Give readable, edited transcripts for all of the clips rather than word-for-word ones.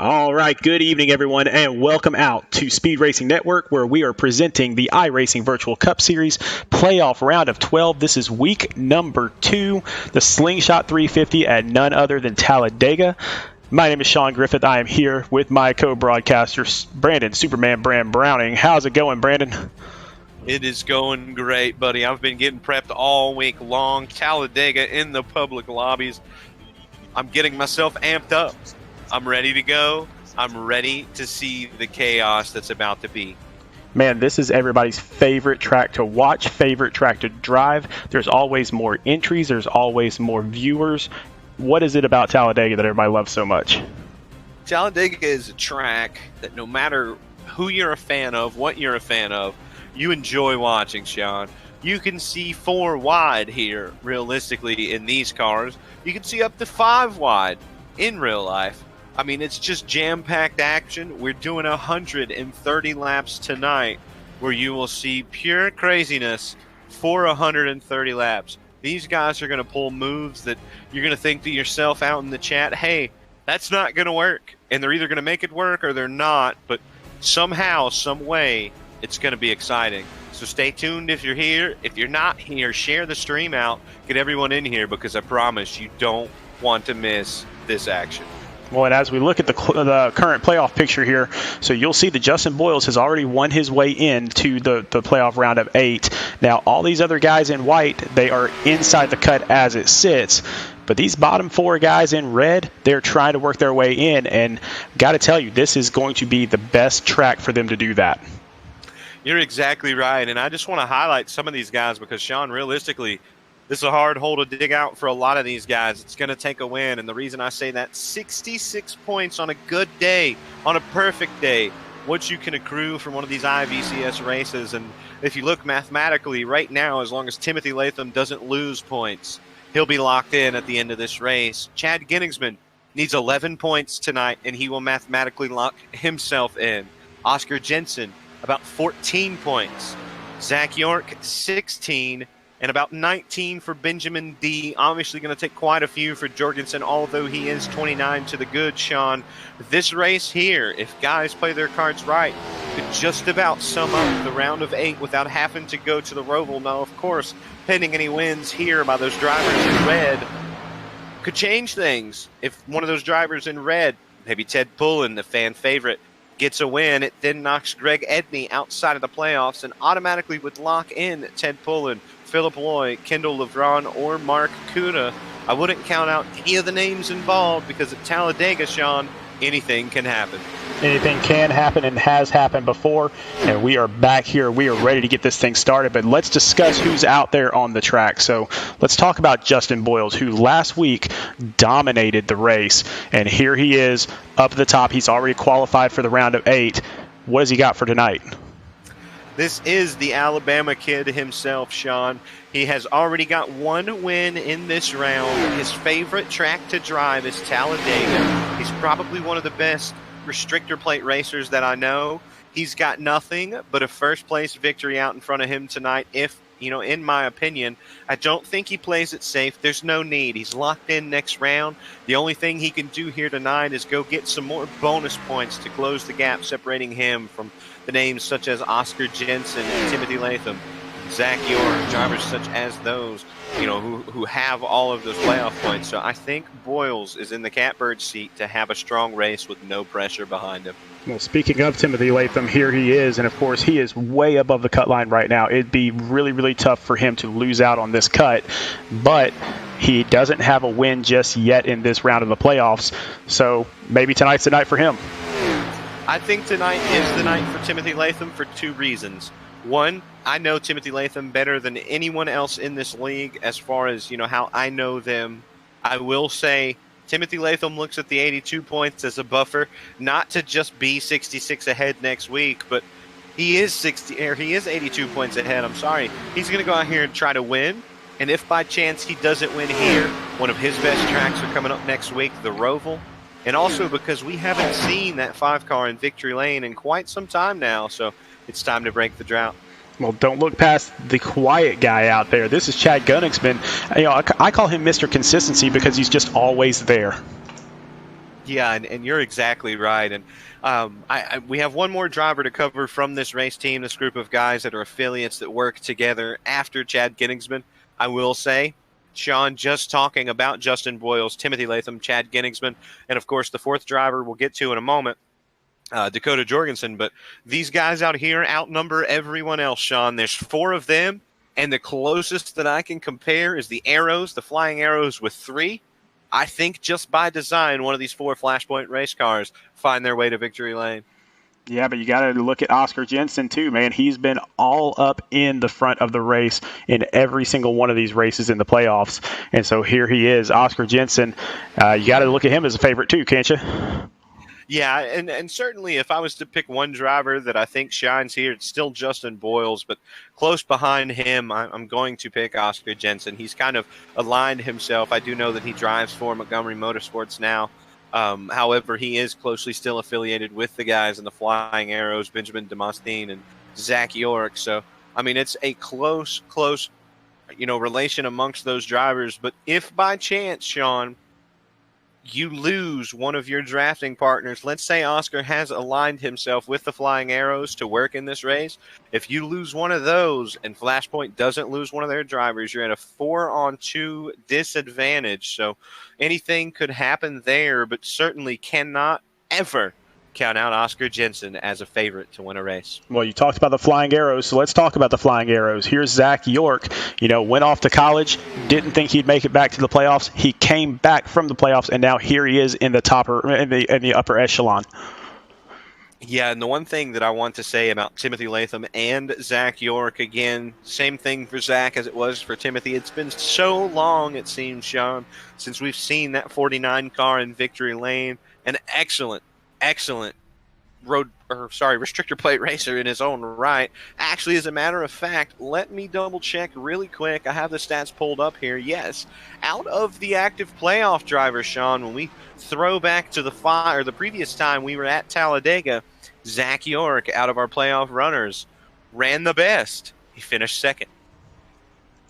All right, good evening, everyone, and welcome out to Speed Racing Network, where we are presenting the iRacing Virtual Cup Series playoff round of 12. This is week number 2, the Slingshot 350 at none other than Talladega. My name is Sean Griffith. I am here with my co-broadcaster, Brandon Superman Brand Browning. How's it going, Brandon? It is going great, buddy. I've been getting prepped all week long. Talladega in the public lobbies. I'm getting myself amped up. I'm ready to go. I'm ready to see the chaos that's about to be. Man, this is everybody's favorite track to watch, favorite track to drive. There's always more entries. There's always more viewers. What is it about Talladega that everybody loves so much? Talladega is a track that no matter who you're a fan of, what you're a fan of, you enjoy watching, Sean. You can see 4 wide here, realistically, in these cars. You can see up to 5 wide in real life. I mean, it's just jam-packed action. We're doing 130 laps tonight where you will see pure craziness for 130 laps. These guys are going to pull moves that you're going to think to yourself out in the chat, hey, that's not going to work. And they're either going to make it work or they're not. But somehow, some way, it's going to be exciting. So stay tuned if you're here. If you're not here, share the stream out. Get everyone in here because I promise you don't want to miss this action. Well, and as we look at the current playoff picture here, so you'll see that Justin Boyles has already won his way into the playoff round of 8. Now, all these other guys in white, they are inside the cut as it sits. But these bottom 4 guys in red, they're trying to work their way in. And got to tell you, this is going to be the best track for them to do that. You're exactly right. And I just want to highlight some of these guys because, Sean, realistically, this is a hard hole to dig out for a lot of these guys. It's going to take a win, and the reason I say that, 66 points on a good day, on a perfect day, what you can accrue from one of these IVCS races. And if you look mathematically right now, as long as Timothy Latham doesn't lose points, he'll be locked in at the end of this race. Chad Genningsman needs 11 points tonight, and he will mathematically lock himself in. Oscar Jensen, about 14 points. Zach York, 16 and about 19 for Benjamin D. Obviously going to take quite a few for Jorgensen, although he is 29 to the good, Sean. This race here, if guys play their cards right, could just about sum up the round of 8 without having to go to the Roval. Now, of course, pending any wins here by those drivers in red, could change things. If one of those drivers in red, maybe Ted Pullen, the fan favorite, gets a win, it then knocks Greg Edney outside of the playoffs and automatically would lock in Ted Pullen, Philip Loy, Kendall LeBron, or Mark Kuna. I wouldn't count out any of the names involved because at Talladega, Sean, anything can happen. Anything can happen and has happened before, and we are back here. We are ready to get this thing started, but let's discuss who's out there on the track. So let's talk about Justin Boyles, who last week dominated the race, and here he is up at the top. He's already qualified for the round of 8. What has he got for tonight? This is the Alabama kid himself, Sean. He has already got 1 win in this round. His favorite track to drive is Talladega. He's probably one of the best restrictor plate racers that I know. He's got nothing but a first-place victory out in front of him tonight. If, in my opinion, I don't think he plays it safe. There's no need. He's locked in next round. The only thing he can do here tonight is go get some more bonus points to close the gap separating him from the names such as Oscar Jensen and Timothy Latham, Zach York, drivers such as those, who have all of those playoff points. So I think Boyles is in the catbird seat to have a strong race with no pressure behind him. Well, speaking of Timothy Latham, here he is, and of course he is way above the cut line right now. It'd be really, really tough for him to lose out on this cut, but he doesn't have a win just yet in this round of the playoffs, so maybe tonight's the night for him. I think tonight is the night for Timothy Latham for 2 reasons. One, I know Timothy Latham better than anyone else in this league as far as, how I know them. I will say Timothy Latham looks at the 82 points as a buffer, not to just be 66 ahead next week, but he is 82 points ahead. I'm sorry. He's going to go out here and try to win. And if by chance he doesn't win here, one of his best tracks are coming up next week, the Roval. And also because we haven't seen that 5-car in Victory Lane in quite some time now, so it's time to break the drought. Well, don't look past the quiet guy out there. This is Chad Gunningsman. I call him Mr. Consistency because he's just always there. Yeah, and you're exactly right. And we have one more driver to cover from this race team, this group of guys that are affiliates that work together after Chad Genningsman. I will say, Sean, just talking about Justin Boyles, Timothy Latham, Chad Genningsman, and of course the fourth driver we'll get to in a moment, Dakota Jorgensen. But these guys out here outnumber everyone else, Sean. There's four of them, and the closest that I can compare is the Arrows, the Flying Arrows with three. I think just by design, one of these four Flashpoint race cars find their way to victory lane. Yeah, but you got to look at Oscar Jensen too, man. He's been all up in the front of the race in every single one of these races in the playoffs. And so here he is, Oscar Jensen. You got to look at him as a favorite too, can't you? Yeah, and certainly if I was to pick one driver that I think shines here, it's still Justin Boyles, but close behind him, I'm going to pick Oscar Jensen. He's kind of aligned himself. I do know that he drives for Montgomery Motorsports now. However, he is closely still affiliated with the guys in the Flying Arrows, Benjamin Demosthene and Zach York. So, I mean, it's a close, relation amongst those drivers. But if by chance, Sean, you lose one of your drafting partners, let's say Oscar has aligned himself with the Flying Arrows to work in this race. If you lose one of those and Flashpoint doesn't lose one of their drivers, you're at a 4-on-2 disadvantage. So anything could happen there, but certainly cannot ever count out Oscar Jensen as a favorite to win a race. Well, you talked about the Flying Arrows, so let's talk about the Flying Arrows. Here's Zach York. Went off to college, didn't think he'd make it back to the playoffs. He came back from the playoffs, and now here he is in the upper echelon. Yeah, and the one thing that I want to say about Timothy Latham and Zach York, again, same thing for Zach as it was for Timothy. It's been so long, it seems, Sean, since we've seen that 49 car in victory lane. An excellent restrictor plate racer in his own right. Actually, as a matter of fact, let me double check really quick. I have the stats pulled up here. Yes, out of the active playoff drivers, Sean, when we throw back to the previous time we were at Talladega, Zach York, out of our playoff runners, ran the best. He finished second.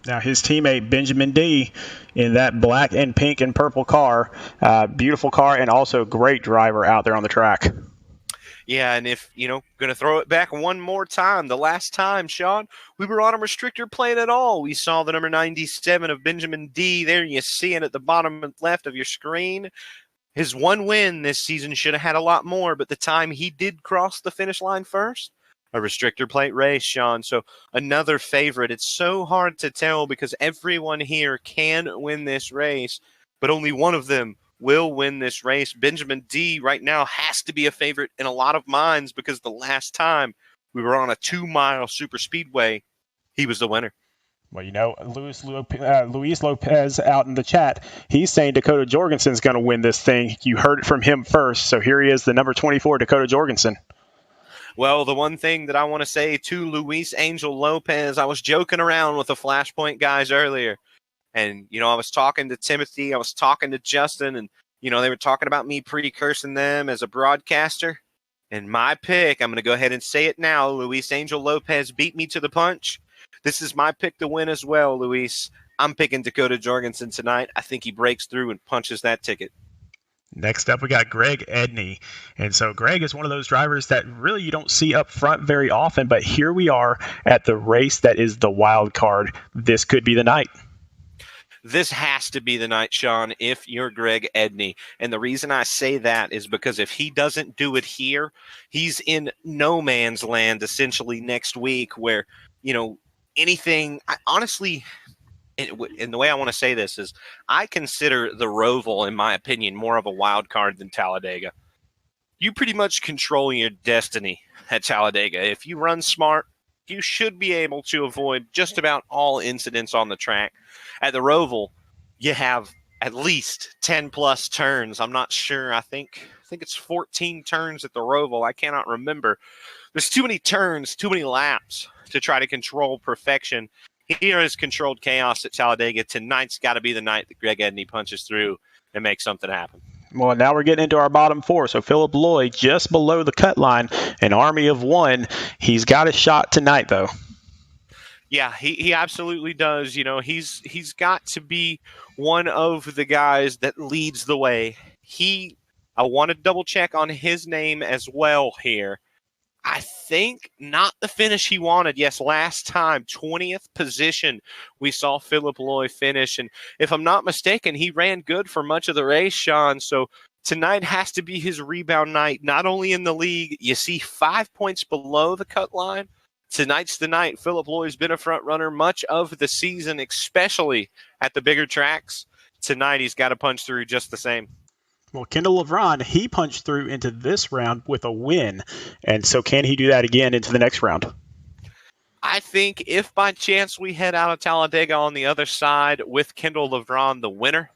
Now, his teammate, Benjamin D., in that black and pink and purple car, beautiful car, and also great driver out there on the track. Yeah, and if, going to throw it back one more time, the last time, Sean, we were on a restrictor plate at all. We saw the number 97 of Benjamin D. There you see it at the bottom left of your screen. His one win this season should have had a lot more, but the time he did cross the finish line first, a restrictor plate race, Sean. So another favorite. It's so hard to tell because everyone here can win this race, but only one of them will win this race. Benjamin D right now has to be a favorite in a lot of minds because the last time we were on a 2-mile super speedway, he was the winner. Well, Luis Lopez out in the chat, he's saying Dakota Jorgensen's going to win this thing. You heard it from him first. So here he is, the number 24, Dakota Jorgensen. Well, the one thing that I want to say to Luis Angel Lopez, I was joking around with the Flashpoint guys earlier. And, I was talking to Timothy, I was talking to Justin, and, they were talking about me precursing them as a broadcaster. And my pick, I'm going to go ahead and say it now, Luis Angel Lopez beat me to the punch. This is my pick to win as well, Luis. I'm picking Dakota Jorgensen tonight. I think he breaks through and punches that ticket. Next up, we got Greg Edney. And so Greg is one of those drivers that really you don't see up front very often, but here we are at the race that is the wild card. This could be the night. This has to be the night, Sean, if you're Greg Edney. And the reason I say that is because if he doesn't do it here, he's in no man's land essentially next week where, anything, honestly, and the way I want to say this is I consider the Roval, in my opinion, more of a wild card than Talladega. You pretty much control your destiny at Talladega. If you run smart, you should be able to avoid just about all incidents on the track. At the Roval, you have at least 10-plus turns. I'm not sure. I think it's 14 turns at the Roval. I cannot remember. There's too many turns, too many laps to try to control perfection. Here is controlled chaos at Talladega. Tonight's got to be the night that Greg Edney punches through and makes something happen. Well, now we're getting into our bottom four. So Philip Lloyd just below the cut line, an army of one. He's got a shot tonight, though. Yeah, he absolutely does. He's got to be one of the guys that leads the way. I want to double check on his name as well here. I think not the finish he wanted. Yes, last time, 20th position, we saw Philip Loy finish. And if I'm not mistaken, he ran good for much of the race, Sean. So tonight has to be his rebound night, not only in the league. You see 5 points below the cut line. Tonight's the night. Philip Loy's been a front runner much of the season, especially at the bigger tracks. Tonight, he's got to punch through just the same. Well, Kendall LeBron, he punched through into this round with a win. And so can he do that again into the next round? I think if by chance we head out of Talladega on the other side with Kendall LeBron, the winner,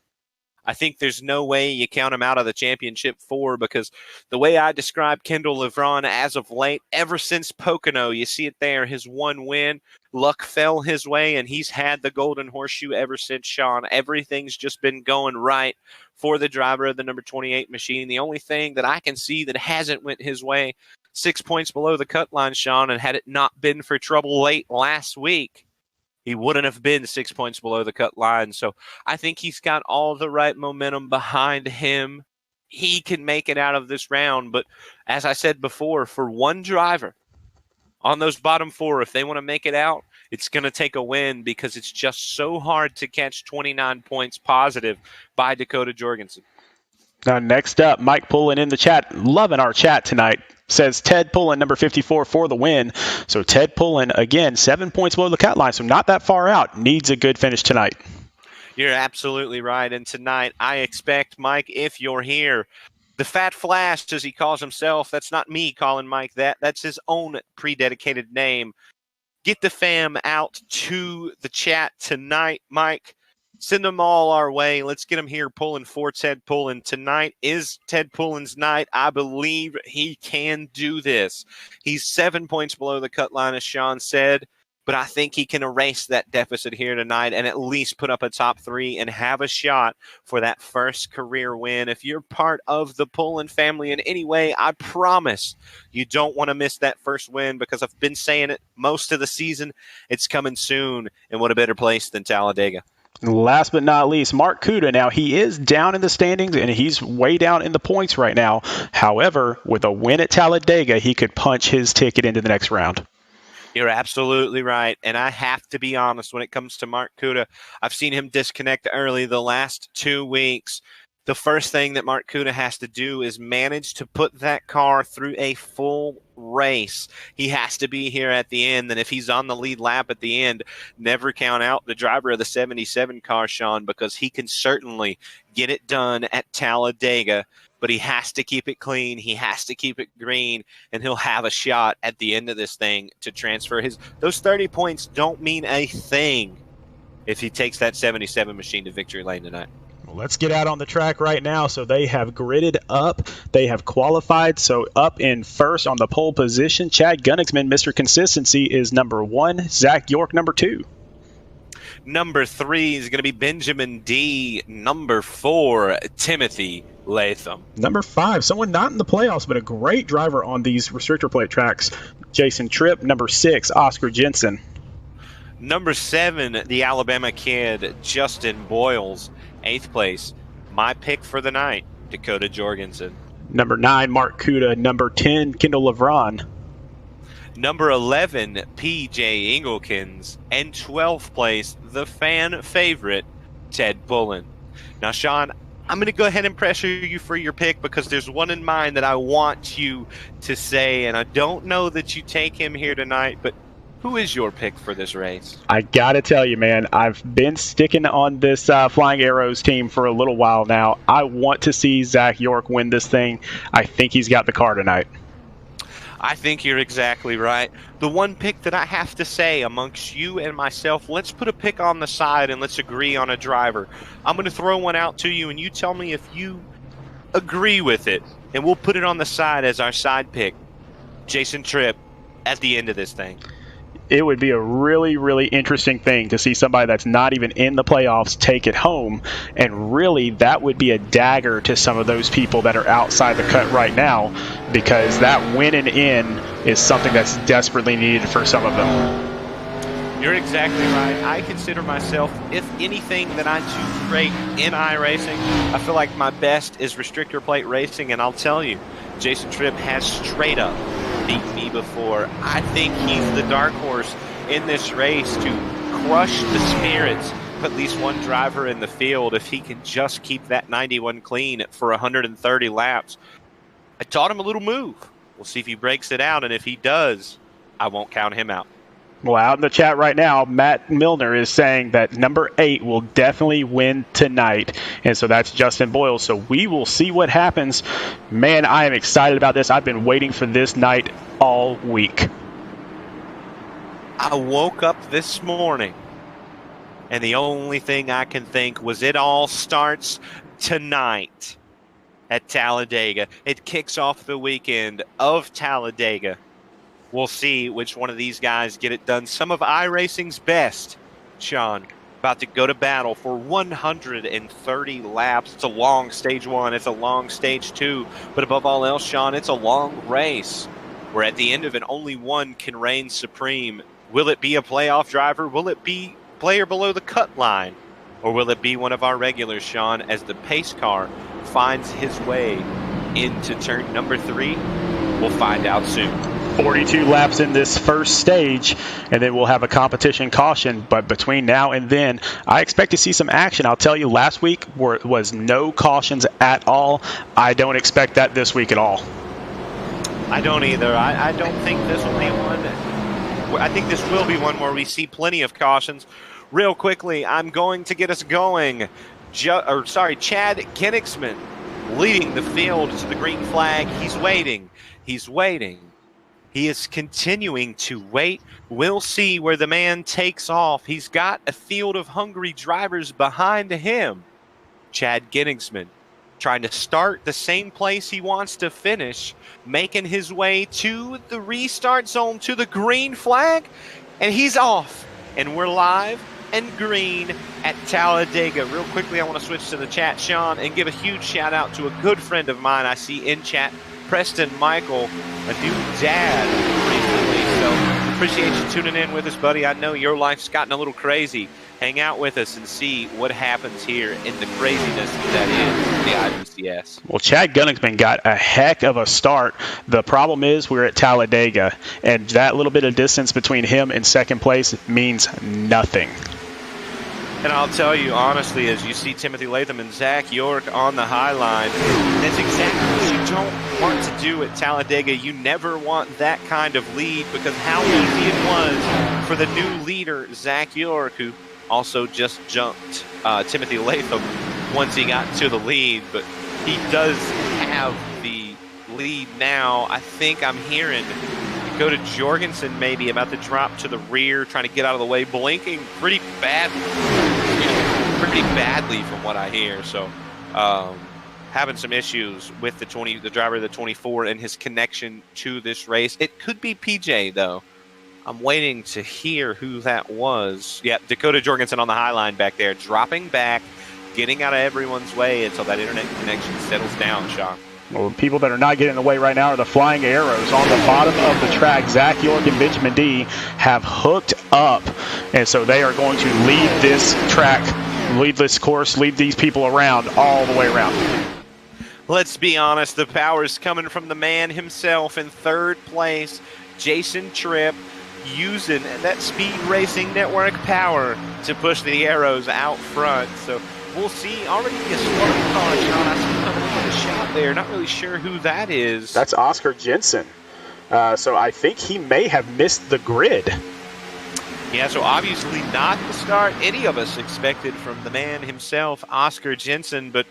I think there's no way you count him out of the championship four, because the way I describe Kendall LeBron as of late, ever since Pocono, you see it there, his one win, luck fell his way, and he's had the golden horseshoe ever since, Sean. Everything's just been going right for the driver of the number 28 machine. The only thing that I can see that hasn't went his way, 6 points below the cut line, Sean, and had it not been for trouble late last week, he wouldn't have been 6 points below the cut line. So I think he's got all the right momentum behind him. He can make it out of this round. But as I said before, for one driver on those bottom four, if they want to make it out, it's going to take a win, because it's just so hard to catch 29 points positive by Dakota Jorgensen. Now, next up, Mike Pullen in the chat, loving our chat tonight, says Ted Pullen, number 54, for the win. So Ted Pullen, again, 7 points below the cut line, so not that far out. Needs a good finish tonight. You're absolutely right. And tonight, I expect, Mike, if you're here, the Fat Flash, as he calls himself, that's not me calling Mike that. That's his own pre-dedicated name. Get the fam out to the chat tonight, Mike. Send them all our way. Let's get them here pulling for Ted Pullen. Tonight is Ted Pullen's night. I believe he can do this. He's 7 points below the cut line, as Sean said, but I think he can erase that deficit here tonight and at least put up a top three and have a shot for that first career win. If you're part of the Pullen family in any way, I promise you don't want to miss that first win, because I've been saying it most of the season. It's coming soon, and what a better place than Talladega. Last but not least, Mark Kuda. Now, he is down in the standings, and he's way down in the points right now. However, with a win at Talladega, he could punch his ticket into the next round. You're absolutely right, and I have to be honest when it comes to Mark Kuda. I've seen him disconnect early the last 2 weeks. The first thing that Mark Kuda has to do is manage to put that car through a full race. He has to be here at the end, and if he's on the lead lap at the end, never count out the driver of the 77 car, Sean, because he can certainly get it done at Talladega, but he has to keep it clean, he has to keep it green, and he'll have a shot at the end of this thing to transfer his. Those 30 points don't mean a thing if he takes that 77 machine to victory lane tonight. Let's get out on the track right now. So they have gridded up. They have qualified. So up in first on the pole position, Chad Gunnigsman, Mr. Consistency, is number 1. Zach York, number 2. Number 3 is going to be Benjamin D. Number 4, Timothy Latham. Number 5, someone not in the playoffs, but a great driver on these restrictor plate tracks, Jason Tripp. Number 6, Oscar Jensen. Number 7, the Alabama kid, Justin Boyles. 8th place, my pick for the night, Dakota Jorgensen. Number 9, Mark Kuda. Number 10, Kendall LeBron. Number 11, P.J. Engelkins. And 12th place, the fan favorite, Ted Pullen. Now, Sean, I'm going to go ahead and pressure you for your pick, because there's one in mind that I want you to say, and I don't know that you take him here tonight, but who is your pick for this race? I got to tell you, man, I've been sticking on this Flying Arrows team for a little while now. I want to see Zach York win this thing. I think he's got the car tonight. I think you're exactly right. The one pick that I have to say amongst you and myself, let's put a pick on the side and let's agree on a driver. I'm going to throw one out to you, and you tell me if you agree with it, and we'll put it on the side as our side pick. Jason Tripp at the end of this thing. It would be a really, really interesting thing to see somebody that's not even in the playoffs take it home. And really, that would be a dagger to some of those people that are outside the cut right now, because that win and in is something that's desperately needed for some of them. You're exactly right. I consider myself, if anything, that I do great in iRacing. I feel like my best is restrictor plate racing, and I'll tell you, Jason Tripp has straight up beat me before. I think he's the dark horse in this race to crush the spirits of at least one driver in the field if he can just keep that 91 clean for 130 laps. I taught him a little move. We'll see if he breaks it out, and if he does, I won't count him out. Well, out in the chat right now, Matt Milner is saying that number 8 will definitely win tonight. And so that's Justin Boyle. So we will see what happens. Man, I am excited about this. I've been waiting for this night all week. I woke up this morning, and the only thing I can think was it all starts tonight at Talladega. It kicks off the weekend of Talladega. We'll see which one of these guys get it done. Some of iRacing's best, Sean, about to go to battle for 130 laps. It's a long stage 1. It's a long stage 2. But above all else, Sean, it's a long race where at the end of it, only one can reign supreme. Will it be a playoff driver? Will it be player below the cut line? Or will it be one of our regulars, Sean, as the pace car finds his way into turn number 3? We'll find out soon. 42 laps in this first stage, and then we'll have a competition caution. But between now and then, I expect to see some action. I'll tell you, last week was no cautions at all. I don't expect that this week at all. I don't either. I don't think this will be one. I think this will be one where we see plenty of cautions. Real quickly, I'm going to get us going. Chad Koenigsmann leading the field to the green flag. He's waiting. He's waiting. He is continuing to wait. We'll see where the man takes off. He's got a field of hungry drivers behind him. Chad Koenigsmann trying to start the same place he wants to finish, making his way to the restart zone, to the green flag, and he's off. And we're live and green at Talladega. Real quickly, I want to switch to the chat, Sean, and give a huge shout out to a good friend of mine I see in chat, Preston Michael, a new dad recently. So appreciate you tuning in with us, buddy. I know your life's gotten a little crazy. Hang out with us and see what happens here in the craziness that is the IBCS. Well, Chad Koenigsmann got a heck of a start. The problem is we're at Talladega, and that little bit of distance between him and second place means nothing. And I'll tell you, honestly, as you see Timothy Latham and Zach York on the high line, that's exactly what you don't want to do at Talladega. You never want that kind of lead, because how easy it was for the new leader, Zach York, who also just jumped Timothy Latham once he got to the lead. But he does have the lead now. I think I'm hearing go to Jorgensen maybe about to drop to the rear, trying to get out of the way, blinking pretty badly from what I hear. So having some issues with the driver of the 24 and his connection to this race. It could be PJ though. I'm waiting to hear who that was. Yeah, Dakota Jorgensen on the high line back there, dropping back, getting out of everyone's way until that internet connection settles down, Sean. Well, the people that are not getting in the way right now are the Flying Arrows on the bottom of the track. Zach York and Benjamin D have hooked up, and so they are going to lead this track, lead this course, lead these people around all the way around. Let's be honest, the power is coming from the man himself in third place, Jason Tripp, using that Speed Racing Network power to push the Arrows out front. So we'll see. Already a spark car, Sean. I see coming in with a shot there. Not really sure who that is. That's Oscar Jensen. So I think he may have missed the grid. Yeah, so obviously not the start any of us expected from the man himself, Oscar Jensen, but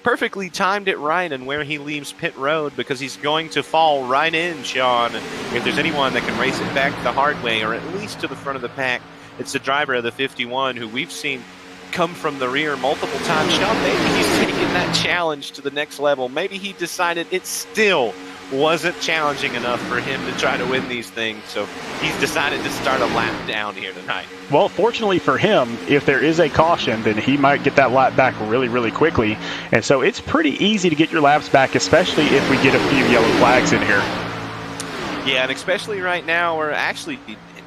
perfectly timed it right and where he leaves pit road, because he's going to fall right in, Sean. If there's anyone that can race it back the hard way, or at least to the front of the pack, it's the driver of the 51, who we've seen come from the rear multiple times. Sean, maybe he's taking that challenge to the next level. Maybe he decided it still wasn't challenging enough for him to try to win these things, so he's decided to start a lap down here tonight. Well, fortunately for him, if there is a caution, then he might get that lap back really, really quickly. And so it's pretty easy to get your laps back, especially if we get a few yellow flags in here. Yeah, and especially right now, we're actually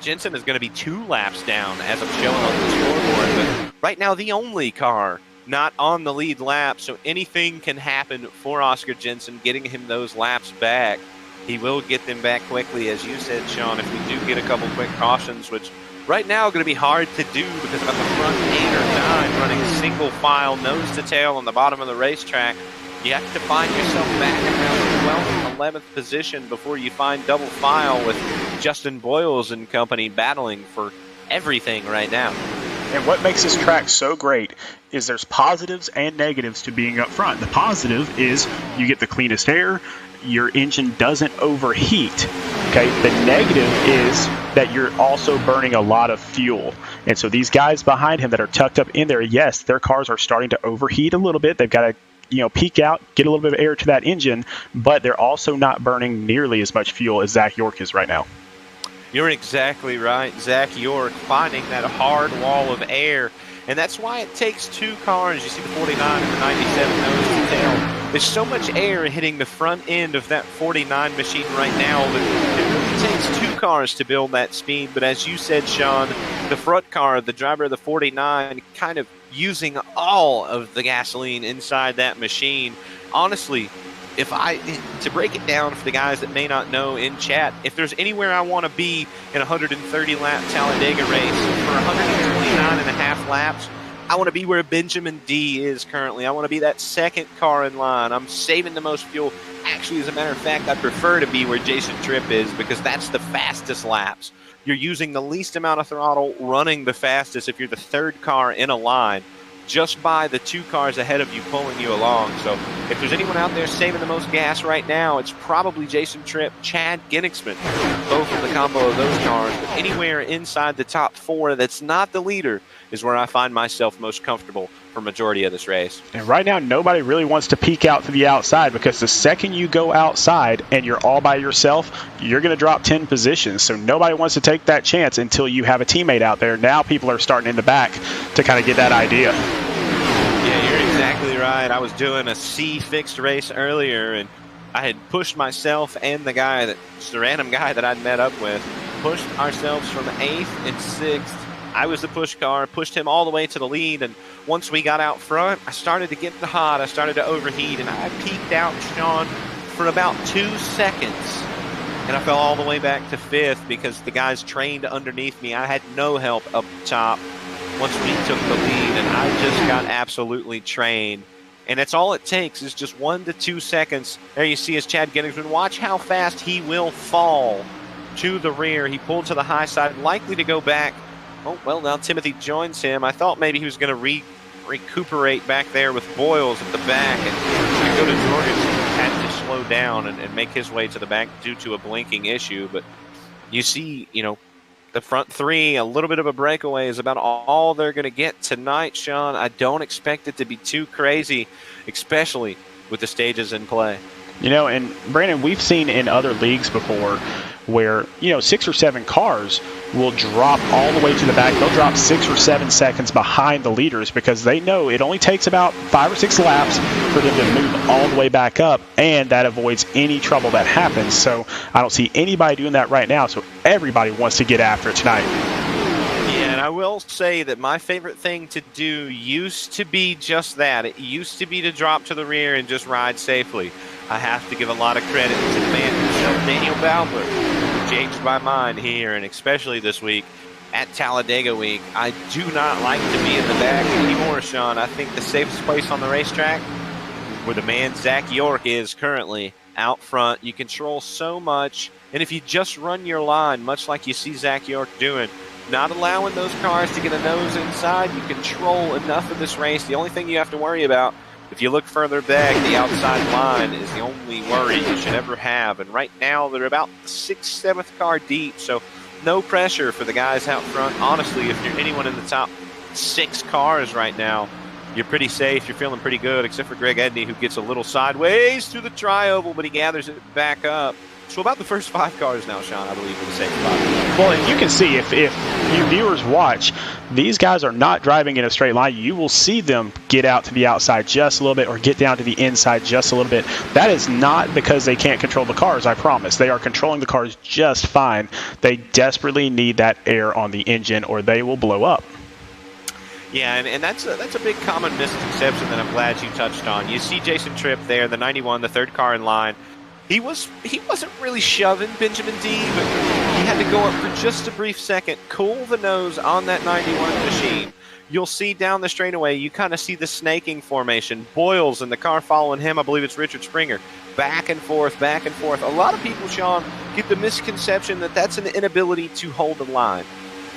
Jensen is going to be 2 laps down as I'm showing on the scoreboard. But right now, the only car not on the lead lap, so anything can happen for Oscar Jensen, getting him those laps back. He will get them back quickly, as you said, Sean, if we do get a couple quick cautions, which right now going to be hard to do because about the front 8 or 9 running single file, nose to tail on the bottom of the racetrack. You have to find yourself back around 12th, 11th position before you find double file with Justin Boyles and company battling for everything right now. And what makes this track so great is there's positives and negatives to being up front. The positive is you get the cleanest air, your engine doesn't overheat. Okay, the negative is that you're also burning a lot of fuel. And so these guys behind him that are tucked up in there, yes, their cars are starting to overheat a little bit. They've got to peak out, get a little bit of air to that engine, but they're also not burning nearly as much fuel as Zach York is right now. You're exactly right. Zach York finding that hard wall of air. And that's why it takes 2 cars. You see the 49 and the 97 nose to tail. There's so much air hitting the front end of that 49 machine right now that it really takes 2 cars to build that speed. But as you said, Sean, the front car, the driver of the 49, kind of using all of the gasoline inside that machine. Honestly, to break it down for the guys that may not know in chat, if there's anywhere I want to be in a 130-lap Talladega race for 129 and a half laps, I want to be where Benjamin D is currently. I want to be that second car in line. I'm saving the most fuel. Actually, as a matter of fact, I prefer to be where Jason Tripp is because that's the fastest laps. You're using the least amount of throttle, running the fastest if you're the 3rd car in a line, just by the 2 cars ahead of you pulling you along. So if there's anyone out there saving the most gas right now, it's probably Jason Tripp, Chad Genixman, both of the combo of those cars. But anywhere inside the top 4 that's not the leader is where I find myself most comfortable for majority of this race. And right now, nobody really wants to peek out to the outside because the second you go outside and you're all by yourself, you're going to drop 10 positions. So nobody wants to take that chance until you have a teammate out there. Now people are starting in the back to kind of get that idea. Yeah, you're exactly right. I was doing a C fixed race earlier, and I had pushed myself and the random guy that I'd met up with, pushed ourselves from 8th and 6th. I was the push car, pushed him all the way to the lead, and once we got out front, I started to get hot, I started to overheat, and I peaked out, Sean, for about 2 seconds. And I fell all the way back to 5th because the guys trained underneath me. I had no help up top once we took the lead, and I just got absolutely trained. And that's all it takes is just 1 to 2 seconds. There you see is Chad Genixman. Watch how fast he will fall to the rear. He pulled to the high side, likely to go back. Oh, well, now Timothy joins him. I thought maybe he was going to recuperate back there with Boyles at the back. And go to Jorgensen, had to slow down and make his way to the back due to a blinking issue. But you see, the front 3, a little bit of a breakaway is about all they're going to get tonight, Sean. I don't expect it to be too crazy, especially with the stages in play. And Brandon, we've seen in other leagues before where, 6 or 7 cars will drop all the way to the back. They'll drop 6 or 7 seconds behind the leaders because they know it only takes about 5 or 6 laps for them to move all the way back up, and that avoids any trouble that happens. So I don't see anybody doing that right now, so everybody wants to get after it tonight. Yeah, and I will say that my favorite thing to do used to be just that. It used to be to drop to the rear and just ride safely. I have to give a lot of credit to the man himself, Daniel Bowler, who changed my mind here, and especially this week at Talladega week. I do not like to be in the back anymore, Sean. I think the safest place on the racetrack, where the man Zach York is currently, out front. You control so much, and if you just run your line, much like you see Zach York doing, not allowing those cars to get a nose inside, you control enough of this race. The only thing you have to worry about, if you look further back, the outside line is the only worry you should ever have. And right now, they're about the 6th, 7th car deep, so no pressure for the guys out front. Honestly, if you're anyone in the top 6 cars right now, you're pretty safe. You're feeling pretty good, except for Greg Edney, who gets a little sideways through the tri-oval, but he gathers it back up. So about the first 5 cars now, Sean, I believe, in the same spot. Well, and you can see if you viewers watch, these guys are not driving in a straight line. You will see them get out to the outside just a little bit or get down to the inside just a little bit. That is not because they can't control the cars, I promise. They are controlling the cars just fine. They desperately need that air on the engine or they will blow up. Yeah, and that's a big common misconception that I'm glad you touched on. You see Jason Tripp there, the 91, the 3rd car in line. He wasn't really shoving Benjamin D, but he had to go up for just a brief second, cool the nose on that 91 machine. You'll see down the straightaway, you kind of see the snaking formation. Boyles and the car following him, I believe it's Richard Springer, back and forth, back and forth. A lot of people, Sean, get the misconception that that's an inability to hold the line.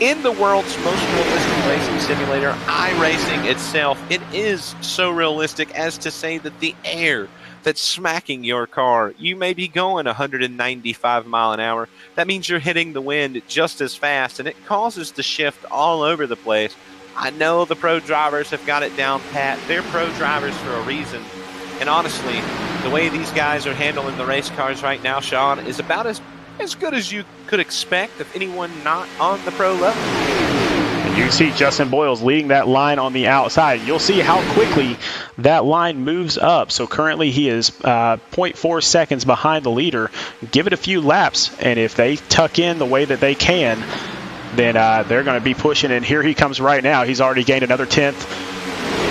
In the world's most realistic racing simulator, iRacing itself, it is so realistic as to say that the air that's smacking your car, you may be going 195 mile an hour. That means you're hitting the wind just as fast, and it causes the shift all over the place. I know the pro drivers have got it down pat. They're pro drivers for a reason. And honestly, the way these guys are handling the race cars right now, Sean, is about as good as you could expect of anyone not on the pro level. And you see Justin Boyles leading that line on the outside. You'll see how quickly that line moves up. So currently he is 0.4 seconds behind the leader. Give it a few laps, and if they tuck in the way that they can, then they're going to be pushing. And here he comes right now. He's already gained another 10th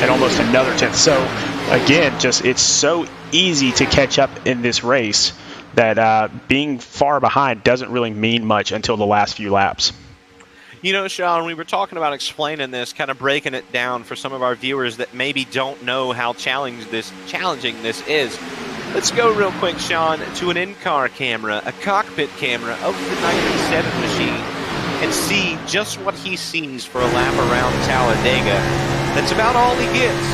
and almost another 10th. So again, just it's so easy to catch up in this race that being far behind doesn't really mean much until the last few laps. You know, Sean, we were talking about explaining this, kind of breaking it down for some of our viewers that maybe don't know how challenging this is. Let's go real quick, Sean, to an in-car camera, a cockpit camera of the 97 machine, and see just what he sees for a lap around Talladega. That's about all he gets.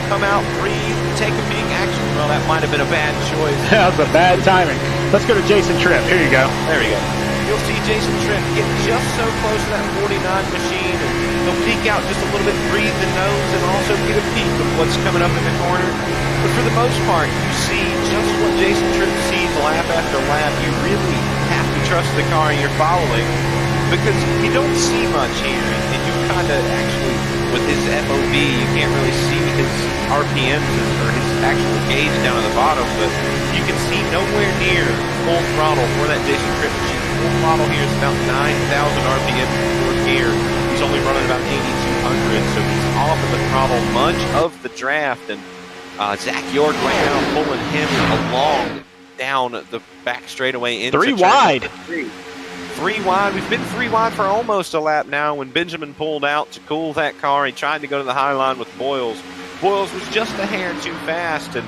Come out, breathe, take a peek. Actually, well, that might have been a bad choice. That was a bad timing. Let's go to Jason Tripp. Here you go. There we go. You'll see Jason Tripp get just so close to that 49 machine, and he'll peek out just a little bit, breathe the nose, and also get a peek of what's coming up in the corner. But for the most part, you see just what Jason Tripp sees lap after lap. You really have to trust the car you're following because you don't see much here, and you kind of actually, with his FOV, you can't really see his RPMs or his actual gauge down at the bottom, but you can see nowhere near full throttle for that Jason Tripp machine. Full throttle here is about 9,000 RPM for gear. He's only running about 8,200, so he's off of the throttle much of the draft, and Zach York right now pulling him along down the back straightaway into 3 wide. 3 wide. We've been 3 wide for almost a lap now. When Benjamin pulled out to cool that car, he tried to go to the high line with Boyles. Boyles was just a hair too fast, and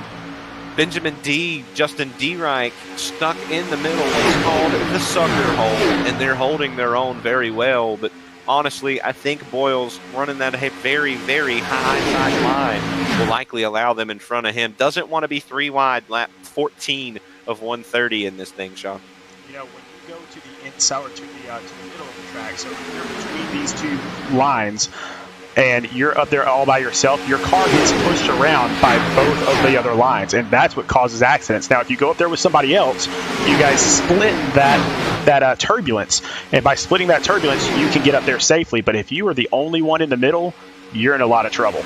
Benjamin D, Justin D. Reich, stuck in the middle. It's called the sucker hole, and they're holding their own very well. But honestly, I think Boyles running that very, very high side line will likely allow them in front of him. Doesn't want to be 3 wide, lap 14 of 130 in this thing, Sean. You know, when you go to the inside or to the middle of the track, so you're between these 2 lines, and you're up there all by yourself, your car gets pushed around by both of the other lines, and that's what causes accidents. Now, if you go up there with somebody else, you guys split that turbulence, and by splitting that turbulence, you can get up there safely. But if you are the only one in the middle, you're in a lot of trouble.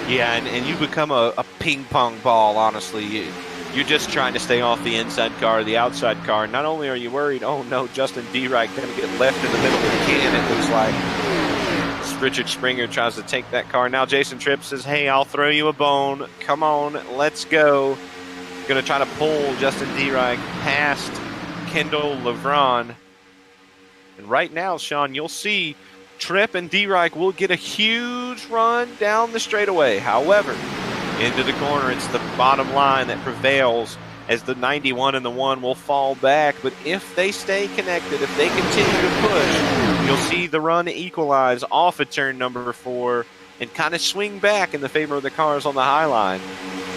Yeah, and you become a ping-pong ball, honestly. You're just trying to stay off the inside car or the outside car. Not only are you worried, oh no, Justin D. Reich going to get left in the middle again, it looks like. Richard Springer tries to take that car. Now Jason Tripp says, hey, I'll throw you a bone. Come on, let's go. Going to try to pull Justin D. Reich past Kendall LeVron. And right now, Sean, you'll see Tripp and D. Reich will get a huge run down the straightaway. However, into the corner, it's the bottom line that prevails as the 91 and the 1 will fall back. But if they stay connected, if they continue to push, you'll see the run equalize off of turn number 4 and kind of swing back in the favor of the cars on the high line.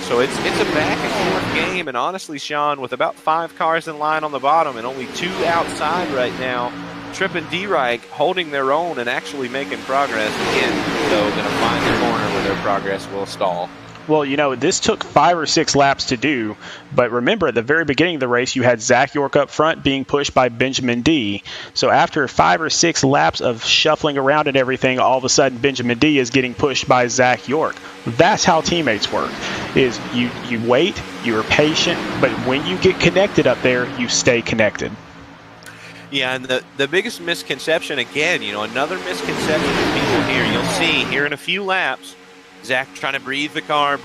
So it's a back and forth game. And honestly, Sean, with about 5 cars in line on the bottom and only 2 outside right now, Tripp and D. Reich holding their own and actually making progress. Again, though, going to find the corner where their progress will stall. Well, you know, this took 5 or 6 laps to do, but remember at the very beginning of the race, you had Zach York up front being pushed by Benjamin D. So after 5 or 6 laps of shuffling around and everything, all of a sudden Benjamin D is getting pushed by Zach York. That's how teammates work, is you wait, you're patient, but when you get connected up there, you stay connected. Yeah, and the biggest misconception, again, you know, another misconception that people hear, you'll see here in a few laps, Zach trying to breathe the car.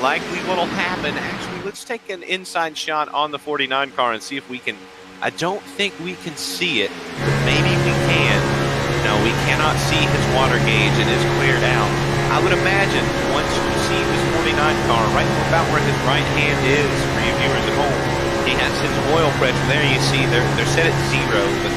Likely what'll happen, actually, let's take an inside shot on the 49 car and see if we can, I don't think we can see it. Maybe we can. No, we cannot see his water gauge. It is cleared out. I would imagine once you see this 49 car, right about where his right hand is, for you viewers at home, he has his oil pressure there. You see they're set at 0, but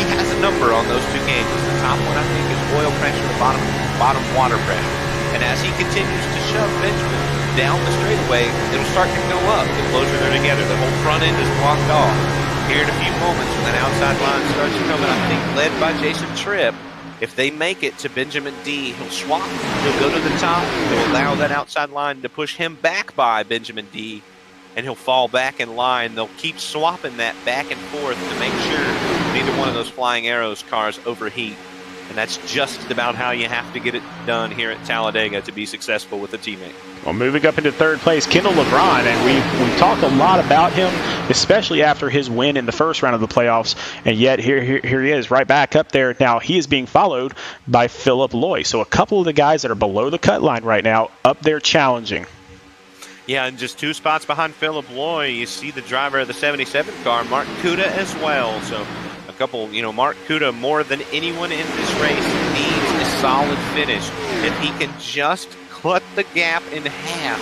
he has a number on those 2 gauges. The top one, I think, is oil pressure, the bottom water pressure. And as he continues to shove Benjamin down the straightaway, it'll start to go up the closer they're together. The whole front end is blocked off. Here in a few moments, when that outside line starts coming, I think, led by Jason Tripp, if they make it to Benjamin D, he'll swap. He'll go to the top. He'll allow that outside line to push him back by Benjamin D, and he'll fall back in line. They'll keep swapping that back and forth to make sure neither one of those Flying Arrows cars overheat. And that's just about how you have to get it done here at Talladega to be successful with a teammate. Well, moving up into 3rd place, Kendall LeBron, and we've talked a lot about him, especially after his win in the first round of the playoffs, and yet here he is right back up there. Now he is being followed by Philip Loy. So a couple of the guys that are below the cut line right now up there challenging. Yeah, and just 2 spots behind Philip Loy, you see the driver of the 77 car, Mark Kuda, as well. So a couple, you know, Mark Kuda, more than anyone in this race, needs a solid finish. If he can just cut the gap in half,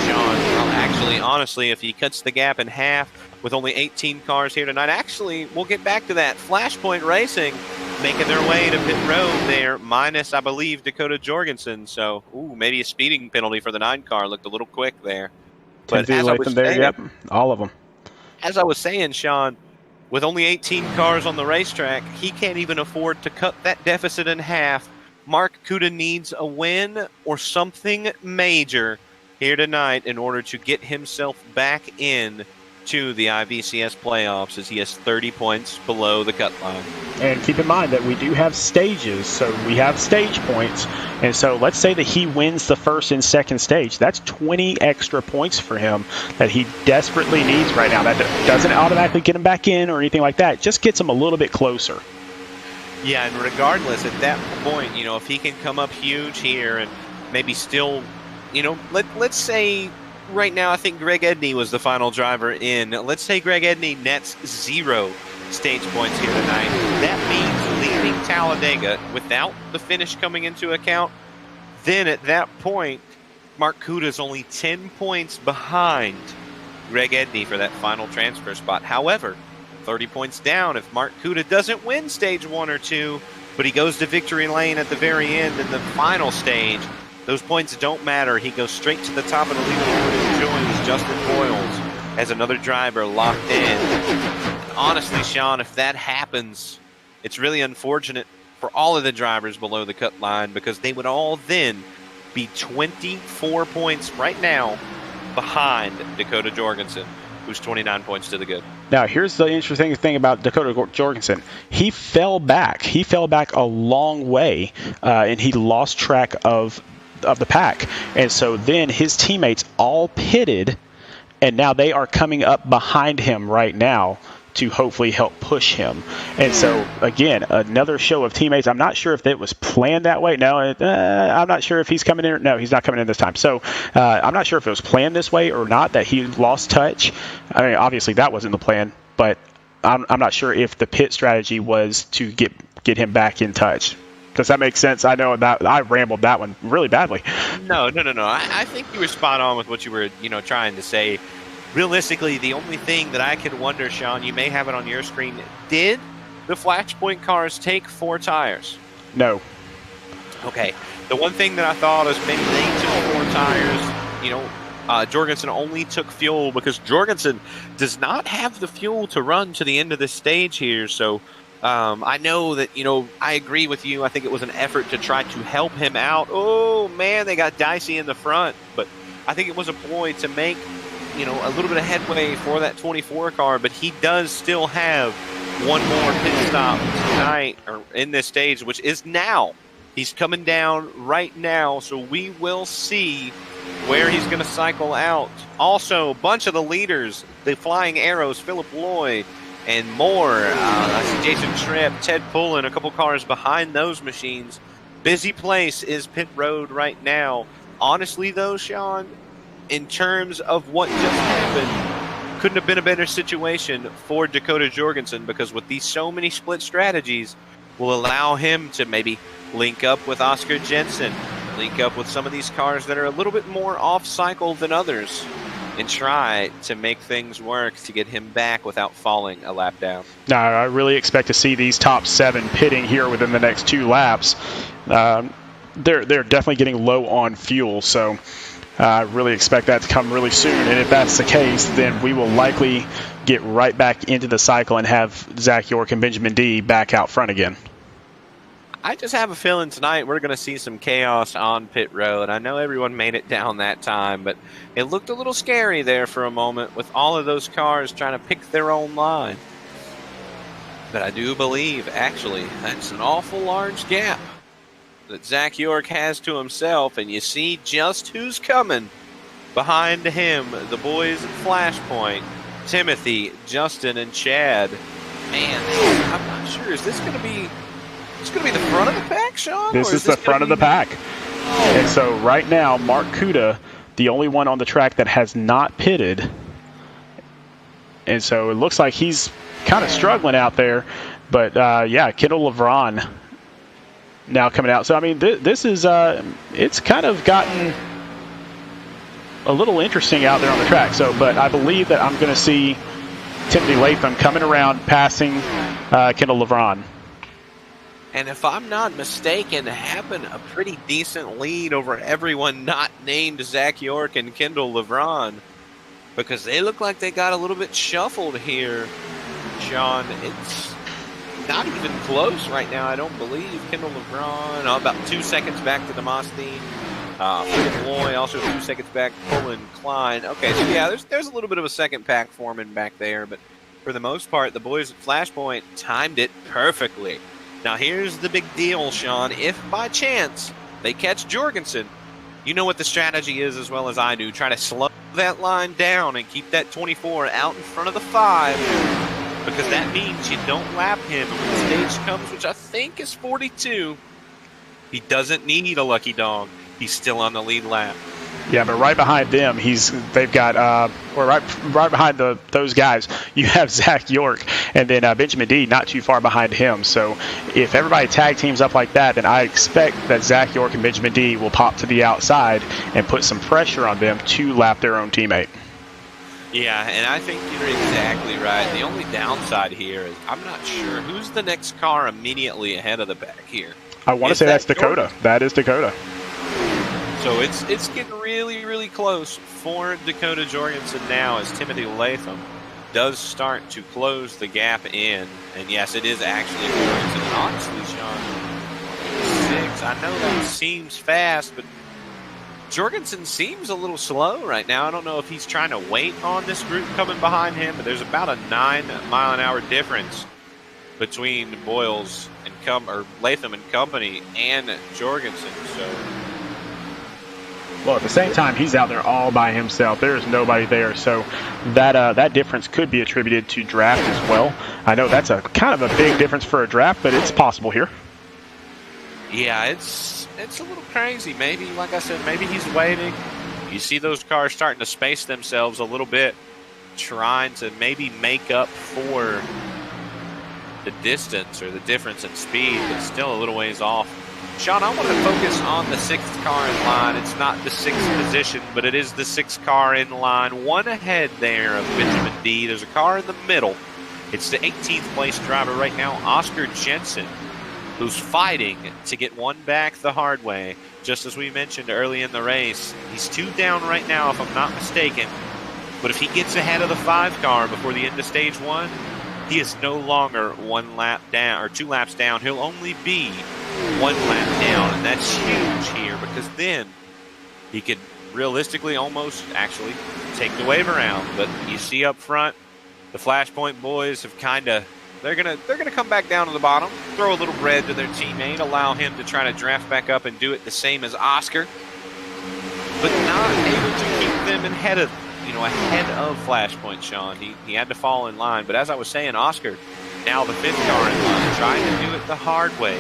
John, well, actually, honestly, if he cuts the gap in half with only 18 cars here tonight, actually, we'll get back to that. Flashpoint Racing making their way to pit road there, minus, I believe, Dakota Jorgensen. So, maybe a speeding penalty for the 9 car. Looked a little quick there. But as I was saying, yep, all of them. As I was saying, Sean, with only 18 cars on the racetrack, he can't even afford to cut that deficit in half. Mark Kuda needs a win or something major here tonight in order to get himself back in to the IVCS playoffs, as he has 30 points below the cut line. And keep in mind that we do have stages, so we have stage points. And so let's say that he wins the 1st and 2nd stage. That's 20 extra points for him that he desperately needs right now. That doesn't automatically get him back in or anything like that. It just gets him a little bit closer. Yeah, and regardless, at that point, you know, if he can come up huge here and maybe still, you know, let's say right now I think Greg Edney was the final driver in. Let's say Greg Edney nets 0 stage points here tonight. That means leaving Talladega without the finish coming into account. Then at that point, Mark Kuda is only 10 points behind Greg Edney for that final transfer spot. However, 30 points down if Mark Kuda doesn't win stage 1 or 2, but he goes to victory lane at the very end in the final stage. Those points don't matter. He goes straight to the top of the leaderboard and joins Justin Boyles as another driver locked in. Honestly, Sean, if that happens, it's really unfortunate for all of the drivers below the cut line, because they would all then be 24 points right now behind Dakota Jorgensen, who's 29 points to the good. Now, here's the interesting thing about Dakota Jorgensen. He fell back. He fell back a long way, and he lost track of the pack. And so then his teammates all pitted, and now they are coming up behind him right now to hopefully help push him. And so, again, another show of teammates. I'm not sure if it was planned that way. No, I'm not sure if he's coming in. No, he's not coming in this time. So I'm not sure if it was planned this way or not, that he lost touch. I mean, obviously that wasn't the plan, but I'm not sure if the pit strategy was to get him back in touch. Does that make sense? I know that I rambled that one really badly. No. I think you were spot on with what you were, trying to say. Realistically, the only thing that I could wonder, Sean, you may have it on your screen, did the Flashpoint cars take 4 tires? No. Okay. The one thing that I thought is maybe they took 4 tires. Jorgensen only took fuel because Jorgensen does not have the fuel to run to the end of the stage here. So I know that, I agree with you. I think it was an effort to try to help him out. Oh, man, they got dicey in the front. But I think it was a ploy to make, a little bit of headway for that 24 car. But he does still have one more pit stop tonight, or in this stage, which is now. He's coming down right now, so we will see where he's going to cycle out. Also, a bunch of the leaders, the Flying Arrows, Philip Lloyd, and more. I see Jason Tripp, Ted Pullen, a couple cars behind those machines. Busy place is pit road right now. Honestly, though, Sean, in terms of what just happened, couldn't have been a better situation for Dakota Jorgensen, because with these so many split strategies, will allow him to maybe link up with Oscar Jensen, link up with some of these cars that are a little bit more off-cycle than others, and try to make things work to get him back without falling a lap down. No, I really expect to see these top 7 pitting here within the next 2 laps. They're definitely getting low on fuel, so I really expect that to come really soon. And if that's the case, then we will likely get right back into the cycle and have Zach York and Benjamin D back out front again. I just have a feeling tonight we're going to see some chaos on pit road. I know everyone made it down that time, but it looked a little scary there for a moment with all of those cars trying to pick their own line. But I do believe, actually, that's an awful large gap that Zach York has to himself, and you see just who's coming behind him. The boys at Flashpoint, Timothy, Justin, and Chad. Man, I'm not sure. Is this going to be... It's going to be the front of the pack, Sean? This is the front of the pack. Oh. And so right now, Mark Kuda, the only one on the track that has not pitted. And so it looks like he's kind of struggling out there. But, yeah, Kendall LeBron now coming out. So, I mean, this is, it's kind of gotten a little interesting out there on the track. So, but I believe that I'm going to see Timothy Latham coming around, passing Kendall LeBron. And if I'm not mistaken, having a pretty decent lead over everyone not named Zach York and Kendall LeBron, because they look like they got a little bit shuffled here, Sean. It's not even close right now, I don't believe. Kendall LeBron, about 2 seconds back to Demosthenes. Philip Loy, also 2 seconds back, Pullen, Klein. Okay, so yeah, there's a little bit of a second pack forming back there, but for the most part, the boys at Flashpoint timed it perfectly. Now, here's the big deal, Sean. If by chance they catch Jorgensen, you know what the strategy is as well as I do. Try to slow that line down and keep that 24 out in front of the 5, because that means you don't lap him. And when the stage comes, which I think is 42, he doesn't need a lucky dog. He's still on the lead lap. Yeah, but right behind them, they've got, or right behind those guys, you have Zach York, and then Benjamin D not too far behind him. So if everybody tag teams up like that, then I expect that Zach York and Benjamin D will pop to the outside and put some pressure on them to lap their own teammate. Yeah, and I think you're exactly right. The only downside here is I'm not sure who's the next car immediately ahead of the back here. I want to say that's Dakota. York? That is Dakota. So it's getting really, really close for Dakota Jorgensen now as Timothy Latham does start to close the gap in. And yes, it is actually Jorgensen. And honestly, Sean, 6. I know that seems fast, but Jorgensen seems a little slow right now. I don't know if he's trying to wait on this group coming behind him, but there's about a 9-mile-an-hour difference between Boyles and Latham and company and Jorgensen. So. Well, at the same time, he's out there all by himself. There's nobody there, so that difference could be attributed to draft as well. I know that's a kind of a big difference for a draft, but it's possible here. Yeah, it's a little crazy. Maybe, like I said, maybe he's waiting. You see those cars starting to space themselves a little bit, trying to maybe make up for the distance or the difference in speed, but still a little ways off. Sean, I want to focus on the 6th car in line. It's not the 6th position, but it is the 6th car in line. One ahead there of Benjamin D. There's a car in the middle. It's the 18th place driver right now, Oscar Jensen, who's fighting to get one back the hard way. Just as we mentioned early in the race, he's 2 down right now, if I'm not mistaken. But if he gets ahead of the 5 car before the end of stage 1, he is no longer 1 lap down or 2 laps down. He'll only be 1 lap down, and that's huge here because then he could realistically almost actually take the wave around. But you see up front, the Flashpoint boys have they're gonna come back down to the bottom, throw a little bread to their teammate, allow him to try to draft back up and do it the same as Oscar, but not able to keep them ahead of Flashpoint, Sean. He had to fall in line. But as I was saying, Oscar, now the 5th car in line, trying to do it the hard way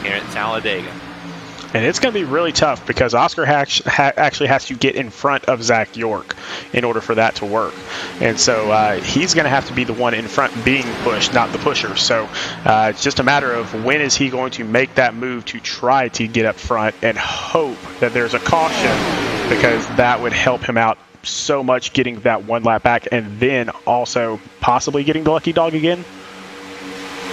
here at Talladega. And it's going to be really tough because Oscar actually has to get in front of Zach York in order for that to work. And so he's going to have to be the one in front being pushed, not the pusher. So it's just a matter of when is he going to make that move to try to get up front and hope that there's a caution, because that would help him out so much getting that 1 lap back and then also possibly getting the lucky dog again.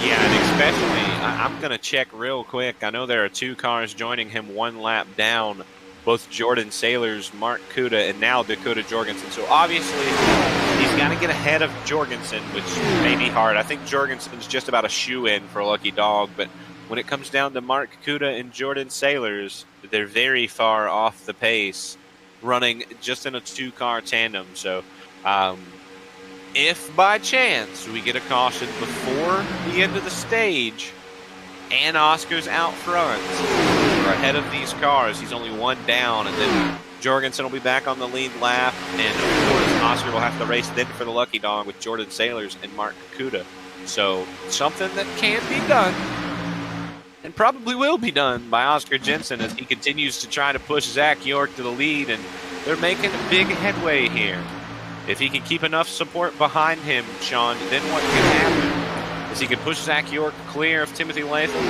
Yeah, and especially, I'm going to check real quick. I know there are 2 cars joining him 1 lap down, both Jordan Sailors, Mark Kuda, and now Dakota Jorgensen. So obviously, he's got to get ahead of Jorgensen, which may be hard. I think Jorgensen's just about a shoe-in for a lucky dog, but when it comes down to Mark Kuda and Jordan Sailors, they're very far off the pace, running just in a 2-car tandem. So if by chance we get a caution before the end of the stage and Oscar's out front or ahead of these cars, he's only 1 down, and then Jorgensen will be back on the lead lap, and of course Oscar will have to race then for the lucky dog with Jordan Sailors and Mark Kuda. So something that can be done, and probably will be done by Oscar Jensen as he continues to try to push Zach York to the lead, and they're making a big headway here. If he can keep enough support behind him, Sean, then what can happen is he can push Zach York clear of Timothy Latham,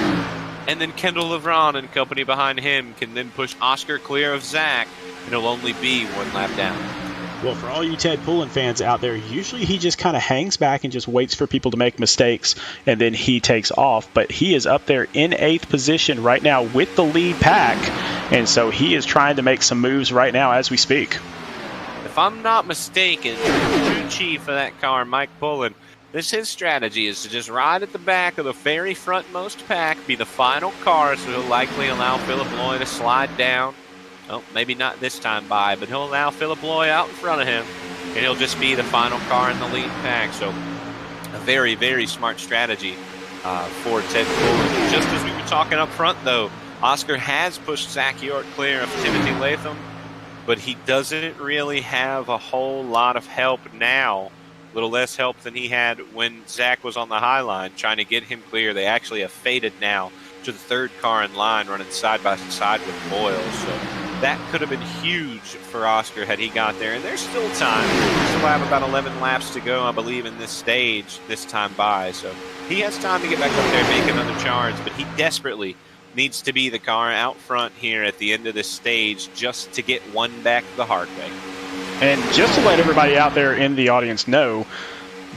and then Kendall LeBron and company behind him can then push Oscar clear of Zach, and he'll only be 1 lap down. Well, for all you Ted Poulin fans out there, usually he just kind of hangs back and just waits for people to make mistakes, and then he takes off. But he is up there in 8th position right now with the lead pack, and so he is trying to make some moves right now as we speak. If I'm not mistaken, the crew chief of that car, Mike Poulin, his strategy is to just ride at the back of the very frontmost pack, be the final car, so he'll likely allow Philip Loy to slide down. Well, maybe not this time by, but he'll allow Philip Loy out in front of him, and he'll just be the final car in the lead pack. So a very, very smart strategy for Ted Poulin. Just as we were talking up front, though, Oscar has pushed Zach York clear of Timothy Latham, but he doesn't really have a whole lot of help now. A little less help than he had when Zach was on the high line trying to get him clear. They actually have faded now to the 3rd car in line, running side by side with Boyle. So that could have been huge for Oscar had he got there. And there's still time. We still have about 11 laps to go, I believe, in this stage this time by. So he has time to get back up there and make another charge, but he desperately needs to be the car out front here at the end of this stage just to get 1 back the hard way. And just to let everybody out there in the audience know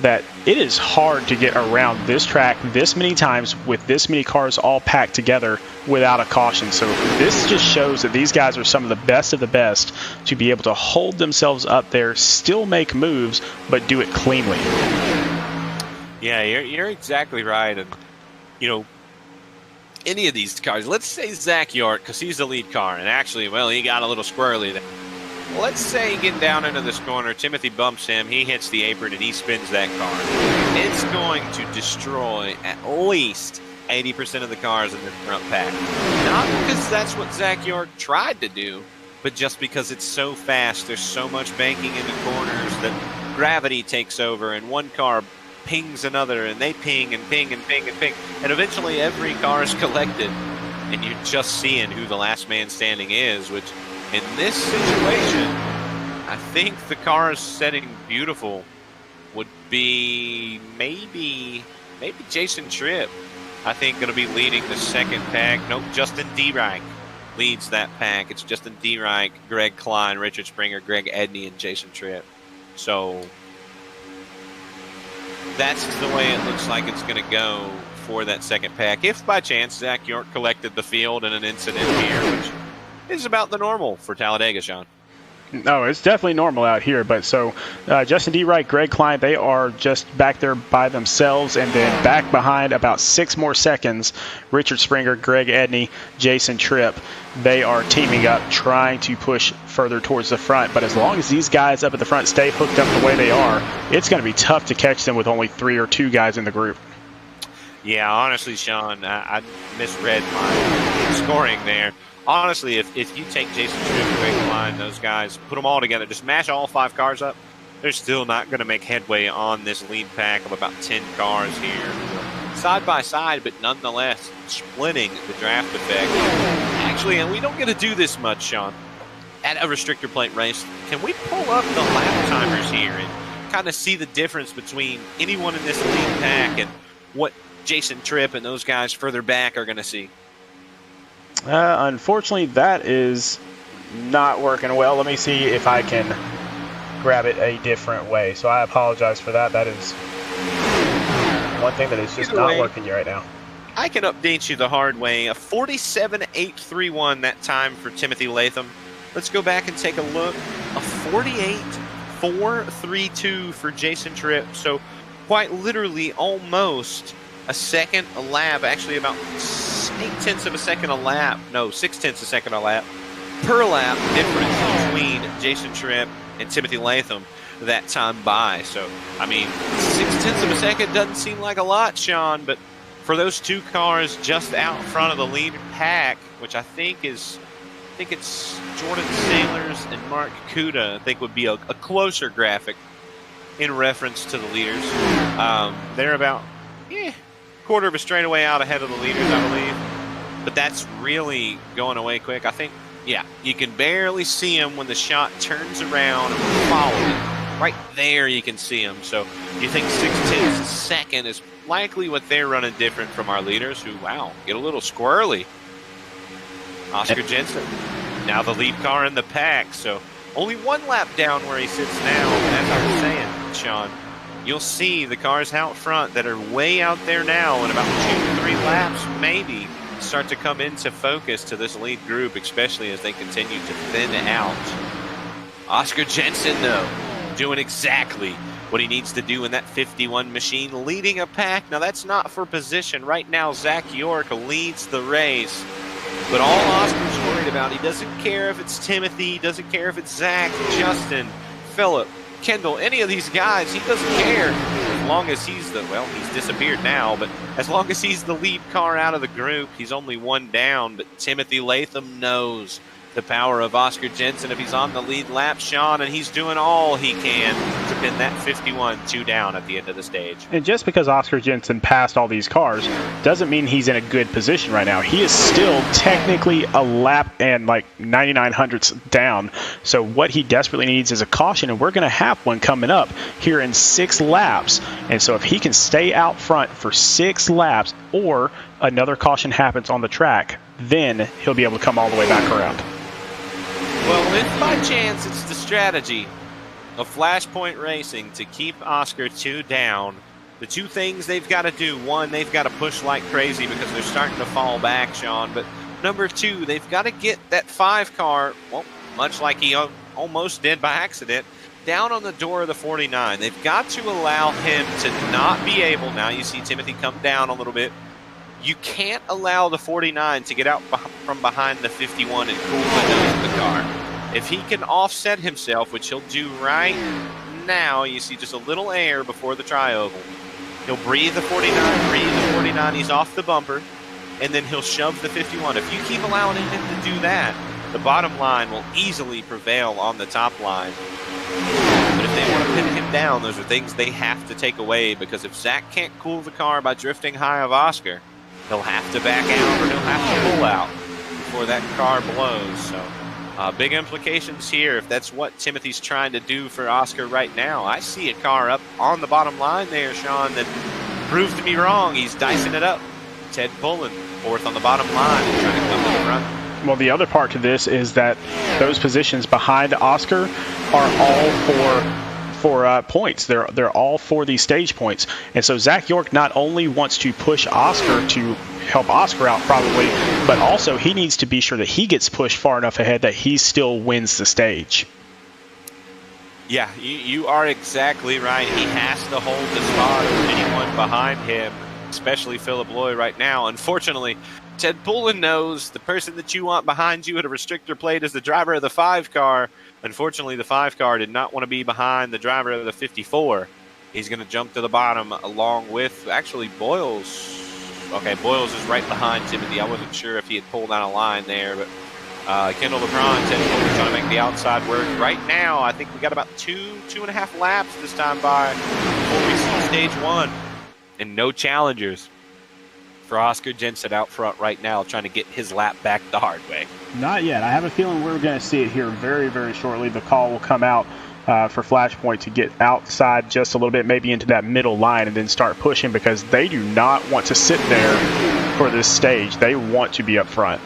that it is hard to get around this track this many times with this many cars all packed together without a caution. So this just shows that these guys are some of the best to be able to hold themselves up there, still make moves, but do it cleanly. Yeah, you're exactly right. And, you know, any of these cars, let's say Zach York, because he's the lead car, and actually, well, he got a little squirrely there. Let's say getting down into this corner, Timothy bumps him, he hits the apron, and he spins that car. It's going to destroy at least 80% of the cars in the front pack. Not because that's what Zach York tried to do, but just because it's so fast, there's so much banking in the corners that gravity takes over, and one car pings another, and they ping and ping and ping and ping, and eventually every car is collected, and you're just seeing who the last man standing is, which in this situation, I think the car setting beautiful would be maybe Jason Tripp. I think going to be leading the 2nd pack. Nope, Justin D-Reich leads that pack. It's Justin D-Reich, Greg Klein, Richard Springer, Greg Edney, and Jason Tripp. So that's the way it looks like it's going to go for that 2nd pack. If by chance Zach York collected the field in an incident here, which is about the normal for Talladega, Sean. No, it's definitely normal out here. But so Justin D. Wright, Greg Klein, they are just back there by themselves. And then back behind about 6 more seconds, Richard Springer, Greg Edney, Jason Tripp, they are teaming up, trying to push further towards the front. But as long as these guys up at the front stay hooked up the way they are, it's going to be tough to catch them with only 3 or 2 guys in the group. Yeah, honestly, Sean, I misread my scoring there. Honestly, if you take Jason Tripp, Greg Klein, those guys, put them all together, just mash all 5 cars up, they're still not going to make headway on this lead pack of about 10 cars here. Side by side, but nonetheless splitting the draft effect. Actually, and we don't get to do this much, Sean, at a restrictor plate race. Can we pull up the lap timers here and kind of see the difference between anyone in this lead pack and what Jason Tripp and those guys further back are going to see? Unfortunately, that is not working well. Let me see if I can grab it a different way. So I apologize for that. That is one thing that is just not working right now. I can update you the hard way. A 47.831 that time for Timothy Latham. Let's go back and take a look. A 48.432 for Jason Tripp. So quite literally almost a second a lap, actually about 8/10 of a second a lap. No, 6/10 a second a lap per lap difference between Jason Tripp and Timothy Latham that time by. So, I mean, 6/10 of a second doesn't seem like a lot, Sean, but for those 2 cars just out front of the lead pack, which I think it's Jordan Sailors and Mark Kuda, I think would be a closer graphic in reference to the leaders. They're about, quarter of a straightaway out ahead of the leaders, I believe. But that's really going away quick. I think, you can barely see him when the shot turns around and follow it. Right there you can see him. So you think 6/10 a second is likely what they're running different from our leaders who, get a little squirrely. Oscar Jensen, now the lead car in the pack. So only 1 lap down where he sits now. And as I was saying, Sean, you'll see the cars out front that are way out there now in about 2 to 3 laps maybe start to come into focus to this lead group, especially as they continue to thin out. Oscar Jensen, though, doing exactly what he needs to do in that 51 machine, leading a pack. Now, that's not for position. Right now, Zach York leads the race. But all Oscar's worried about, he doesn't care if it's Timothy, he doesn't care if it's Zach, Justin, Phillip, Kendall, any of these guys, he doesn't care as long as he's he's disappeared now, but as long as he's the lead car out of the group, he's only 1 down. But Timothy Latham knows the power of Oscar Jensen if he's on the lead lap, Sean, and he's doing all he can to pin that 51 2 down at the end of the stage. And just because Oscar Jensen passed all these cars doesn't mean he's in a good position right now. He is still technically a lap and like 99 hundredths down. So what he desperately needs is a caution, and we're going to have one coming up here in 6 laps. And so if he can stay out front for 6 laps or another caution happens on the track, then he'll be able to come all the way back around. Well, if by chance it's the strategy of Flashpoint Racing to keep Oscar 2 down, the 2 things they've got to do: 1, they've got to push like crazy because they're starting to fall back, Sean. But number 2, they've got to get that 5 car, much like he almost did by accident, down on the door of the 49. They've got to allow him to not be able, now you see Timothy come down a little bit, you can't allow the 49 to get out from behind the 51 and cool the nose of the car. If he can offset himself, which he'll do right now, you see just a little air before the tri-oval. He'll breathe the 49, he's off the bumper, and then he'll shove the 51. If you keep allowing him to do that, the bottom line will easily prevail on the top line. But if they want to pin him down, those are things they have to take away, because if Zach can't cool the car by drifting high of Oscar, he'll have to back out or he'll have to pull out before that car blows. So big implications here if that's what Timothy's trying to do for Oscar right now. I see a car up on the bottom line there, Sean, that proves to be wrong. He's dicing it up. Ted Pullen, 4th on the bottom line and trying to come to the front. Well, the other part to this is that those positions behind Oscar are all for points. They're all for these stage points. And so Zach York not only wants to push Oscar to help Oscar out probably, but also he needs to be sure that he gets pushed far enough ahead that he still wins the stage. Yeah, you are exactly right. He has to hold the spot of anyone behind him, especially Philip Loy right now. Unfortunately, Ted Pullen knows the person that you want behind you at a restrictor plate is the driver of the 5 car. Unfortunately, the 5 car did not want to be behind the driver of the 54. He's going to jump to the bottom along with, actually, Boyles. Okay, Boyles is right behind Timothy. I wasn't sure if he had pulled out a line there, but Kendall LeBron, Ted Pullen trying to make the outside work. Right now, I think we got about two and a half laps this time by before we see stage 1. And no challengers for Oscar Jensen out front right now, trying to get his lap back the hard way. Not yet. I have a feeling we're going to see it here very, very shortly. The call will come out for Flashpoint to get outside just a little bit, maybe into that middle line, and then start pushing, because they do not want to sit there for this stage. They want to be up front.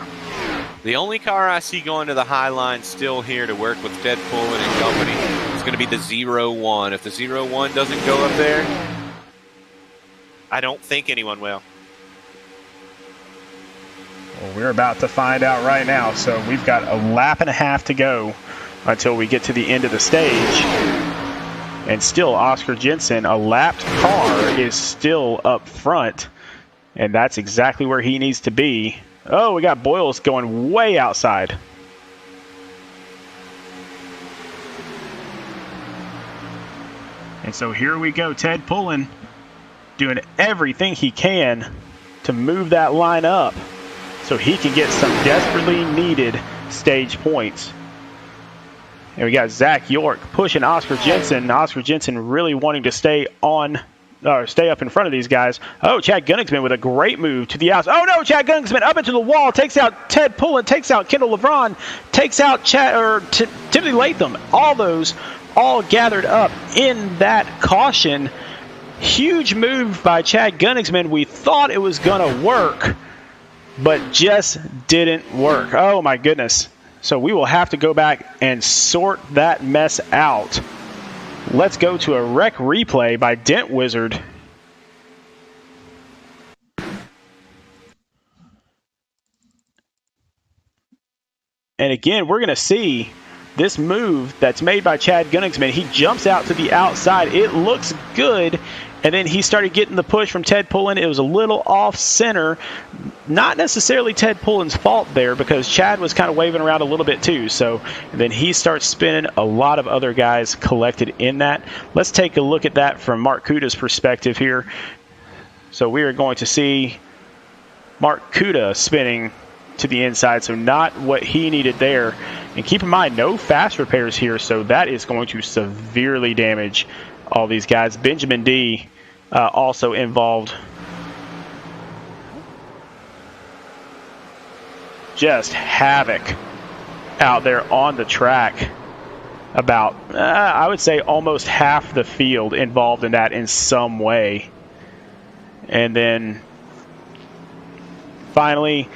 The only car I see going to the high line still here to work with Ted Pullen and company is going to be the 0-1. If the 0-1 doesn't go up there, I don't think anyone will. Well, we're about to find out right now. So we've got a lap and a half to go until we get to the end of the stage. And still, Oscar Jensen, a lapped car, is still up front. And that's exactly where he needs to be. Oh, we got Boyles going way outside. And so here we go. Ted Pullen doing everything he can to move that line up so he can get some desperately needed stage points. And we got Zach York pushing Oscar Jensen. Oscar Jensen really wanting to stay up in front of these guys. Oh, Chad Gunningsman with a great move to the outside. Oh no, Chad Gunningsman up into the wall, takes out Ted Pullen, takes out Kendall LeBron, takes out Timothy Latham. All those all gathered up in that caution. Huge move by Chad Gunningsman. We thought it was going to work, but just didn't work. Oh my goodness. So we will have to go back and sort that mess out. Let's go to a wreck replay by Dent Wizard. And again, we're going to see this move that's made by Chad Gunningsman. He jumps out to the outside. It looks good. And then he started getting the push from Ted Pullen. It was a little off center. Not necessarily Ted Pullen's fault there, because Chad was kind of waving around a little bit too. So then he starts spinning. A lot of other guys collected in that. Let's take a look at that from Mark Kuda's perspective here. So we are going to see Mark Kuda spinning to the inside. So not what he needed there. And keep in mind, no fast repairs here. So that is going to severely damage all these guys. Benjamin D also involved. Just havoc out there on the track. About, I would say, almost half the field involved in that in some way. And then finally,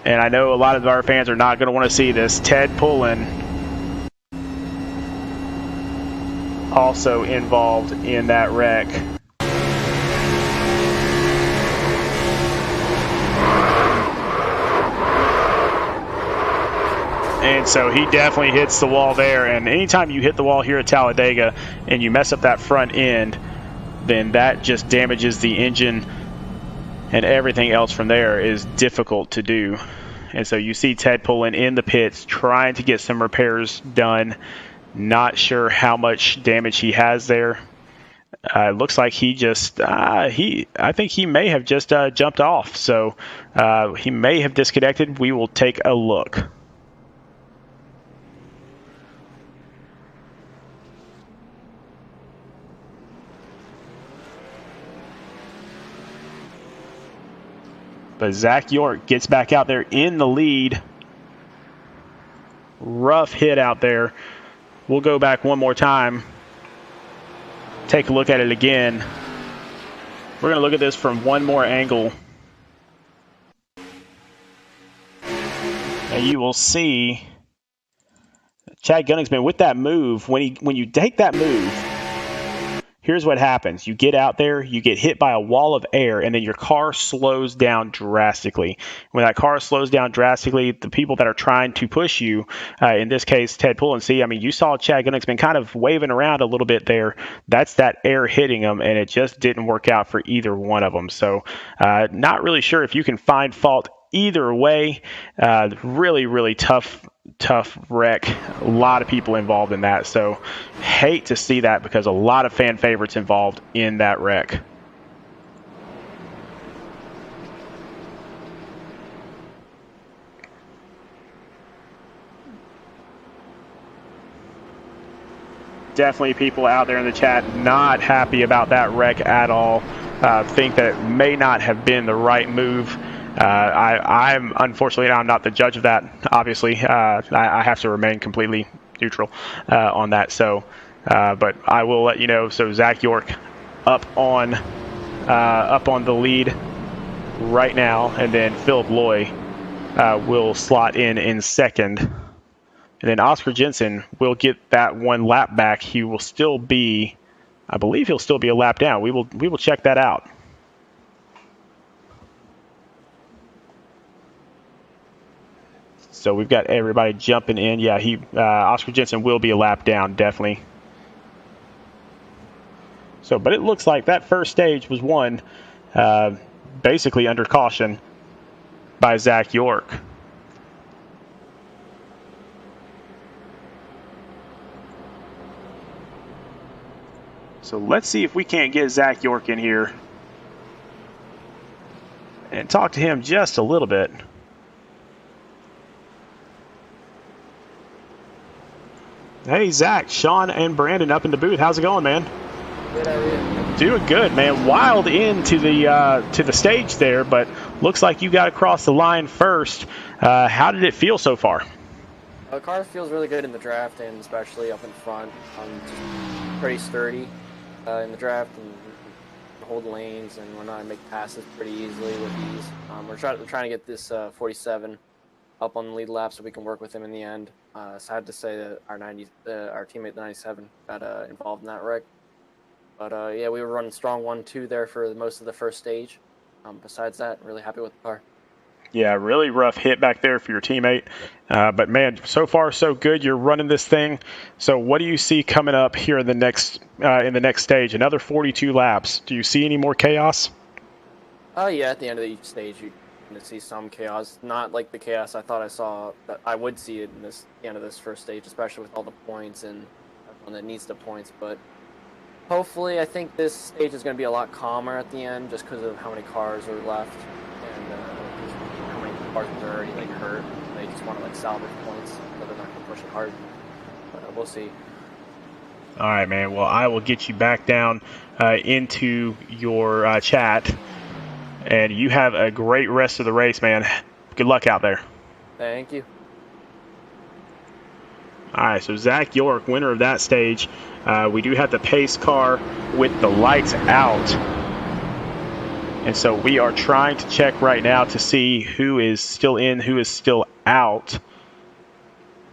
and I know a lot of our fans are not going to want to see this, Ted Pullen also involved in that wreck. And so he definitely hits the wall there. And anytime you hit the wall here at Talladega and you mess up that front end, then that just damages the engine, and everything else from there is difficult to do. And so you see Ted Pullen in the pits trying to get some repairs done. Not sure how much damage he has there. It looks like he just, I think he may have just jumped off. So he may have disconnected. We will take a look. But Zach York gets back out there in the lead. Rough hit out there. We'll go back one more time. Take a look at it again. We're going to look at this from one more angle. And you will see Chad Gunningsman with that move. When you take that move, here's what happens. You get out there, you get hit by a wall of air, and then your car slows down drastically. When that car slows down drastically, the people that are trying to push you, in this case, Ted Pullency, I mean, you saw Chad Gunnick's been kind of waving around a little bit there. That's that air hitting them, and it just didn't work out for either one of them. So not really sure if you can find fault either way. Really, really tough wreck. A lot of people involved in that. So hate to see that because a lot of fan favorites involved in that wreck. Definitely people out there in the chat not happy about that wreck at all. Think that it may not have been the right move. I'm unfortunately, I'm not the judge of that. Obviously, I have to remain completely neutral on that. So, but I will let you know. So Zach York up on the lead right now, and then Philip Loy will slot in second, and then Oscar Jensen will get that one lap back. He will still be, I believe, he'll still be a lap down. We will check that out. So we've got everybody jumping in. Yeah, Oscar Jensen will be a lap down, definitely. So, but it looks like that first stage was won basically under caution by Zach York. So let's see if we can't get Zach York in here and talk to him just a little bit. Hey, Zach, Sean, and Brandon up in the booth. How's it going, man? Good, how are you? Doing good, man. Wild into the stage there, but looks like you got across the line first. How did it feel so far? The car feels really good in the draft, and especially up in front. Just pretty sturdy in the draft, and hold lanes and whatnot, and make passes pretty easily with ease. We're trying to get this 47 up on the lead lap so we can work with him in the end. Sad to say that our teammate the 97 got involved in that wreck. But yeah, we were running strong 1-2 there for most of the first stage. Besides that, really happy with the car. Yeah, really rough hit back there for your teammate. But man, so far so good. You're running this thing. So what do you see coming up here in the next stage? Another 42 laps. Do you see any more chaos? Yeah, at the end of each stage, you're going to see some chaos. Not like the chaos I thought I saw that I would see it in the end of this first stage, especially with all the points and everyone that needs the points. But hopefully, I think this stage is going to be a lot calmer at the end, just because of how many cars are left and how many cars are already hurt. They just want to salvage points, so they're not going to push it hard. But we'll see. All right, man. Well, I will get you back down into your chat, and you have a great rest of the race, man. Good luck out there. Thank you. All right, so Zach York, winner of that stage. We do have the pace car with the lights out. And so we are trying to check right now to see who is still in, who is still out.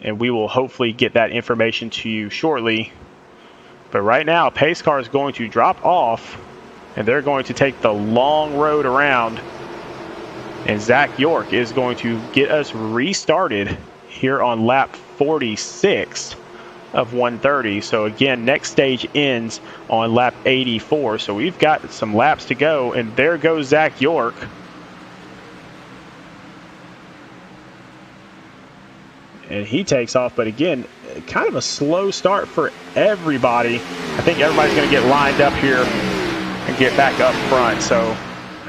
And we will hopefully get that information to you shortly. But right now, pace car is going to drop off, and they're going to take the long road around. And Zach York is going to get us restarted here on lap 46 of 130. So again, next stage ends on lap 84. So we've got some laps to go, and there goes Zach York. And he takes off, but again, kind of a slow start for everybody. I think everybody's going to get lined up here and get back up front. So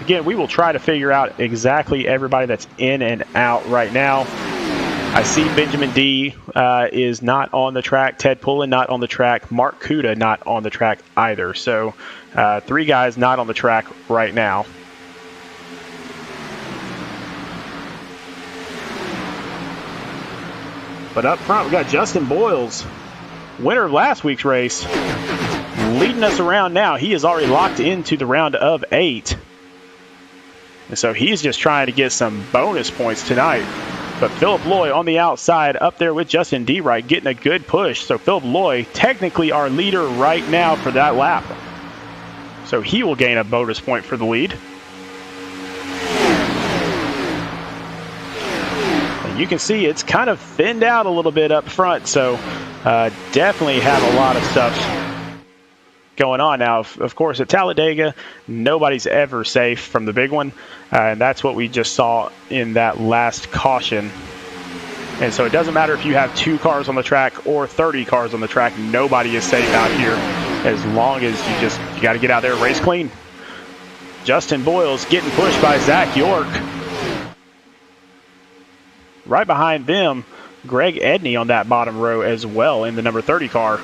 again, we will try to figure out exactly everybody that's in and out right now. I see Benjamin D is not on the track. Ted Pullen not on the track. Mark Kuda not on the track either. So 3 guys not on the track right now. But up front, we got Justin Boyles, winner of last week's race, leading us around now. He is already locked into the round of 8. And so he's just trying to get some bonus points tonight. But Philip Loy on the outside up there with Justin D. Wright getting a good push. So Philip Loy, technically our leader right now for that lap. So he will gain a bonus point for the lead. And you can see it's kind of thinned out a little bit up front, so definitely have a lot of stuff going on. Now, of course, at Talladega, nobody's ever safe from the big one, and that's what we just saw in that last caution. And so it doesn't matter if you have 2 cars on the track or 30 cars on the track, nobody is safe out here as long as you got to get out there and race clean. Justin Boyles getting pushed by Zach York. Right behind them, Greg Edney on that bottom row as well in the number 30 car.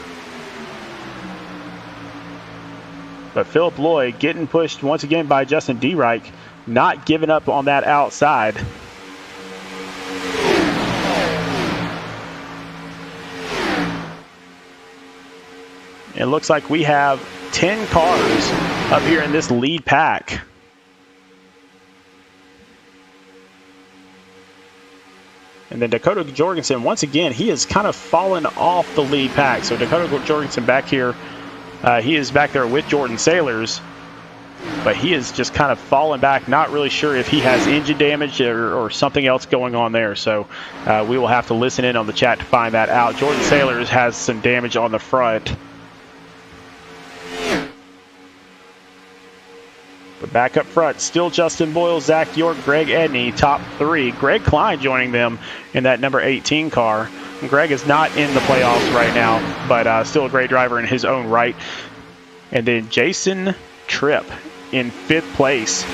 But Philip Lloyd getting pushed once again by Justin Dereich, not giving up on that outside. It looks like we have 10 cars up here in this lead pack. And then Dakota Jorgensen, once again, he has kind of fallen off the lead pack. So Dakota Jorgensen back here, he is back there with Jordan Sailors, but he is just kind of fallen back, not really sure if he has engine damage or something else going on there. So we will have to listen in on the chat to find that out. Jordan Sailors has some damage on the front. But back up front, still Justin Boyle, Zach York, Greg Edney, top 3. Greg Klein joining them in that number 18 car. Greg is not in the playoffs right now, but still a great driver in his own right. And then Jason Tripp in 5th place,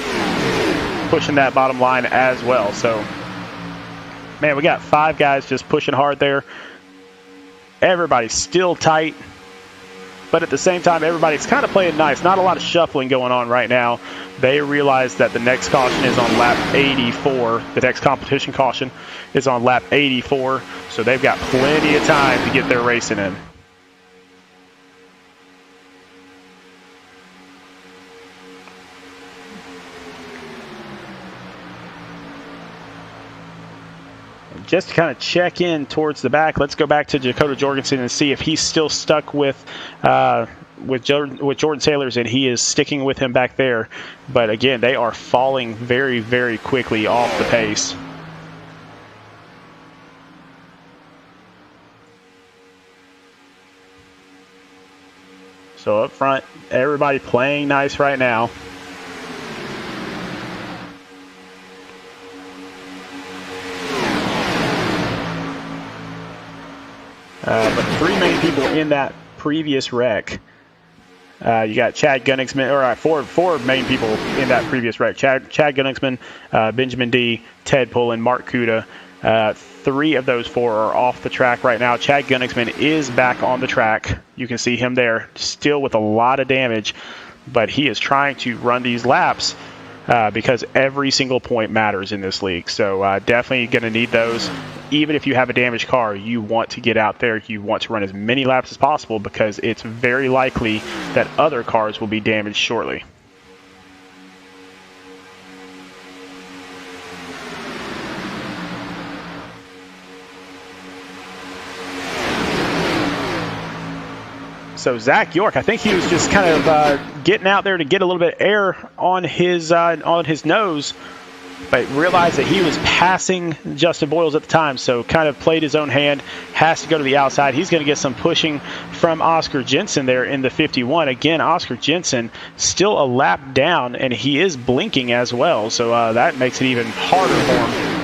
pushing that bottom line as well. So, man, we got 5 guys just pushing hard there. Everybody's still tight, but at the same time, everybody's kind of playing nice. Not a lot of shuffling going on right now. They realize that the next caution is on lap 84. The next competition caution is on lap 84, so they've got plenty of time to get their racing in. Just to kind of check in towards the back, let's go back to Dakota Jorgensen and see if he's still stuck with Jordan Sailors, and he is sticking with him back there. But again, they are falling very, very quickly off the pace. So up front, everybody playing nice right now. But 3 main people in that previous wreck. You got Chad Gunningsman, or 4 main people in that previous wreck. Chad Gunningsman, Benjamin D, Ted Pullen, Mark Kuda. 3 of those 4 are off the track right now. Chad Gunningsman is back on the track. You can see him there, still with a lot of damage, but he is trying to run these laps because every single point matters in this league. So definitely going to need those. Even if you have a damaged car, you want to get out there. You want to run as many laps as possible because it's very likely that other cars will be damaged shortly. So Zach York, I think he was just kind of getting out there to get a little bit of air on his nose, but realized that he was passing Justin Boyles at the time, so kind of played his own hand, has to go to the outside. He's going to get some pushing from Oscar Jensen there in the 51. Again, Oscar Jensen still a lap down, and he is blinking as well, so that makes it even harder for him.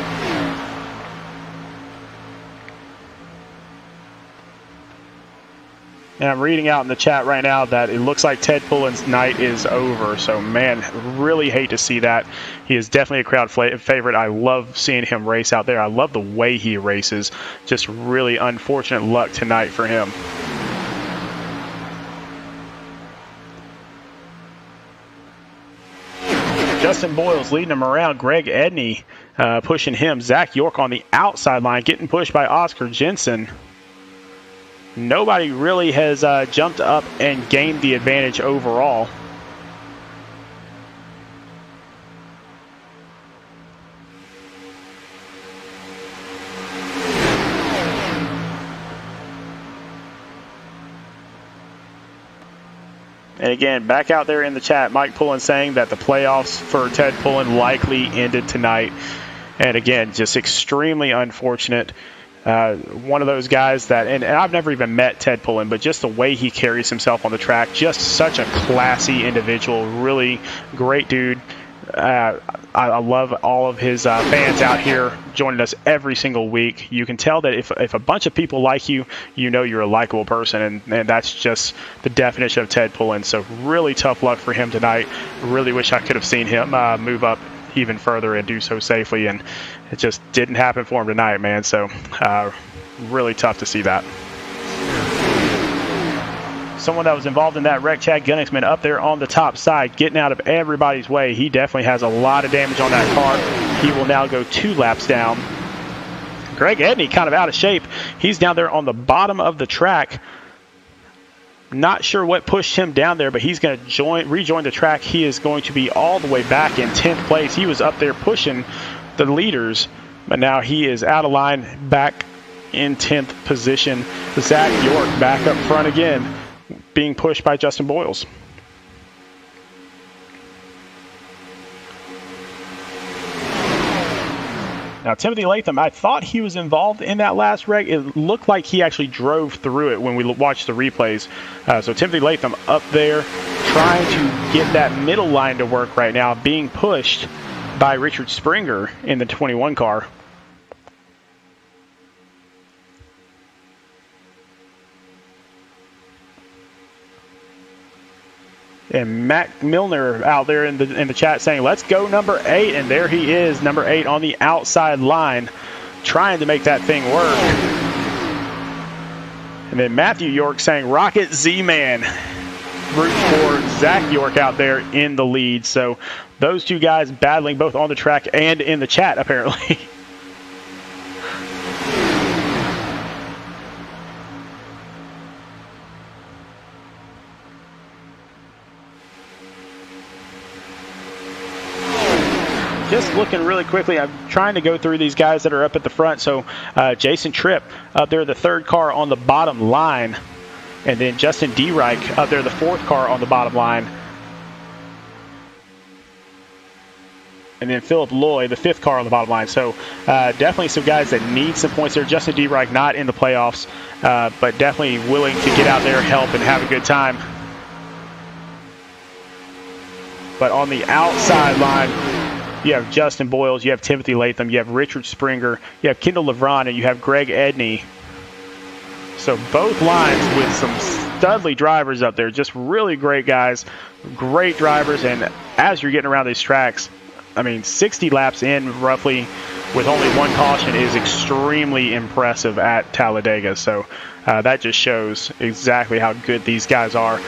And I'm reading out in the chat right now that it looks like Ted Pullen's night is over. So, man, really hate to see that. He is definitely a crowd favorite. I love seeing him race out there. I love the way he races. Just really unfortunate luck tonight for him. Justin Boyles leading him around. Greg Edney pushing him. Zach York on the outside line, getting pushed by Oscar Jensen. Nobody really has jumped up and gained the advantage overall. And again, back out there in the chat, Mike Pullen saying that the playoffs for Ted Pullen likely ended tonight. And again, just extremely unfortunate. One of those guys that, and I've never even met Ted Pullen, but just the way he carries himself on the track, just such a classy individual, really great dude. I love all of his fans out here joining us every single week. You can tell that if a bunch of people like you, you know you're a likable person, and that's just the definition of Ted Pullen. So really tough luck for him tonight. Really wish I could have seen him move up even further and do so safely, and it just didn't happen for him tonight, man. So really tough to see that. Someone that was involved in that wreck, Chad Gunningsman, up there on the top side, getting out of everybody's way. He definitely has a lot of damage on that car. He will now go 2 laps down. Greg Edney kind of out of shape. He's down there on the bottom of the track. Not sure what pushed him down there, but he's going to rejoin the track. He is going to be all the way back in 10th place. He was up there pushing the leaders, but now he is out of line, back in 10th position. Zach York back up front again, being pushed by Justin Boyles. Now, Timothy Latham, I thought he was involved in that last wreck. It looked like he actually drove through it when we watched the replays. So Timothy Latham up there trying to get that middle line to work right now, being pushed by Richard Springer in the 21 car. And Matt Milner out there in the chat saying, let's go number 8. And there he is, number 8 on the outside line, trying to make that thing work. And then Matthew York saying, Rocket Z-Man. Root for Zach York out there in the lead. So those two guys battling both on the track and in the chat, apparently. Just looking really quickly, I'm trying to go through these guys that are up at the front. So Jason Tripp up there, the 3rd car on the bottom line. And then Justin D. Reich up there, the 4th car on the bottom line. And then Philip Loy, the 5th car on the bottom line. So definitely some guys that need some points there. Justin D. Reich not in the playoffs, but definitely willing to get out there, help, and have a good time. But on the outside line, you have Justin Boyles, you have Timothy Latham, you have Richard Springer, you have Kendall LeVron, and you have Greg Edney. So both lines with some studly drivers up there, just really great guys, great drivers. And as you're getting around these tracks, I mean, 60 laps in roughly with only 1 caution is extremely impressive at Talladega. So that just shows exactly how good these guys are.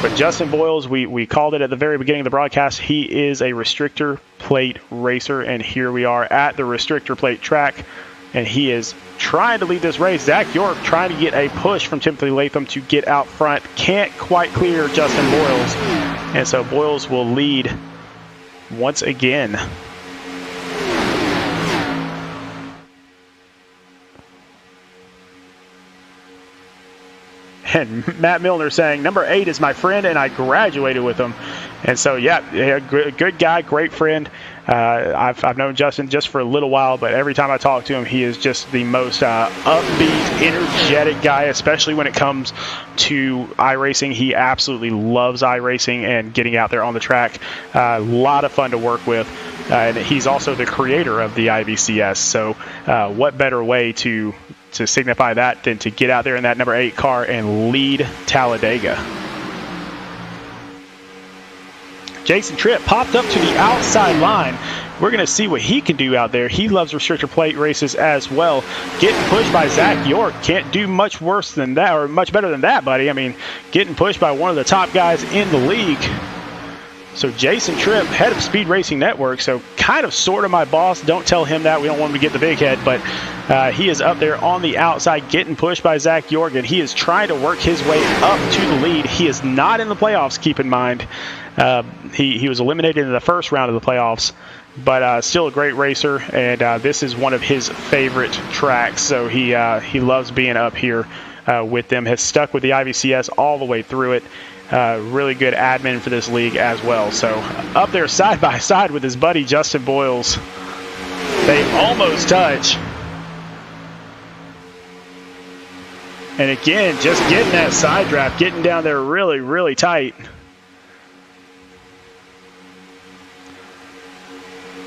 But Justin Boyles, we called it at the very beginning of the broadcast. He is a restrictor plate racer, and here we are at the restrictor plate track, and he is trying to lead this race. Zach York trying to get a push from Timothy Latham to get out front. Can't quite clear Justin Boyles, and so Boyles will lead once again. And Matt Milner saying, number 8 is my friend, and I graduated with him. And so, yeah, good guy, great friend. I've known Justin just for a little while, but every time I talk to him, he is just the most upbeat, energetic guy, especially when it comes to iRacing. He absolutely loves iRacing and getting out there on the track. A lot of fun to work with. And he's also the creator of the IBCS. So what better way to signify that than to get out there in that number 8 car and lead Talladega. Jason Tripp popped up to the outside line. We're going to see what he can do out there. He loves restrictor plate races as well. Getting pushed by Zach York. Can't do much worse than that, or much better than that, buddy. I mean, getting pushed by one of the top guys in the league. So Jason Tripp, head of Speed Racing Network, so kind of sort of my boss. Don't tell him that. We don't want him to get the big head, but he is up there on the outside getting pushed by Zach York, and he is trying to work his way up to the lead. He is not in the playoffs, keep in mind. He was eliminated in the first round of the playoffs, but still a great racer, and this is one of his favorite tracks, so he loves being up here with them. Has stuck with the IVCS all the way through it. really good admin for this league as well. So up there side by side with his buddy Justin Boyles. They almost touch. And again, just getting that side draft, getting down there really, really tight.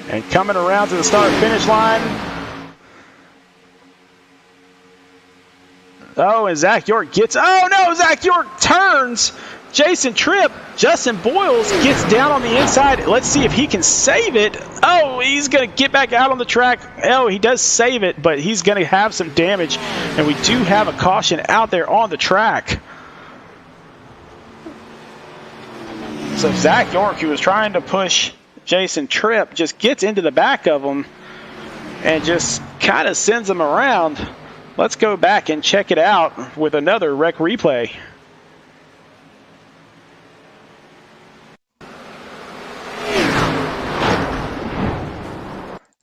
And coming around to the start-finish line. Oh, and Zach York gets, oh no, Zach York turns. Jason Tripp, Justin Boyles gets down on the inside. Let's see if he can save it. Oh, he's going to get back out on the track. Oh, he does save it, but he's going to have some damage. And we do have a caution out there on the track. So Zach York, who was trying to push Jason Tripp, just gets into the back of him and just kind of sends him around. Let's go back and check it out with another rec replay.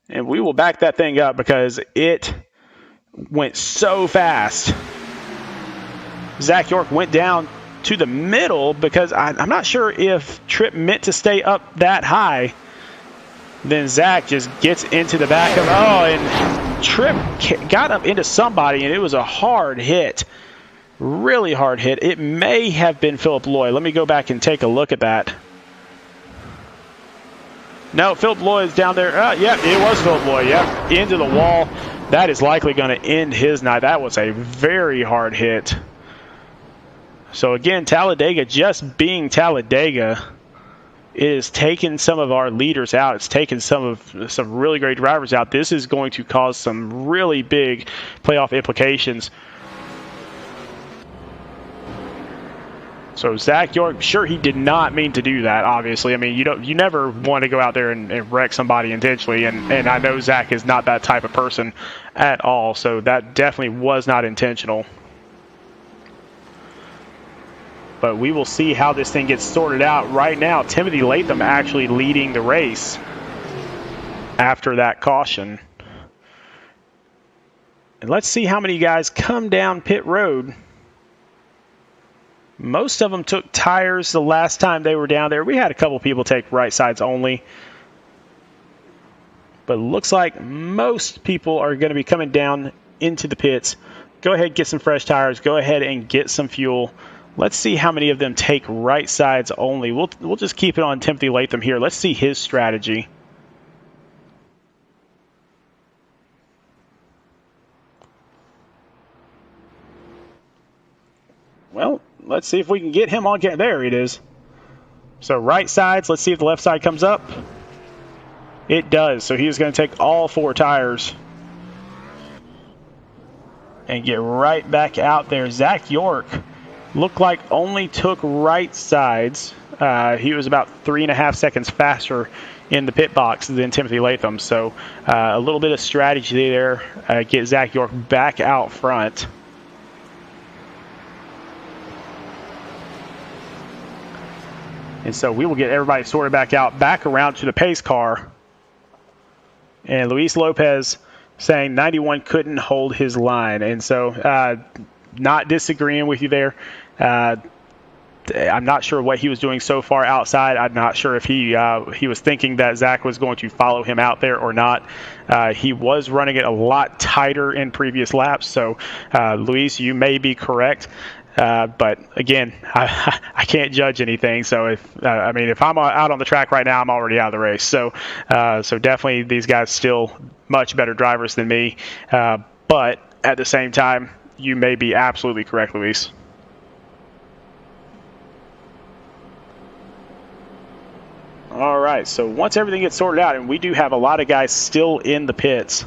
And we will back that thing up because it went so fast. Zach York went down to the middle because I'm not sure if Tripp meant to stay up that high. Then Zach just gets into the back of, oh, and Tripp got up into somebody, and it was a hard hit. Really hard hit. It may have been Philip Lloyd. Let me go back and take a look at that. No, Philip Lloyd's down there. Yeah, it was Philip Lloyd. Yep, into the wall. That is likely going to end his night. That was a very hard hit. So again, Talladega just being Talladega is taking some of our leaders out. It's taking some really great drivers out. This is going to cause some really big playoff implications. So Zach York, sure, he did not mean to do that, obviously. I mean, you never want to go out there and wreck somebody intentionally, and I know Zach is not that type of person at all, so that definitely was not intentional. But we will see how this thing gets sorted out. Right now, Timothy Latham actually leading the race after that caution. And let's see how many guys come down pit road. Most of them took tires the last time they were down there. We had a couple people take right sides only. But it looks like most people are going to be coming down into the pits. Go ahead, get some fresh tires. Go ahead and get some fuel. Let's see how many of them take right sides only. We'll just keep it on Timothy Latham here. Let's see his strategy. Well, let's see if we can get him on. There it is. So right sides. Let's see if the left side comes up. It does. So he's going to take all 4 tires and get right back out there. Zach York looked like only took right sides. He was about 3.5 seconds faster in the pit box than Timothy Latham. So a little bit of strategy there. Get Zach York back out front. And so we will get everybody sorted back out, back around to the pace car. And Luis Lopez saying 91 couldn't hold his line. And so not disagreeing with you there. I'm not sure what he was doing so far outside. I'm not sure if he was thinking that Zach was going to follow him out there or not. He was running it a lot tighter in previous laps. So, Luis, you may be correct. But again, I can't judge anything. So if I'm out on the track right now, I'm already out of the race. So definitely these guys still much better drivers than me. But at the same time, you may be absolutely correct, Luis. All right. So once everything gets sorted out, and we do have a lot of guys still in the pits.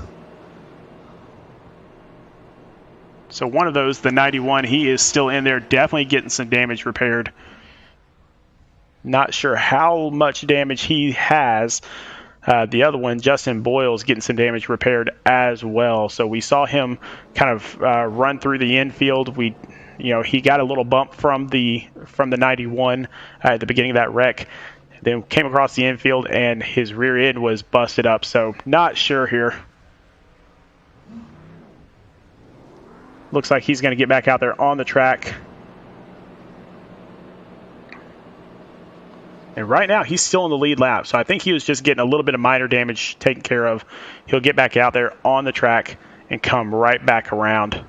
So one of those, the 91, he is still in there, definitely getting some damage repaired. Not sure how much damage he has. The other one, Justin Boyles, getting some damage repaired as well. So we saw him kind of run through the infield. He got a little bump from the 91 at the beginning of that wreck. Then came across the infield, and his rear end was busted up. So not sure here. Looks like he's going to get back out there on the track. And right now, he's still in the lead lap. So I think he was just getting a little bit of minor damage taken care of. He'll get back out there on the track and come right back around.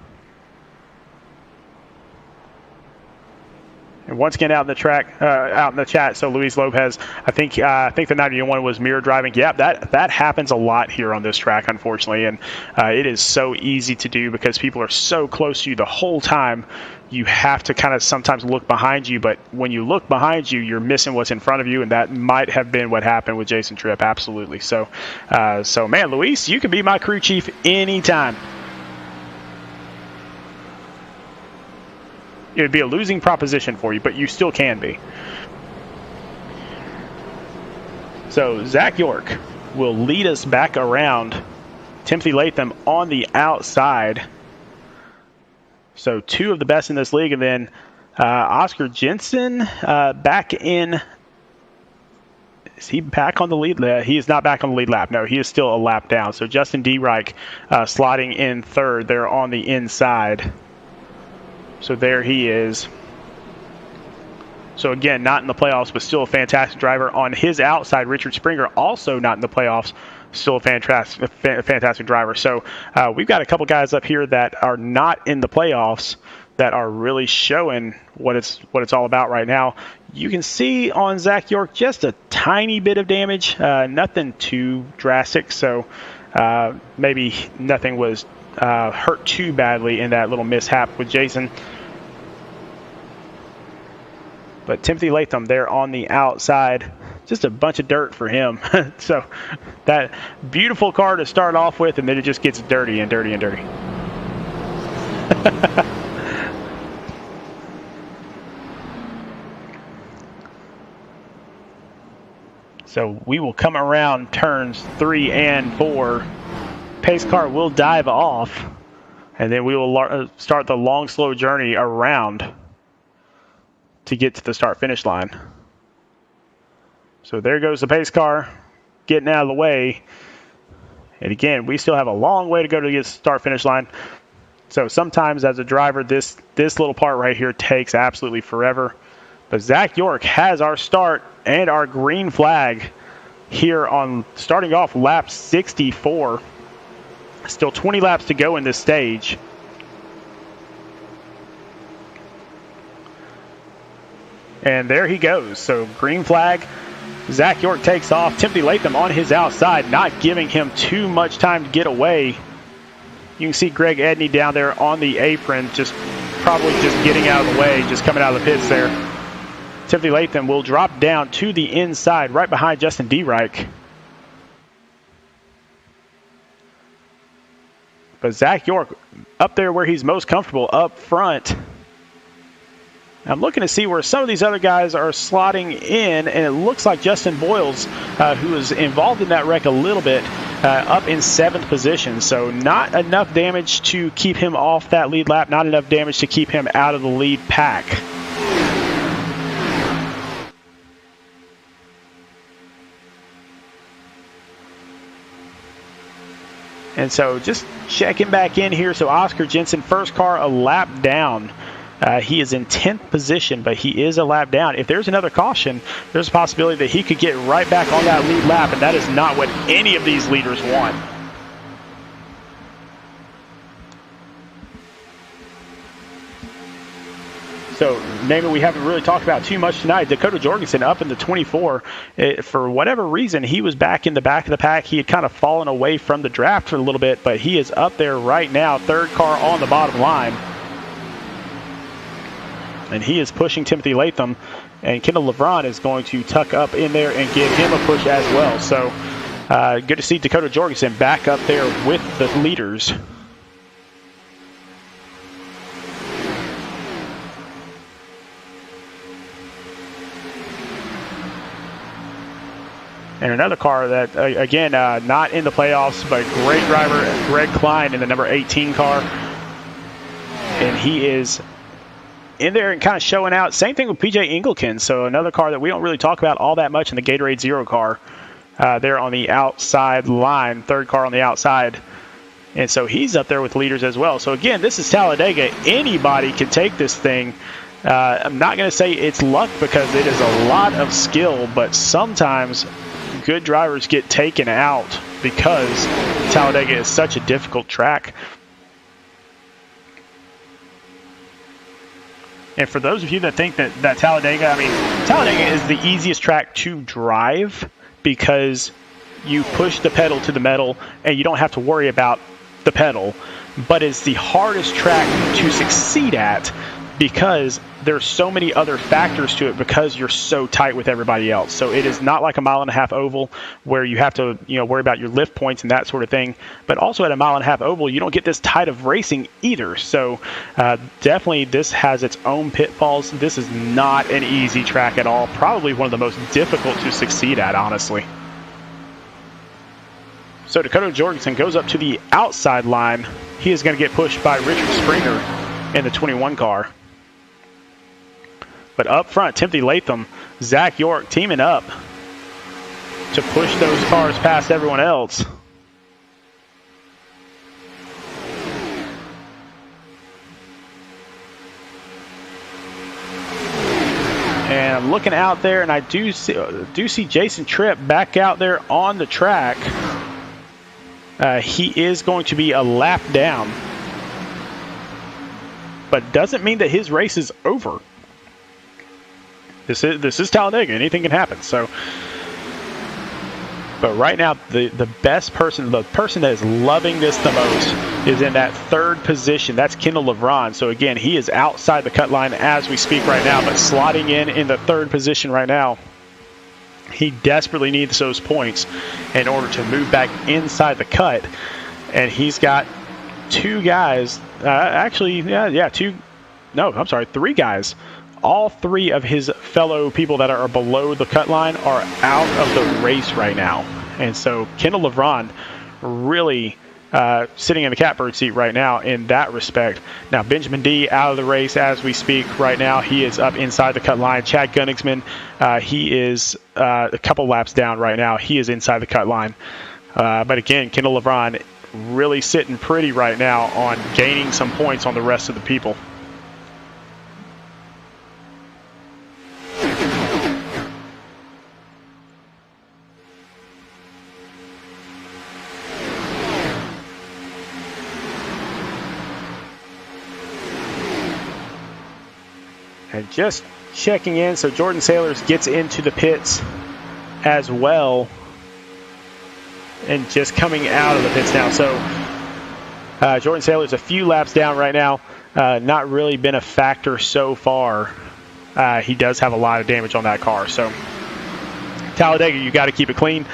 And once again, out in the track, out in the chat. So Luis Lopez, I think the 91 was mirror driving. Yeah, that happens a lot here on this track, unfortunately, and it is so easy to do because people are so close to you the whole time. You have to kind of sometimes look behind you, but when you look behind you, you're missing what's in front of you, and that might have been what happened with Jason Tripp. Absolutely. So man, Luis, you can be my crew chief anytime. It would be a losing proposition for you, but you still can be. So Zach York will lead us back around. Timothy Latham on the outside. So two of the best in this league. And then Oscar Jensen back in. Is he back on the lead lap? He is not back on the lead lap. No, he is still a lap down. So Justin D. Reich sliding in third there on the inside. So there he is. So again, not in the playoffs, but still a fantastic driver. On his outside, Richard Springer, also not in the playoffs, still a fantastic driver. So we've got a couple guys up here that are not in the playoffs that are really showing what it's all about right now. You can see on Zach York just a tiny bit of damage, nothing too drastic. So maybe nothing was hurt too badly in that little mishap with Jason. But Timothy Latham there on the outside, just a bunch of dirt for him. So that beautiful car to start off with, and then it just gets dirty and dirty and dirty. So we will come around turns 3 and 4. Pace car will dive off, and then we will start the long, slow journey around to get to the start-finish line. So there goes the pace car getting out of the way. And again, we still have a long way to go to get to the start-finish line. So sometimes as a driver, this little part right here takes absolutely forever. But Zach York has our start and our green flag here on starting off lap 64. Still 20 laps to go in this stage. And there he goes. So green flag. Zach York takes off. Timothy Latham on his outside, not giving him too much time to get away. You can see Greg Edney down there on the apron, probably just getting out of the way, just coming out of the pits there. Timothy Latham will drop down to the inside, right behind Justin D. Reich. But Zach York up there where he's most comfortable, up front. I'm looking to see where some of these other guys are slotting in, and it looks like Justin Boyles, who was involved in that wreck a little bit, up in 7th position. So not enough damage to keep him off that lead lap, not enough damage to keep him out of the lead pack. And so just checking back in here. So Oscar Jensen, first car a lap down. He is in 10th position, but he is a lap down. If there's another caution, there's a possibility that he could get right back on that lead lap, and that is not what any of these leaders want. So, name it we haven't really talked about too much tonight. Dakota Jorgensen up in the 24. For whatever reason, he was back in the back of the pack. He had kind of fallen away from the draft for a little bit, but he is up there right now, third car on the bottom line. And he is pushing Timothy Latham, and Kendall LeBron is going to tuck up in there and give him a push as well. So good to see Dakota Jorgensen back up there with the leaders. And another car that, again, not in the playoffs, but great driver, Greg Klein in the number 18 car. And he is in there and kind of showing out. Same thing with PJ Engelken. So another car that we don't really talk about all that much in the Gatorade Zero car. There on the outside line, third car on the outside. And so he's up there with leaders as well. So again, this is Talladega. Anybody can take this thing. I'm not going to say it's luck because it is a lot of skill, but sometimes good drivers get taken out because Talladega is such a difficult track. And for those of you that think that Talladega, I mean, Talladega is the easiest track to drive because you push the pedal to the metal and you don't have to worry about the pedal, but it's the hardest track to succeed at because there's so many other factors to it because you're so tight with everybody else. So it is not like a 1.5 mile oval where you have to, worry about your lift points and that sort of thing. But also at a 1.5 mile oval, you don't get this tight of racing either. So definitely this has its own pitfalls. This is not an easy track at all. Probably one of the most difficult to succeed at, honestly. So Dakota Jorgensen goes up to the outside line. He is going to get pushed by Richard Springer in the 21 car. But up front, Timothy Latham, Zach York teaming up to push those cars past everyone else. And I'm looking out there, and I do see Jason Tripp back out there on the track. He is going to be a lap down, but doesn't mean that his race is over. This is Talladega. Anything can happen. So, but right now, the best person, the person that is loving this the most, is in that third position. That's Kendall LeBron. So again, he is outside the cut line as we speak right now, but slotting in the third position right now. He desperately needs those points in order to move back inside the cut, and he's got two guys. Three guys. All three of his fellow people that are below the cut line are out of the race right now. And so Kendall LeBron really sitting in the catbird seat right now in that respect. Now Benjamin D out of the race as we speak right now. He is up inside the cut line. Chad Gunningsman, he is a couple laps down right now. He is inside the cut line. But again, Kendall LeBron really sitting pretty right now on gaining some points on the rest of the people. And just checking in, so Jordan Sailors gets into the pits as well. And just coming out of the pits now. So Jordan Sailors a few laps down right now. Not really been a factor so far. He does have a lot of damage on that car. So Talladega, you got to keep it clean.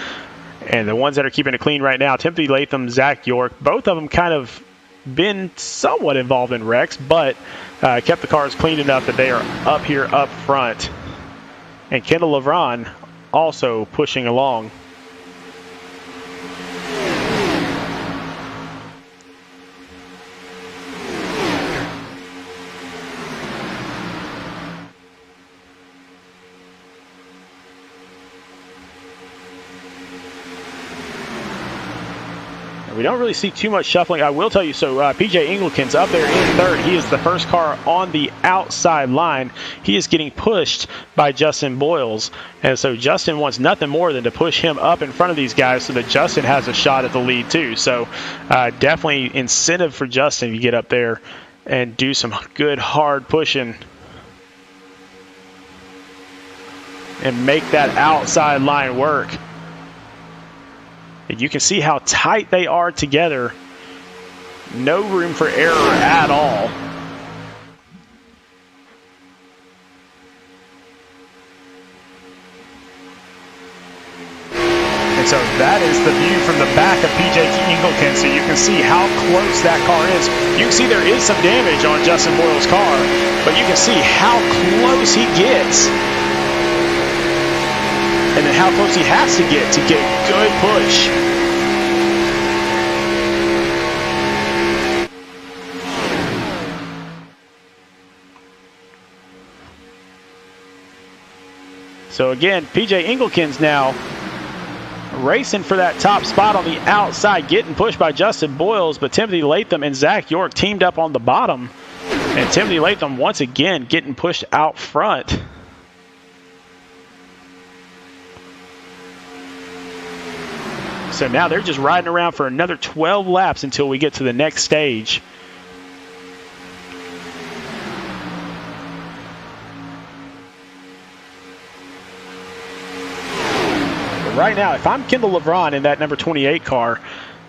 And the ones that are keeping it clean right now, Timothy Latham, Zach York, both of them kind of been somewhat involved in wrecks, but kept the cars clean enough that they are up here up front. And Kendall LeBron also pushing along. We don't really see too much shuffling. I will tell you, so PJ Engelken's up there in third. He is the first car on the outside line. He is getting pushed by Justin Boyles. And so Justin wants nothing more than to push him up in front of these guys so that Justin has a shot at the lead too. So definitely incentive for Justin to get up there and do some good hard pushing and make that outside line work. And you can see how tight they are together. No room for error at all. And so that is the view from the back of PJ Engelken. So you can see how close that car is. You can see there is some damage on Justin Boyle's car, but you can see how close he gets. And then how close he has to get good push. So again, PJ Engelken's now racing for that top spot on the outside, getting pushed by Justin Boyles, but Timothy Latham and Zach York teamed up on the bottom. And Timothy Latham once again getting pushed out front. So now they're just riding around for another 12 laps until we get to the next stage. But right now, if I'm Kendall LeBron in that number 28 car,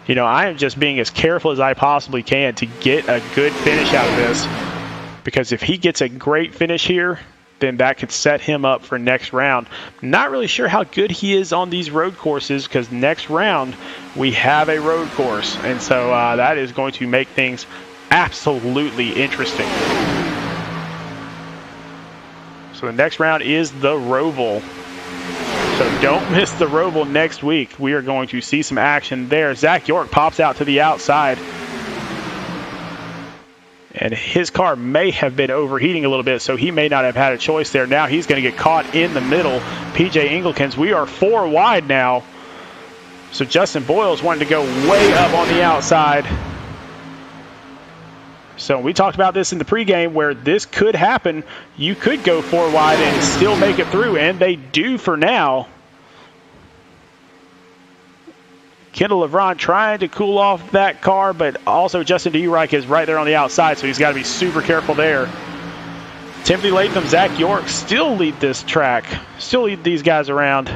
you know, I am just being as careful as I possibly can to get a good finish out of this. Because if he gets a great finish here, then that could set him up for next round. Not really sure how good he is on these road courses, because next round we have a road course. And so that is going to make things absolutely interesting. So the next round is the Roval. So don't miss the Roval next week. We are going to see some action there. Zach York pops out to the outside. And his car may have been overheating a little bit, so he may not have had a choice there. Now he's going to get caught in the middle. PJ Engelkens, we are 4 wide now. So Justin Boyles wanted to go way up on the outside. So we talked about this in the pregame where this could happen. You could go 4 wide and still make it through, and they do for now. Kendall LeBron trying to cool off that car, but also Justin DeUreich is right there on the outside, so he's got to be super careful there. Timothy Latham, Zach York still lead this track, still lead these guys around.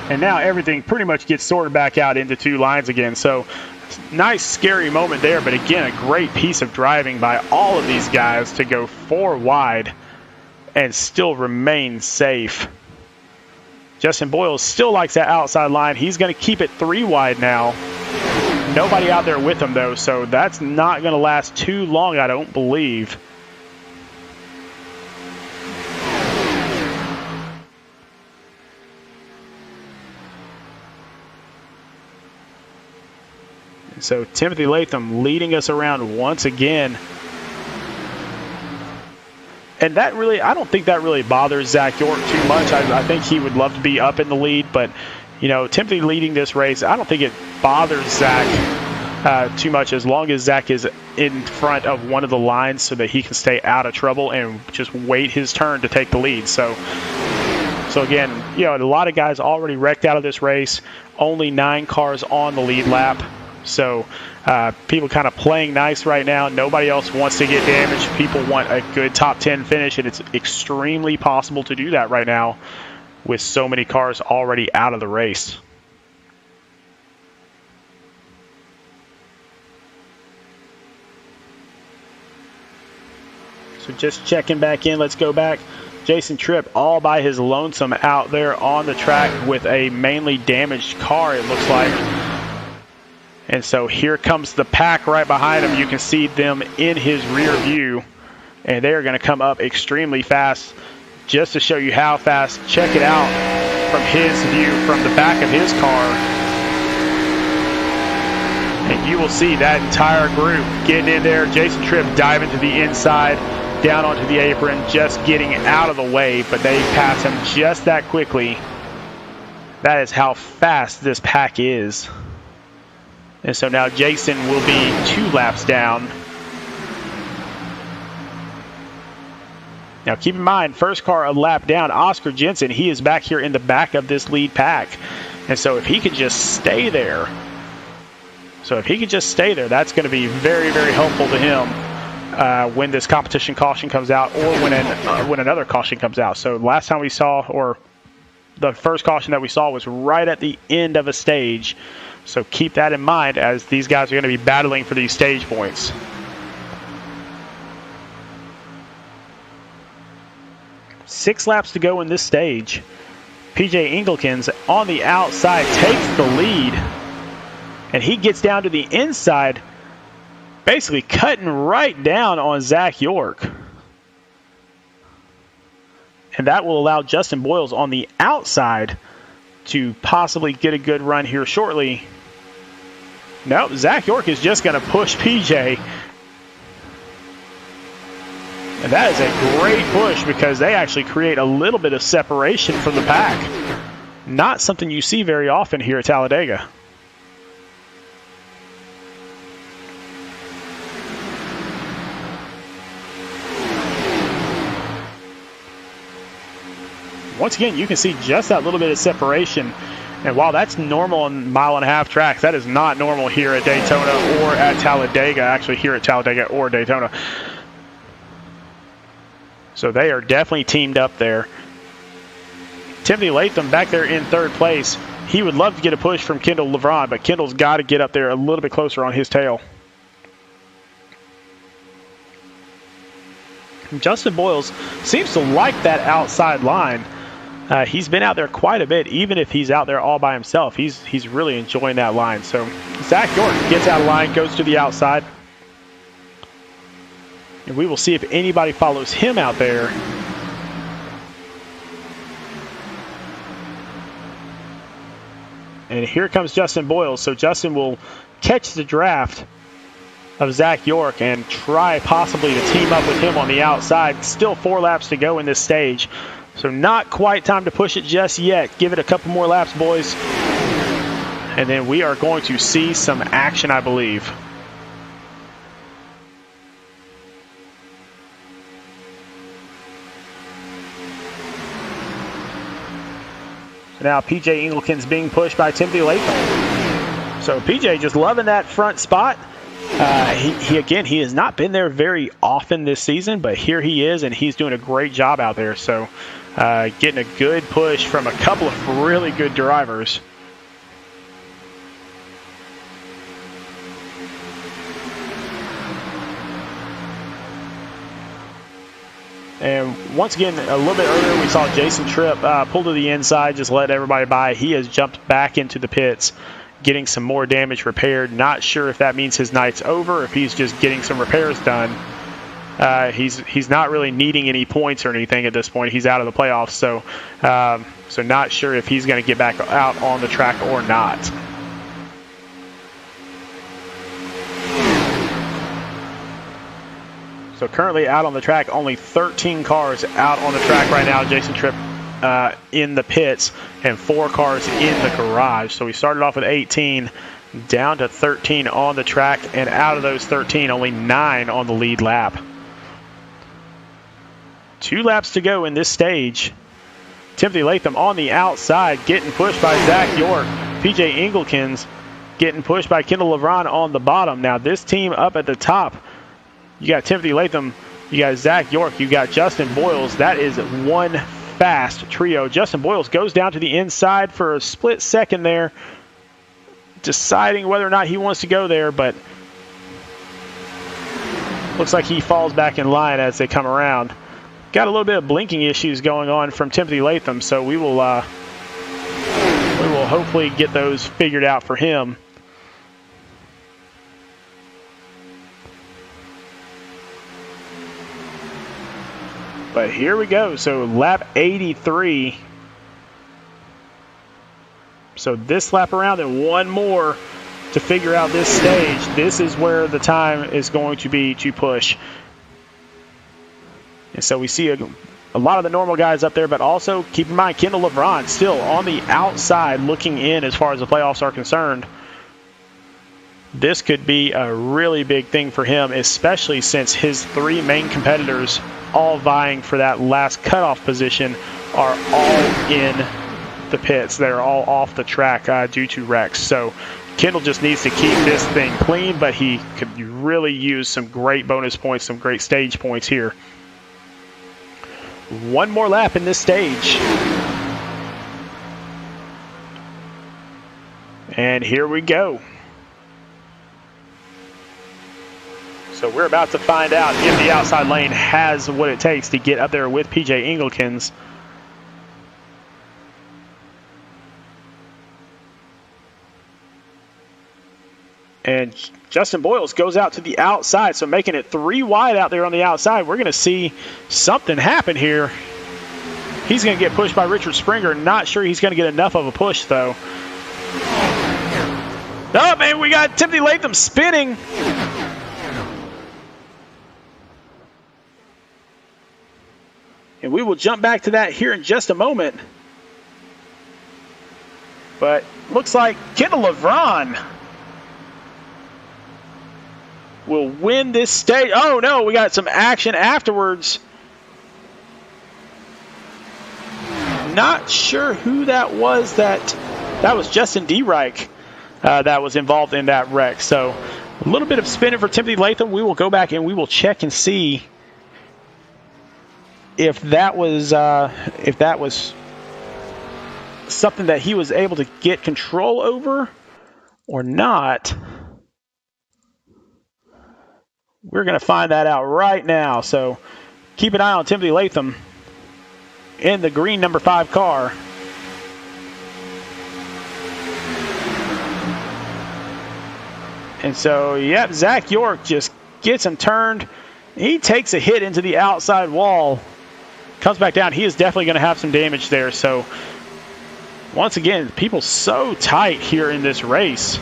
And now everything pretty much gets sorted back out into 2 lines again. So nice, scary moment there, but again, a great piece of driving by all of these guys to go 4 wide and still remain safe. Justin Boyles still likes that outside line. He's going to keep it 3 wide now. Nobody out there with him, though, so that's not going to last too long, I don't believe. So Timothy Latham leading us around once again. And that really, I don't think that really bothers Zach York too much. I think he would love to be up in the lead, but, you know, Timothy leading this race, I don't think it bothers Zach too much as long as Zach is in front of one of the lines so that he can stay out of trouble and just wait his turn to take the lead. So again, you know, a lot of guys already wrecked out of this race, only 9 cars on the lead lap. So people kind of playing nice right now. Nobody else wants to get damaged. People want a good top 10 finish, and it's extremely possible to do that right now with so many cars already out of the race. So just checking back in. Let's go back. Jason Tripp all by his lonesome out there on the track with a mainly damaged car, it looks like. And so here comes the pack right behind him. You can see them in his rear view. And they are going to come up extremely fast. Just to show you how fast, check it out from his view from the back of his car. And you will see that entire group getting in there. Jason Tripp diving to the inside, down onto the apron, just getting out of the way. But they pass him just that quickly. That is how fast this pack is. And so now Jason will be 2 laps down. Now keep in mind, first car a lap down, Oscar Jensen, he is back here in the back of this lead pack. And so if he could just stay there, that's going to be very, very helpful to him when this competition caution comes out or when another caution comes out. So last time we saw, or the first caution that we saw was right at the end of a stage. So keep that in mind as these guys are going to be battling for these stage points. Six laps to go in this stage. PJ Engelkens on the outside takes the lead. And he gets down to the inside, basically cutting right down on Zach York. And that will allow Justin Boyles on the outside to possibly get a good run here shortly. Nope, Zach York is just going to push PJ. And that is a great push because they actually create a little bit of separation from the pack. Not something you see very often here at Talladega. once again, you can see just that little bit of separation. And while that's normal on mile-and-a-half tracks, that is not normal here at Daytona or at Talladega, actually here at Talladega or Daytona. So they are definitely teamed up there. Timothy Latham back there in third place. He would love to get a push from Kendall LeBron, but Kendall's got to get up there a little bit closer on his tail. Justin Boyles seems to like that outside line. He's been out there quite a bit, even if he's out there all by himself. He's really enjoying that line. So Zach York gets out of line, goes to the outside. And we will see if anybody follows him out there. And here comes Justin Boyles. So Justin will catch the draft of Zach York and try possibly to team up with him on the outside. Still 4 laps to go in this stage. So not quite time to push it just yet. Give it a couple more laps, boys. And then we are going to see some action, I believe. So now PJ Engelken's being pushed by Timothy Latham. So PJ just loving that front spot. He has not been there very often this season, but here he is, and he's doing a great job out there. So getting a good push from a couple of really good drivers. And once again, a little bit earlier, we saw Jason Tripp pull to the inside, just let everybody by. He has jumped back into the pits, getting some more damage repaired. Not sure if that means his night's over, or if he's just getting some repairs done. He's not really needing any points or anything at this point. He's out of the playoffs, so not sure if he's going to get back out on the track or not. So currently out on the track, only 13 cars out on the track right now. Jason Tripp in the pits and 4 cars in the garage. So we started off with 18, down to 13 on the track, and out of those 13, only 9 on the lead lap. 2 laps to go in this stage. Timothy Latham on the outside, getting pushed by Zach York. PJ Engelken's getting pushed by Kendall LeBron on the bottom. Now this team up at the top, you got Timothy Latham, you got Zach York, you got Justin Boyles. That is one fast trio. Justin Boyles goes down to the inside for a split second there, deciding whether or not he wants to go there, but looks like he falls back in line as they come around. Got a little bit of blinking issues going on from Timothy Latham, so we will hopefully get those figured out for him. But here we go. So lap 83. So this lap around and one more to figure out this stage. This is where the time is going to be to push. And so we see a lot of the normal guys up there, but also keep in mind Kendall LeBron still on the outside looking in as far as the playoffs are concerned. This could be a really big thing for him, especially since his 3 main competitors, all vying for that last cutoff position, are all in the pits. They're all off the track due to wrecks. So Kendall just needs to keep this thing clean, but he could really use some great bonus points, some great stage points here. One more lap in this stage. And here we go. So we're about to find out if the outside lane has what it takes to get up there with PJ Engelken's. And Justin Boyles goes out to the outside, so making it 3 wide out there on the outside. We're going to see something happen here. He's going to get pushed by Richard Springer. Not sure he's going to get enough of a push, though. Oh, man, we got Timothy Latham spinning. And we will jump back to that here in just a moment. But looks like Kendall LeBron will win this stage. Oh, no, we got some action afterwards. not sure who that was. That was Justin D. Reich that was involved in that wreck. So a little bit of spinning for Timothy Latham. We will go back and we will check and see if that was something that he was able to get control over or not. We're going to find that out right now. So keep an eye on Timothy Latham in the green number 5 car. And so, yep, Zach York just gets him turned. He takes a hit into the outside wall. Comes back down. He is definitely going to have some damage there. So, once again, people so tight here in this race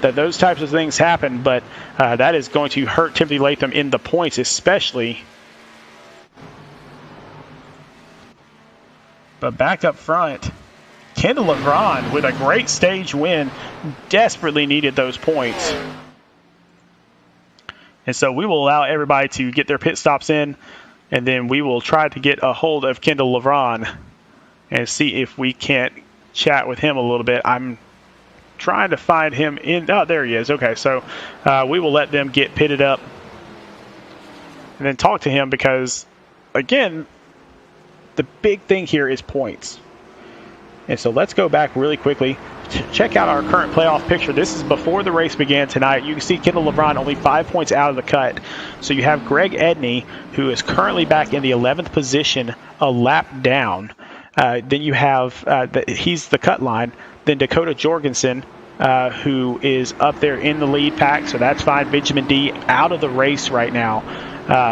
that those types of things happen. But that is going to hurt Timothy Latham in the points especially. But back up front, Kendall LeBron with a great stage win, desperately needed those points. And so we will allow everybody to get their pit stops in, and then we will try to get a hold of Kendall LeBron and see if we can't chat with him a little bit. I'm trying to find him in. Oh, there he is. Okay, so we will let them get pitted up and then talk to him because, again, the big thing here is points. And so let's go back really quickly. Check out our current playoff picture. This is before the race began tonight. You can see Kendall LeBron only 5 points out of the cut. So you have Greg Edney, who is currently back in the 11th position, a lap down. Then you have, he's the cut line. Then Dakota Jorgensen, who is up there in the lead pack. So that's fine. Benjamin D out of the race right now.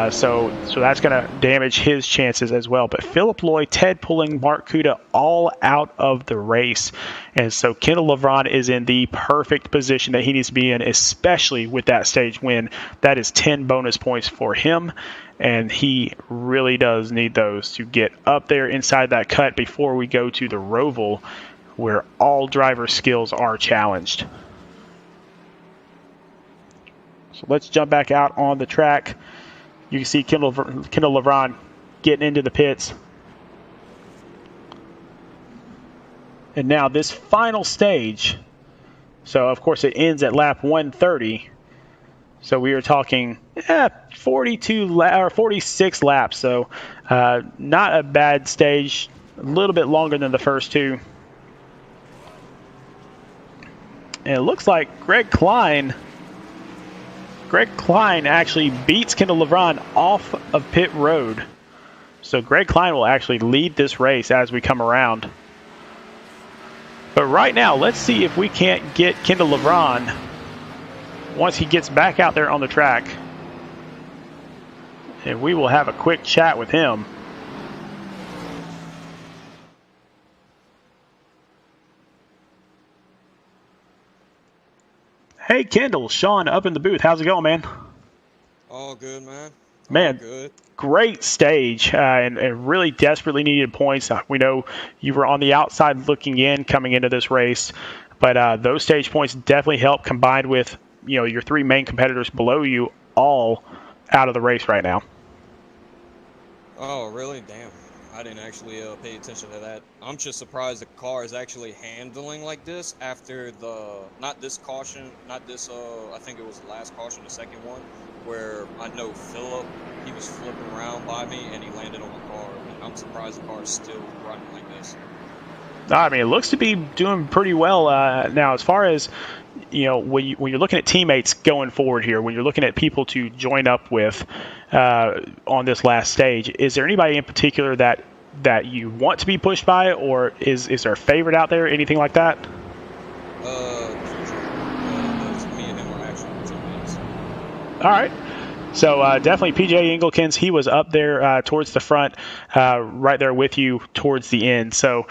So that's going to damage his chances as well. But Philip Lloyd, Ted Pulling, Mark Kuda, all out of the race. And so Kendall LeBron is in the perfect position that he needs to be in, especially with that stage win. That is 10 bonus points for him. And he really does need those to get up there inside that cut before we go to the Roval, where all driver skills are challenged. So let's jump back out on the track. You can see Kendall LeBron getting into the pits. And now this final stage. So, of course, it ends at lap 130. So we are talking 46 laps. So not a bad stage. A little bit longer than the first two. And it looks like Greg Klein actually beats Kendall LeBron off of pit road. So Greg Klein will actually lead this race as we come around. But right now, let's see if we can't get Kendall LeBron once he gets back out there on the track. And we will have a quick chat with him. Hey, Kendall, Sean up in the booth. How's it going, man? All good, man. Man, good. Great stage and really desperately needed points. We know you were on the outside looking in coming into this race, but those stage points definitely help combined with your 3 main competitors below you all out of the race right now. Oh, really? Damn. I didn't actually pay attention to that. I'm just surprised the car is actually handling like this after not this caution, I think it was the last caution, the second one, where I know Philip, he was flipping around by me and he landed on the car. And I'm surprised the car is still running like this. I mean, it looks to be doing pretty well now. As far as when you're looking at teammates going forward here, when you're looking at people to join up with on this last stage, is there anybody in particular that you want to be pushed by, or is there a favorite out there, anything like that? Me and him are actually teammates. All right. So definitely PJ Engelkins, he was up there towards the front, right there with you towards the end. So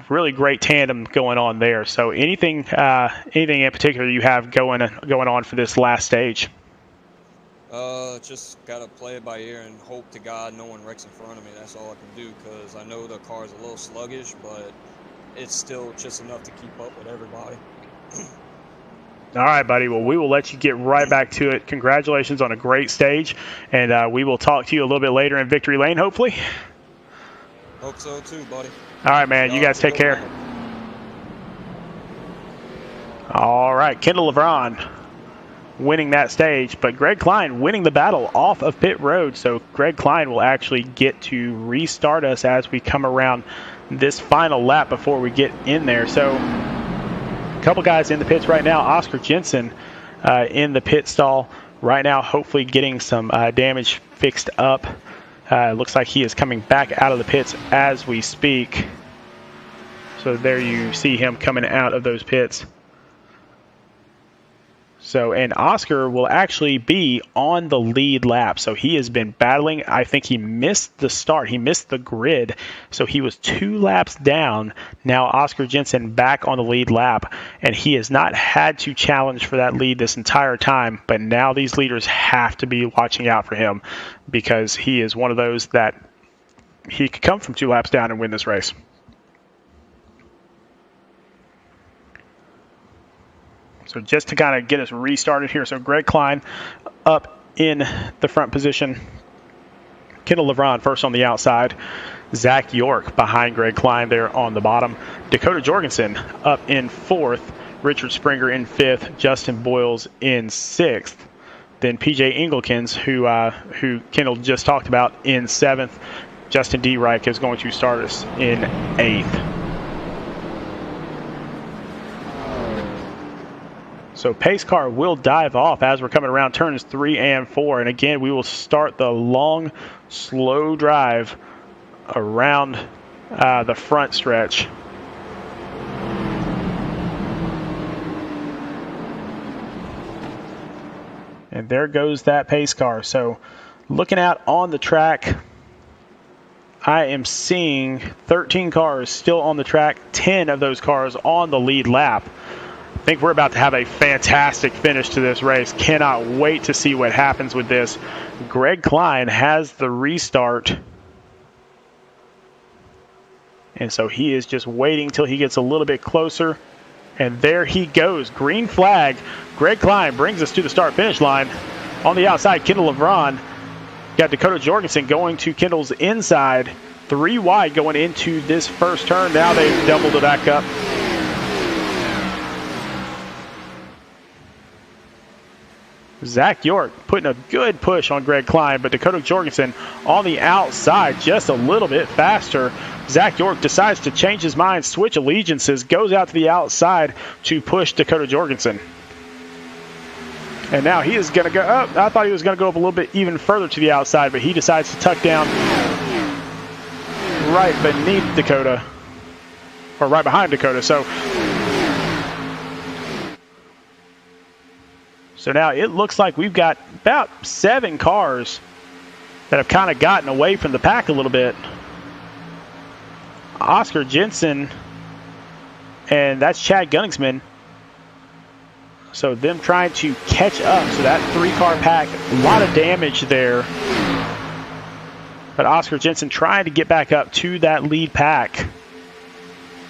really great tandem going on there. So anything in particular you have going on for this last stage? Just gotta play it by ear and hope to God no one wrecks in front of me. That's all I can do, because I know the car's a little sluggish, but it's still just enough to keep up with everybody. All right, buddy. Well, we will let you get right back to it. Congratulations on a great stage, and we will talk to you a little bit later in Victory Lane, hopefully. Hope so too, buddy. All right, man. You guys take care. All right, Kendall LeBron winning that stage, but Greg Klein winning the battle off of pit road. So Greg Klein will actually get to restart us as we come around this final lap before we get in there. So a couple guys in the pits right now. Oscar Jensen in the pit stall right now, hopefully getting some damage fixed up. Looks like he is coming back out of the pits as we speak. So there you see him coming out of those pits. So, and Oscar will actually be on the lead lap. So he has been battling. I think he missed the start. He missed the grid. So he was 2 laps down. Now Oscar Jensen back on the lead lap. And he has not had to challenge for that lead this entire time. But now these leaders have to be watching out for him, because he is one of those that he could come from 2 laps down and win this race. So just to kind of get us restarted here. So Greg Klein up in the front position. Kendall LeBron first on the outside. Zach York behind Greg Klein there on the bottom. Dakota Jorgensen up in 4th. Richard Springer in 5th. Justin Boyles in 6th. Then PJ Engelkens, who Kendall just talked about, in 7th. Justin D. Reich is going to start us in 8th. So pace car will dive off as we're coming around turns 3 and 4. And again, we will start the long, slow drive around the front stretch. And there goes that pace car. So looking out on the track, I am seeing 13 cars still on the track, 10 of those cars on the lead lap. I think we're about to have a fantastic finish to this race. Cannot wait to see what happens with this. Greg Klein has the restart. And so he is just waiting till he gets a little bit closer. And there he goes. Green flag. Greg Klein brings us to the start-finish line. On the outside, Kendall LeBron. Got Dakota Jorgensen going to Kendall's inside. 3 wide going into this first turn. Now they've doubled it back up. Zach York putting a good push on Greg Klein, but Dakota Jorgensen on the outside just a little bit faster. Zach York decides to change his mind, switch allegiances, goes out to the outside to push Dakota Jorgensen. And now he is going to go up. I thought he was going to go up a little bit even further to the outside, but he decides to tuck down right beneath Dakota, or right behind Dakota. So now it looks like we've got about 7 cars that have kind of gotten away from the pack a little bit. Oscar Jensen, and that's Chad Gunningsman. So them trying to catch up. So that 3-car pack, a lot of damage there. But Oscar Jensen trying to get back up to that lead pack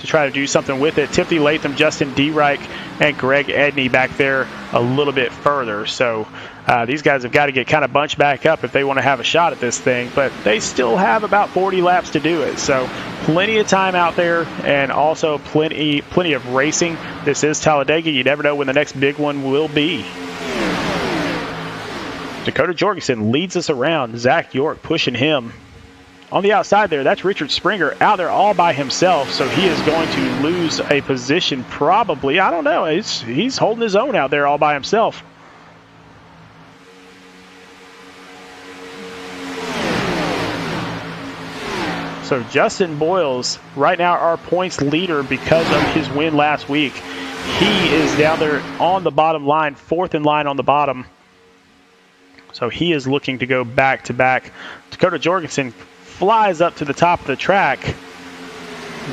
to try to do something with it. Tiffany Latham, Justin D. Reich, and Greg Edney back there a little bit further. So these guys have got to get kind of bunched back up if they want to have a shot at this thing. But they still have about 40 laps to do it. So plenty of time out there, and also plenty of racing. This is Talladega. You never know when the next big one will be. Dakota Jorgensen leads us around. Zach York pushing him. On the outside there, that's Richard Springer out there all by himself, so he is going to lose a position probably. I don't know. He's holding his own out there all by himself. So Justin Boyles, right now our points leader because of his win last week. He is down there on the bottom line, 4th in line on the bottom. So he is looking to go back-to-back. Dakota Jorgensen flies up to the top of the track.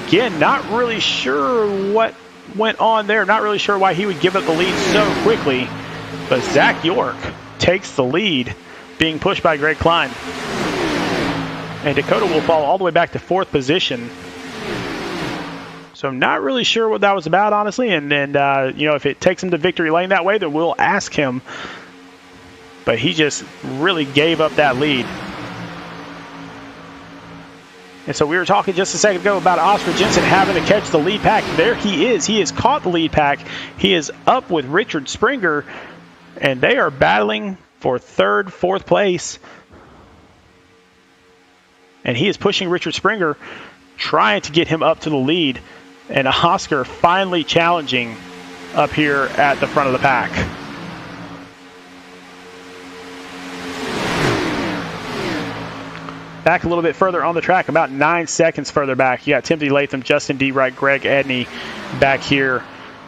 Again, not really sure what went on there. Not really sure why he would give up the lead so quickly. But Zach York takes the lead, being pushed by Greg Klein. And Dakota will fall all the way back to 4th position. So I'm not really sure what that was about, honestly. And if it takes him to victory lane that way, then we'll ask him. But he just really gave up that lead. And so we were talking just a second ago about Oscar Jensen having to catch the lead pack. There he is. He has caught the lead pack. He is up with Richard Springer, and they are battling for third, fourth place. And he is pushing Richard Springer, trying to get him up to the lead. And Oscar finally challenging up here at the front of the pack. Back a little bit further on the track, about 9 seconds further back. You got Timothy Latham, Justin D. Wright, Greg Edney back here.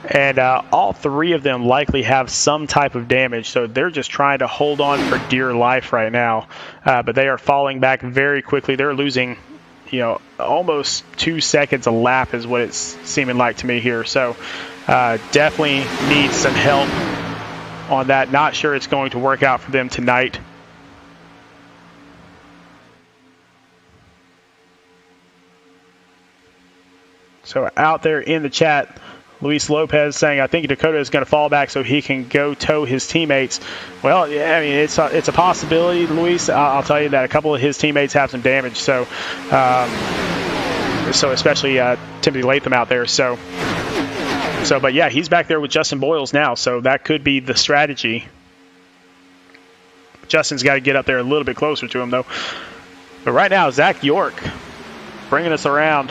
And all three of them likely have some type of damage, so they're just trying to hold on for dear life right now. But they are falling back very quickly. They're losing, almost 2 seconds a lap is what it's seeming like to me here. So definitely need some help on that. Not sure it's going to work out for them tonight. So out there in the chat, Luis Lopez saying, I think Dakota is going to fall back so he can go tow his teammates. Well, yeah, I mean, it's a possibility, Luis. I'll tell you that a couple of his teammates have some damage. So especially Timothy Latham out there. So, but yeah, he's back there with Justin Boyles now. So that could be the strategy. Justin's got to get up there a little bit closer to him, though. But right now, Zach York bringing us around.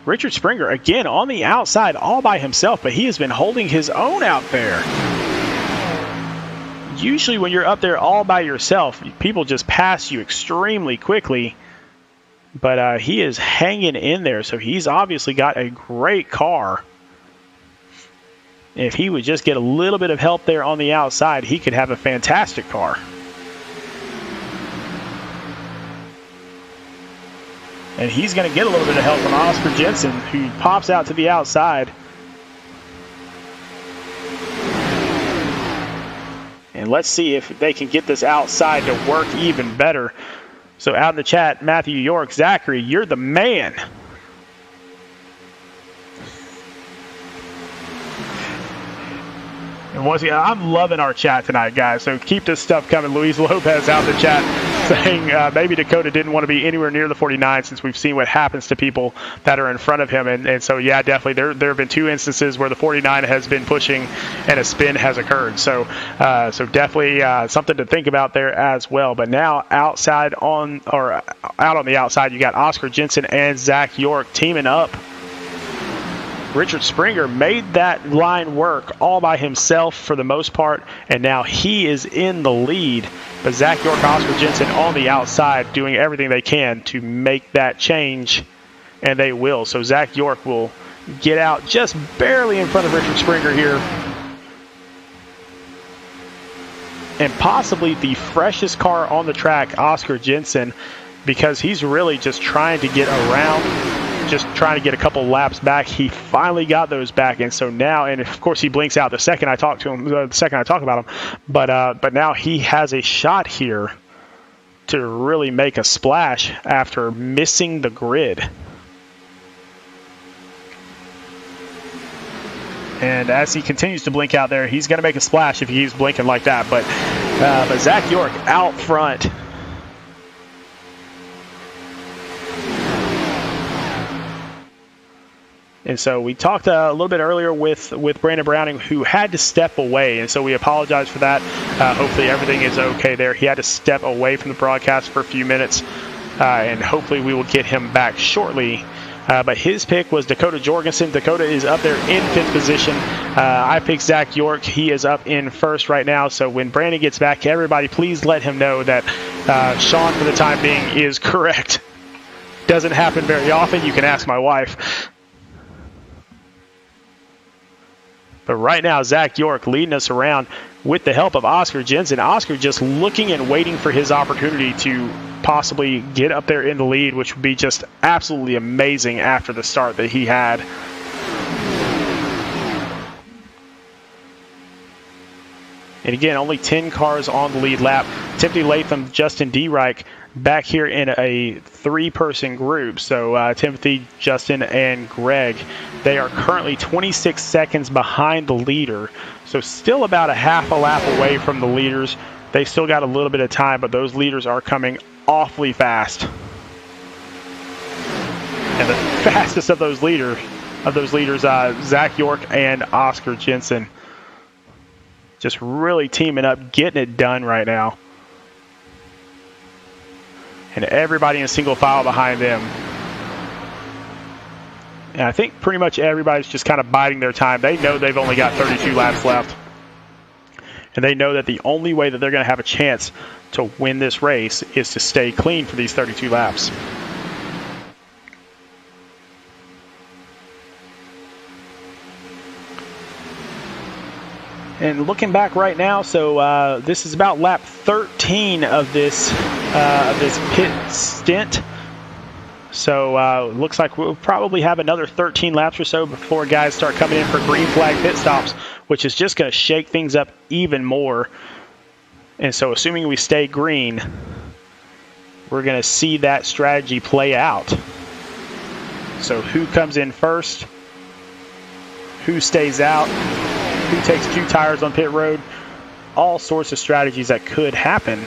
Richard Springer, again, on the outside all by himself, but he has been holding his own out there. Usually when you're up there all by yourself, people just pass you extremely quickly. But he is hanging in there, so he's obviously got a great car. If he would just get a little bit of help there on the outside, he could have a fantastic car. And he's going to get a little bit of help from Oscar Jensen, who pops out to the outside. And let's see if they can get this outside to work even better. So out in the chat, Matthew York, Zachary, you're the man. And once again, I'm loving our chat tonight, guys. So keep this stuff coming. Luis Lopez out in the chat saying maybe Dakota didn't want to be anywhere near the 49 since we've seen what happens to people that are in front of him. And so, yeah, definitely there have been 2 instances where the 49 has been pushing and a spin has occurred. So definitely something to think about there as well. But now out on the outside, you got Oscar Jensen and Zach York teaming up. Richard Springer made that line work all by himself for the most part, and now he is in the lead. But Zach York, Oscar Jensen on the outside doing everything they can to make that change, and they will. So Zach York will get out just barely in front of Richard Springer here. And possibly the freshest car on the track, Oscar Jensen, because he's really just trying to get around, just trying to get a couple laps back. He finally got those back, and so now, and of course he blinks out the second I talk to him, the second I talk about him. But now he has a shot here to really make a splash after missing the grid. And as he continues to blink out there, he's going to make a splash if he keeps blinking like that. But Zach York out front. And so we talked a little bit earlier with Brandon Browning, who had to step away. And so we apologize for that. Hopefully everything is okay there. He had to step away from the broadcast for a few minutes. And hopefully we will get him back shortly. But his pick was Dakota Jorgensen. Dakota is up there in 5th position. I picked Zach York. He is up in 1st right now. So when Brandon gets back, everybody please let him know that Sean, for the time being, is correct. Doesn't happen very often. You can ask my wife. But right now, Zach York leading us around with the help of Oscar Jensen. Oscar just looking and waiting for his opportunity to possibly get up there in the lead, which would be just absolutely amazing after the start that he had. And again, only 10 cars on the lead lap. Timothy Latham, Justin D. Reich back here in a 3-person group. So Timothy, Justin, and Greg, they are currently 26 seconds behind the leader. So still about a half a lap away from the leaders. They still got a little bit of time, but those leaders are coming awfully fast. And the fastest of those leaders, Zach York and Oscar Jensen, just really teaming up, getting it done right now. And everybody in single file behind them. And I think pretty much everybody's just kind of biding their time. They know they've only got 32 laps left. And they know that the only way that they're going to have a chance to win this race is to stay clean for these 32 laps. And looking back right now, so this is about lap 13 of this pit stint. So looks like we'll probably have another 13 laps or so before guys start coming in for green flag pit stops, which is just going to shake things up even more. And so assuming we stay green, we're going to see that strategy play out. So who comes in first? Who stays out? Who takes 2 tires on pit road? All sorts of strategies that could happen.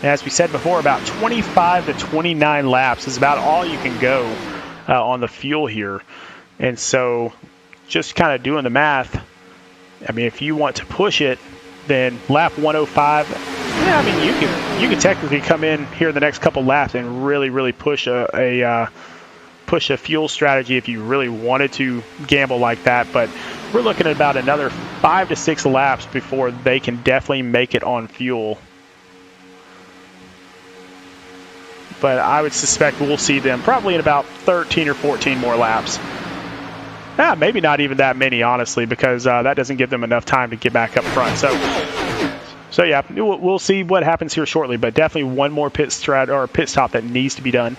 As we said before, about 25 to 29 laps is about all you can go on the fuel here. And so just kind of doing the math, I mean, if you want to push it, then lap 105, yeah, I mean, you can technically come in here in the next couple laps and really push a fuel strategy if you really wanted to gamble like that. But we're looking at about another 5 to 6 laps before they can definitely make it on fuel. But I would suspect we'll see them probably in about 13 or 14 more laps. Maybe not even that many, honestly, because that doesn't give them enough time to get back up front. So yeah, we'll see what happens here shortly, but definitely one more pit stop that needs to be done.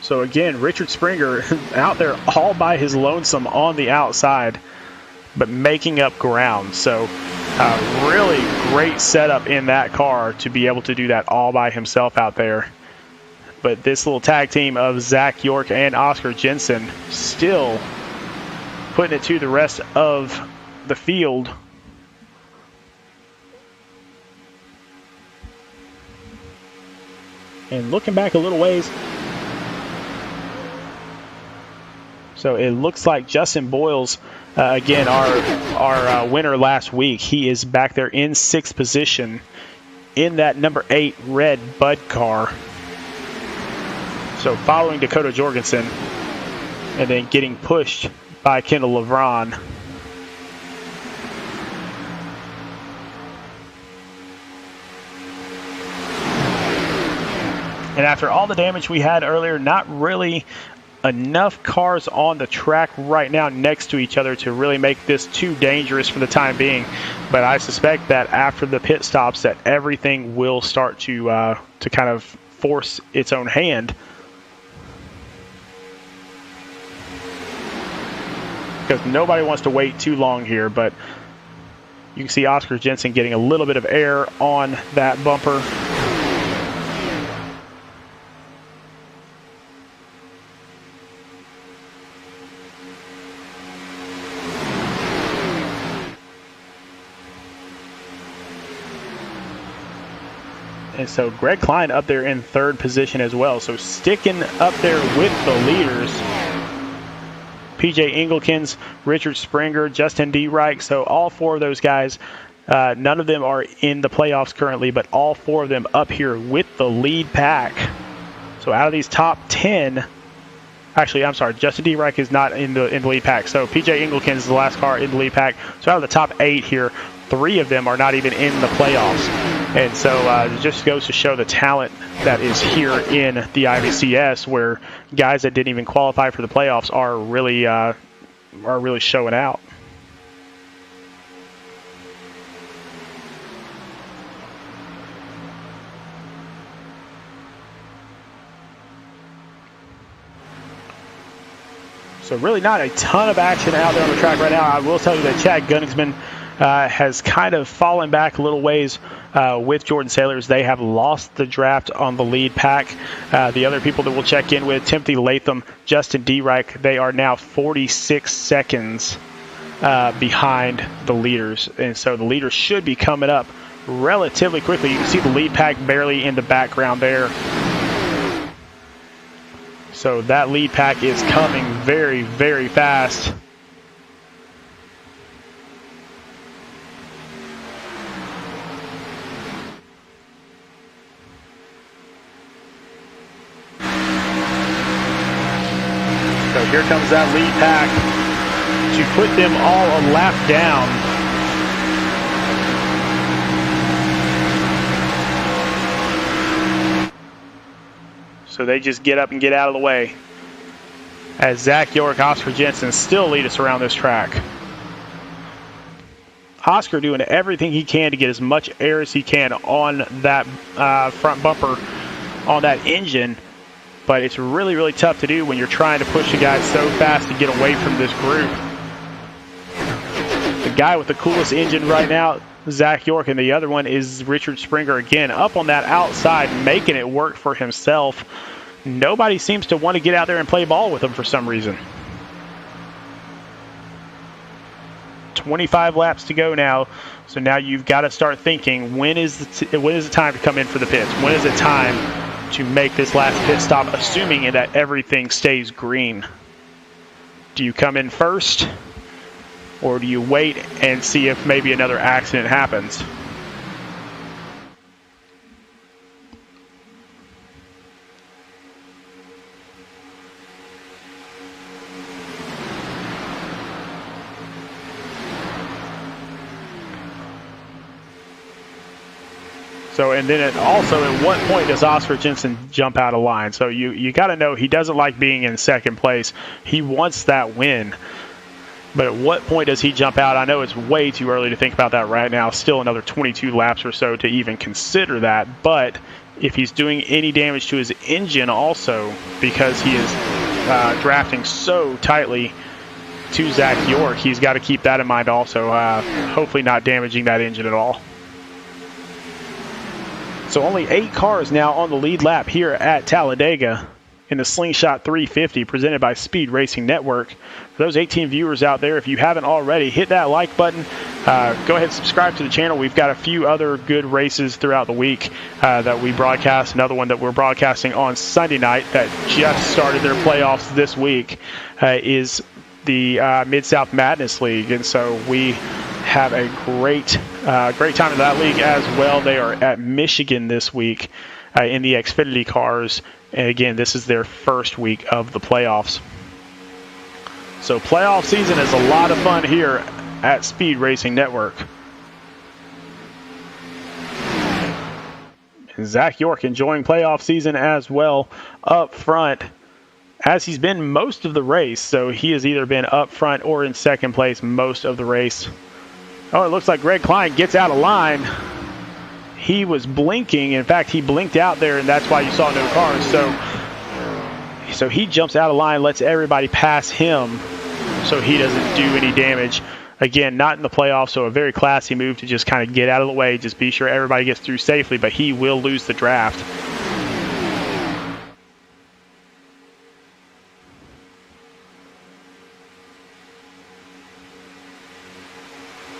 So again, Richard Springer out there all by his lonesome on the outside, but making up ground. So really great setup in that car to be able to do that all by himself out there. But this little tag team of Zach York and Oscar Jensen still putting it to the rest of the field. And looking back a little ways, so it looks like Justin Boyles, again, our winner last week, he is back there in 6th position in that number 8 red Bud car. So following Dakota Jorgensen and then getting pushed by Kendall LeBron. And after all the damage we had earlier, not really enough cars on the track right now next to each other to really make this too dangerous for the time being. But I suspect that after the pit stops that everything will start to kind of force its own hand. Because nobody wants to wait too long here, but you can see Oscar Jensen getting a little bit of air on that bumper. And so Greg Klein up there in 3rd position as well. So sticking up there with the leaders. PJ Engelkens, Richard Springer, Justin D. Reich. So all 4 of those guys, none of them are in the playoffs currently, but all 4 of them up here with the lead pack. So out of these top 10, actually, I'm sorry, Justin D. Reich is not in the lead pack. So PJ Engelkens is the last car in the lead pack. So out of the top 8 here, 3 of them are not even in the playoffs. And so it just goes to show the talent that is here in the IVCS, where guys that didn't even qualify for the playoffs are really showing out. So really not a ton of action out there on the track right now. I will tell you that Chad Gunningsman has kind of fallen back a little ways with Jordan Sailors. They have lost the draft on the lead pack. The other people that we'll check in with, Timothy Latham, Justin D-Reich, they are now 46 seconds behind the leaders. And so the leaders should be coming up relatively quickly. You can see the lead pack barely in the background there. So that lead pack is coming very, very fast. So here comes that lead pack to put them all a lap down. So they just get up and get out of the way. As Zach York, Oscar Jensen still lead us around this track. Oscar doing everything he can to get as much air as he can on that front bumper, on that engine. But it's really, really tough to do when you're trying to push a guy so fast to get away from this group. The guy with the coolest engine right now, Zach York, and the other one is Richard Springer, again, up on that outside, making it work for himself. Nobody seems to want to get out there and play ball with him for some reason. 25 laps to go now, so now you've got to start thinking, when is the time to come in for the pits? When is it time to make this last pit stop, assuming that everything stays green? Do you come in first, or do you wait and see if maybe another accident happens? So, and then also, at what point does Oscar Jensen jump out of line? So you got to know he doesn't like being in second place. He wants that win. But at what point does he jump out? I know it's way too early to think about that right now. Still another 22 laps or so to even consider that. But if he's doing any damage to his engine also, because he is drafting so tightly to Zach York, he's got to keep that in mind also. Hopefully not damaging that engine at all. So only 8 cars now on the lead lap here at Talladega in the Slingshot 350 presented by Speed Racing Network. For those 18 viewers out there, if you haven't already, hit that like button. Go ahead and subscribe to the channel. We've got a few other good races throughout the week that we broadcast. Another one that we're broadcasting on Sunday night that just started their playoffs this week is the Mid-South Madness League. And so we have a great time in that league as well. They are at Michigan this week in the Xfinity cars. And again, this is their first week of the playoffs. So playoff season is a lot of fun here at Speed Racing Network. And Zach York enjoying playoff season as well up front, as he's been most of the race. So he has either been up front or in second place most of the race. Oh, it looks like Greg Klein gets out of line. He was blinking. In fact, he blinked out there, and that's why you saw no cars. So he jumps out of line, lets everybody pass him so he doesn't do any damage. Again, not in the playoffs, so a very classy move to just kind of get out of the way, just be sure everybody gets through safely, but he will lose the draft.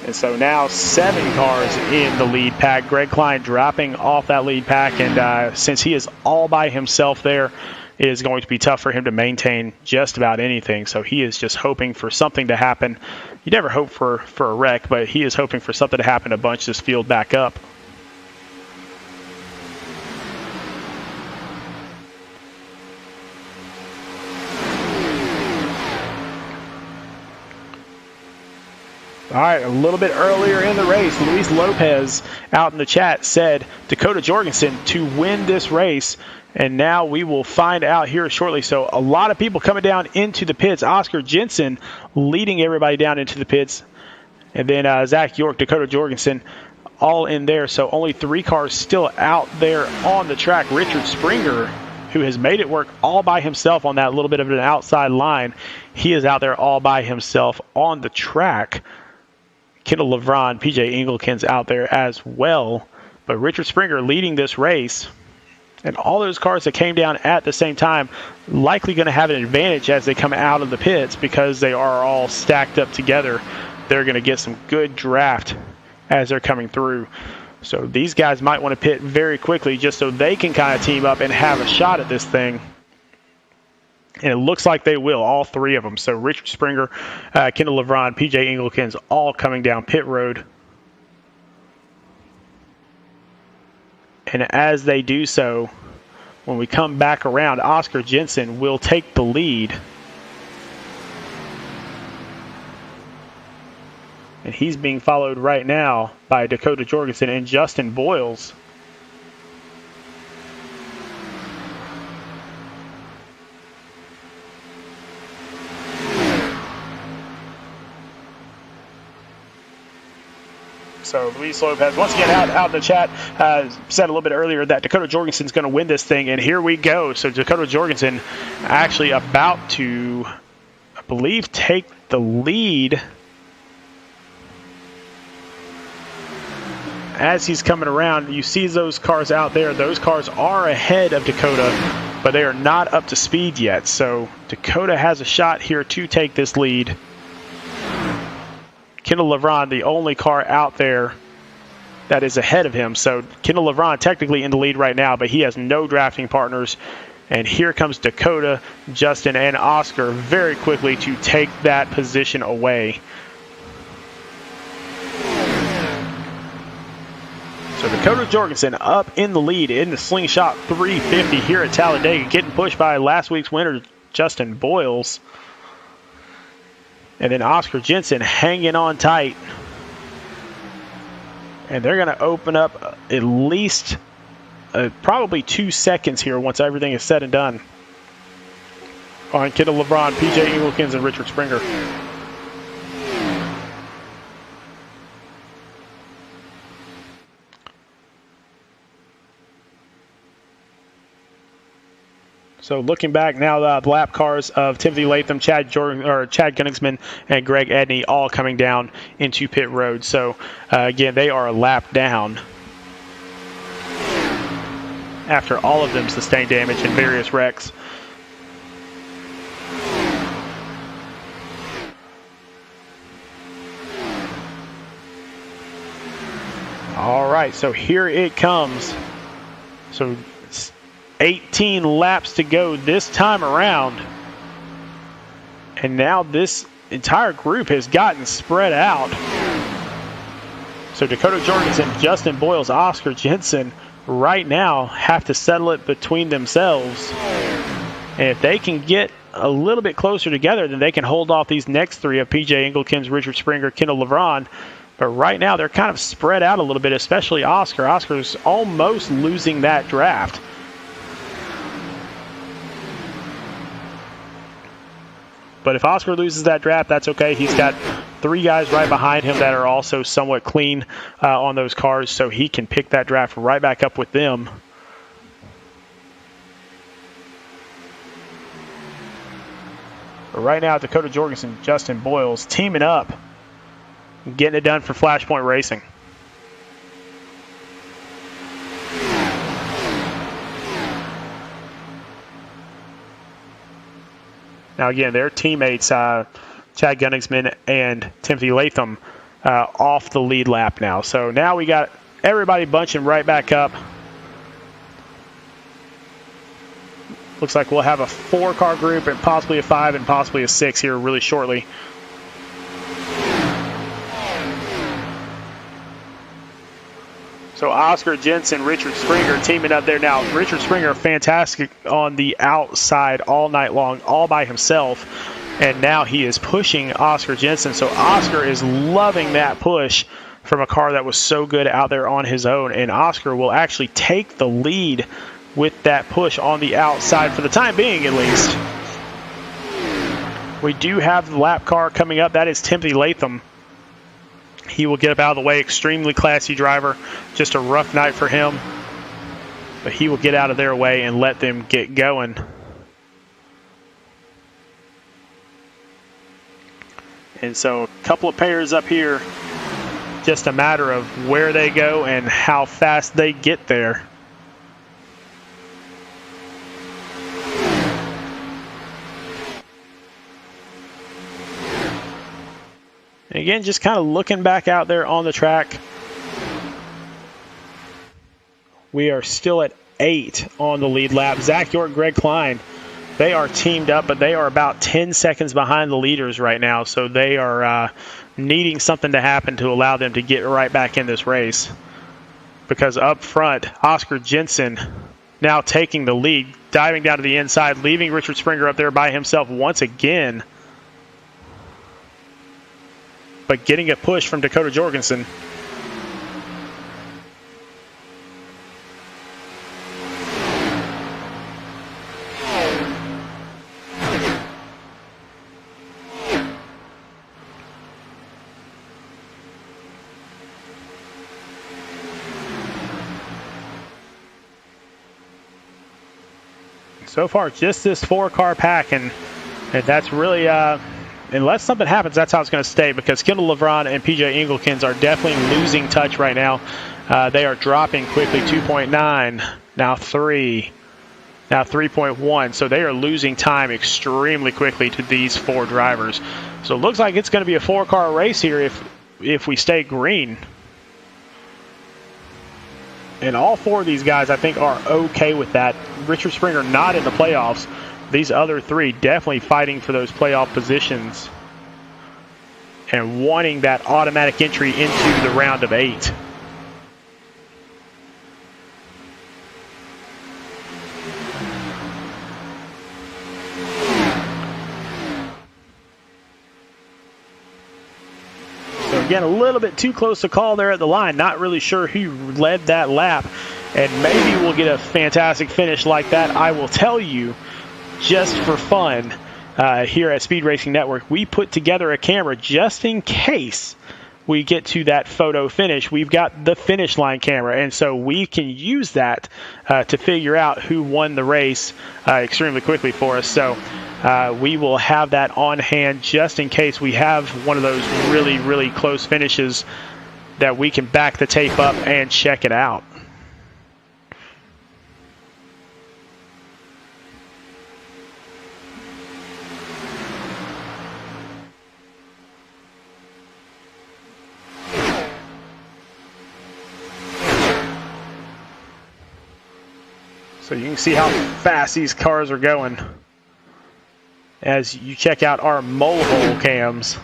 And so now 7 cars in the lead pack. Greg Klein dropping off that lead pack, and since he is all by himself there, it is going to be tough for him to maintain just about anything. So he is just hoping for something to happen. You never hope for a wreck, but he is hoping for something to happen to bunch this field back up. All right, a little bit earlier in the race, Luis Lopez out in the chat said Dakota Jorgensen to win this race, and now we will find out here shortly. So a lot of people coming down into the pits. Oscar Jensen leading everybody down into the pits, and then Zach York, Dakota Jorgensen all in there. So only 3 cars still out there on the track. Richard Springer, who has made it work all by himself on that little bit of an outside line, he is out there all by himself on the track. Kendall LeVron, PJ Engelken's out there as well. But Richard Springer leading this race. And all those cars that came down at the same time likely going to have an advantage as they come out of the pits because they are all stacked up together. They're going to get some good draft as they're coming through. So these guys might want to pit very quickly just so they can kind of team up and have a shot at this thing. And it looks like they will, all three of them. So Richard Springer, Kendall LeBron, PJ Engelkens all coming down pit road. And as they do so, when we come back around, Oscar Jensen will take the lead. And he's being followed right now by Dakota Jorgensen and Justin Boyles. So Luis Lopez, once again, out in the chat, said a little bit earlier that Dakota Jorgensen's going to win this thing, and here we go. So Dakota Jorgensen actually about to, I believe, take the lead as he's coming around. You see those cars out there. Those cars are ahead of Dakota, but they are not up to speed yet. So Dakota has a shot here to take this lead. Kendall LeBron, the only car out there that is ahead of him. So Kendall LeBron technically in the lead right now, but he has no drafting partners. And here comes Dakota, Justin, and Oscar very quickly to take that position away. So Dakota Jorgensen up in the lead in the Slingshot 350 here at Talladega, getting pushed by last week's winner, Justin Boyles. And then Oscar Jensen hanging on tight. And they're going to open up at least probably 2 seconds here once everything is said and done on Kendall LeBron, PJ Engelkens, and Richard Springer. So looking back now, the lap cars of Timothy Latham, Chad Gunningsman, and Greg Edney all coming down into pit road. So again, they are a lap down after all of them sustained damage in various wrecks. All right, so here it comes. So 18 laps to go this time around. And now this entire group has gotten spread out. So Dakota Jorgensen, Justin Boyles, Oscar Jensen right now have to settle it between themselves. And if they can get a little bit closer together, then they can hold off these next three of PJ Engelkens, Richard Springer, Kendall LeBron. But right now they're kind of spread out a little bit, especially Oscar. Oscar's almost losing that draft. But if Oscar loses that draft, that's okay. He's got three guys right behind him that are also somewhat clean on those cars, so he can pick that draft right back up with them. But right now, Dakota Jorgensen, Justin Boyles teaming up, getting it done for Flashpoint Racing. Now, again, their teammates, Chad Gunningsman and Timothy Latham, off the lead lap now. So now we got everybody bunching right back up. Looks like we'll have a 4-car group and possibly a 5 and possibly a 6 here really shortly. So Oscar Jensen, Richard Springer teaming up there now. Richard Springer fantastic on the outside all night long, all by himself. And now he is pushing Oscar Jensen. So Oscar is loving that push from a car that was so good out there on his own. And Oscar will actually take the lead with that push on the outside for the time being, at least. We do have the lap car coming up. That is Timothy Latham. He will get up out of the way. Extremely classy driver. Just a rough night for him. But he will get out of their way and let them get going. And so a couple of pairs up here just a matter of where they go and how fast they get there. And again, just kind of looking back out there on the track. We are still at 8 on the lead lap. Zach York, Greg Klein, they are teamed up, but they are about 10 seconds behind the leaders right now. So they are needing something to happen to allow them to get right back in this race. Because up front, Oscar Jensen now taking the lead, diving down to the inside, leaving Richard Springer up there by himself once again. But getting a push from Dakota Jorgensen. So far, just this 4-car pack, and that's really, unless something happens, that's how it's going to stay, because Kendall LeBron and PJ Engelkins are definitely losing touch right now. They are dropping quickly, 2.9, now 3, now 3.1, so they are losing time extremely quickly to these 4 drivers. So it looks like it's going to be a 4-car race here if we stay green. And all 4 of these guys, I think, are okay with that. Richard Springer not in the playoffs. These other 3 definitely fighting for those playoff positions and wanting that automatic entry into the round of 8. Again, a little bit too close to call there at the line. Not really sure who led that lap. And maybe we'll get a fantastic finish like that. I will tell you, just for fun, here at Speed Racing Network, we put together a camera just in case we get to that photo finish. We've got the finish line camera, and so we can use that to figure out who won the race extremely quickly for us. So we will have that on hand just in case we have one of those really, really close finishes that we can back the tape up and check it out. So you can see how fast these cars are going as you check out our mole hole cams.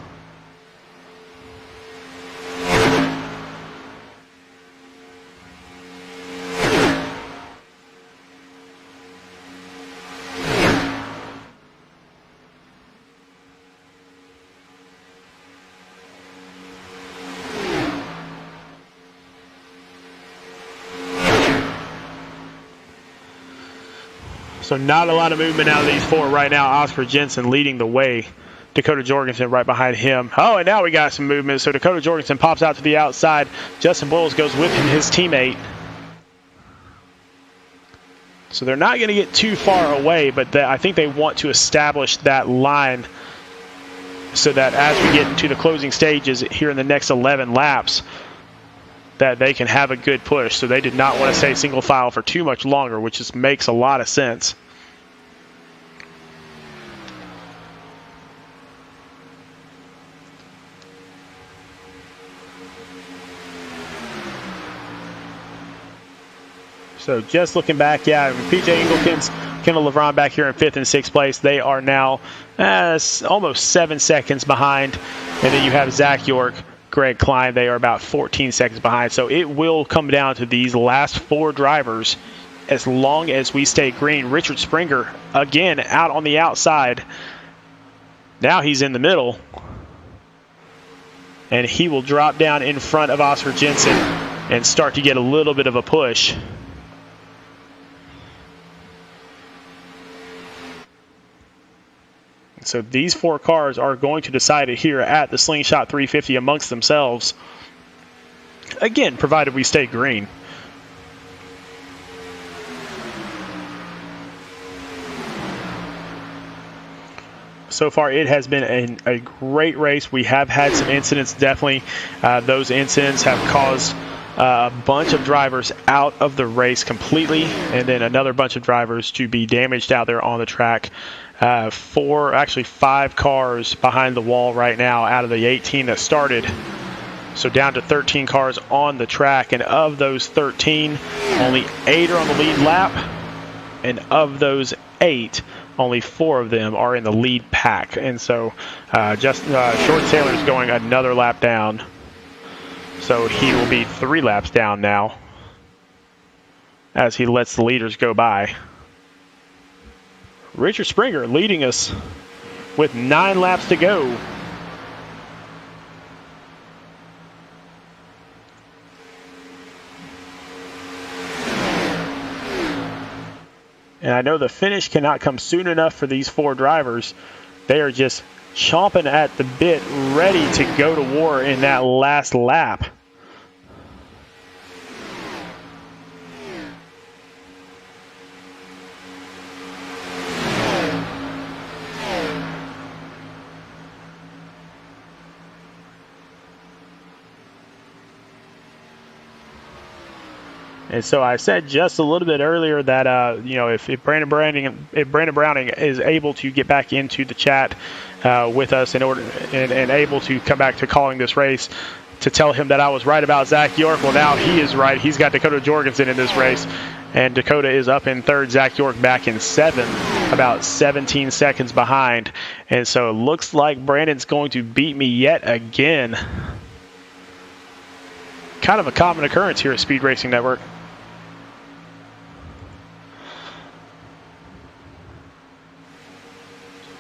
So not a lot of movement out of these 4 right now. Oscar Jensen leading the way. Dakota Jorgensen right behind him. Oh, and now we got some movement. So Dakota Jorgensen pops out to the outside. Justin Boyles goes with his teammate. So they're not going to get too far away, but I think they want to establish that line so that as we get into the closing stages here in the next 11 laps, that they can have a good push. So they did not want to stay single file for too much longer, which just makes a lot of sense. So just looking back, yeah, PJ Engelkins, Kendall LeBron back here in 5th and 6th place. They are now almost 7 seconds behind. And then you have Zach York, Greg Klein. They are about 14 seconds behind. So it will come down to these last 4 drivers as long as we stay green. Richard Springer, again, out on the outside. Now he's in the middle. And he will drop down in front of Oscar Jensen and start to get a little bit of a push. So these 4 cars are going to decide it here at the Slingshot 350 amongst themselves. Again, provided we stay green. So far, it has been a great race. We have had some incidents, definitely. Those incidents have caused a bunch of drivers out of the race completely, and then another bunch of drivers to be damaged out there on the track. Actually 5 cars behind the wall right now out of the 18 that started. So down to 13 cars on the track, and of those 13, only 8 are on the lead lap, and of those 8, only 4 of them are in the lead pack. And so Short Sailor is going another lap down. So he will be 3 laps down now as he lets the leaders go by. Richard Springer leading us with 9 laps to go. And I know the finish cannot come soon enough for these 4 drivers. They are just chomping at the bit, ready to go to war in that last lap. And so I said just a little bit earlier that if Brandon Browning is able to get back into the chat with us in order and able to come back to calling this race, to tell him that I was right about Zach York. Well, now he is right. He's got Dakota Jorgensen in this race, and Dakota is up in 3rd. Zach York back in 7th, about 17 seconds behind. And so it looks like Brandon's going to beat me yet again. Kind of a common occurrence here at Speed Racing Network.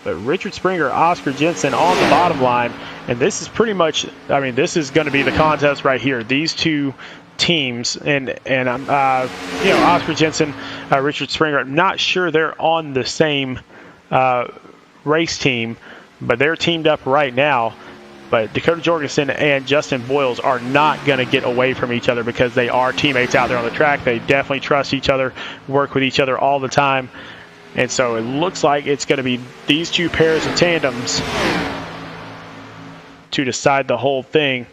But Richard Springer, Oscar Jensen on the bottom line, and this is pretty much, this is going to be the contest right here. These 2 teams, and Oscar Jensen, Richard Springer, I'm not sure they're on the same race team, but they're teamed up right now. But Dakota Jorgensen and Justin Boyles are not going to get away from each other because they are teammates out there on the track. They definitely trust each other, work with each other all the time. And so it looks like it's going to be these 2 pairs of tandems to decide the whole thing.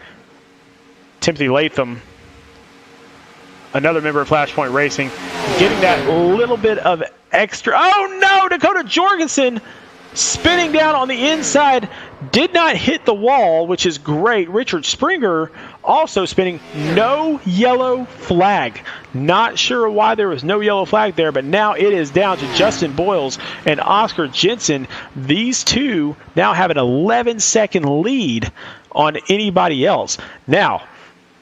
Timothy Latham, another member of Flashpoint Racing, getting that little bit of extra. Oh no, Dakota Jorgensen spinning down on the inside, did not hit the wall, which is great. Richard Springer also spinning. No yellow flag. Not sure why there was no yellow flag there, but now it is down to Justin Boyles and Oscar Jensen. These 2 now have an 11-second lead on anybody else. Now,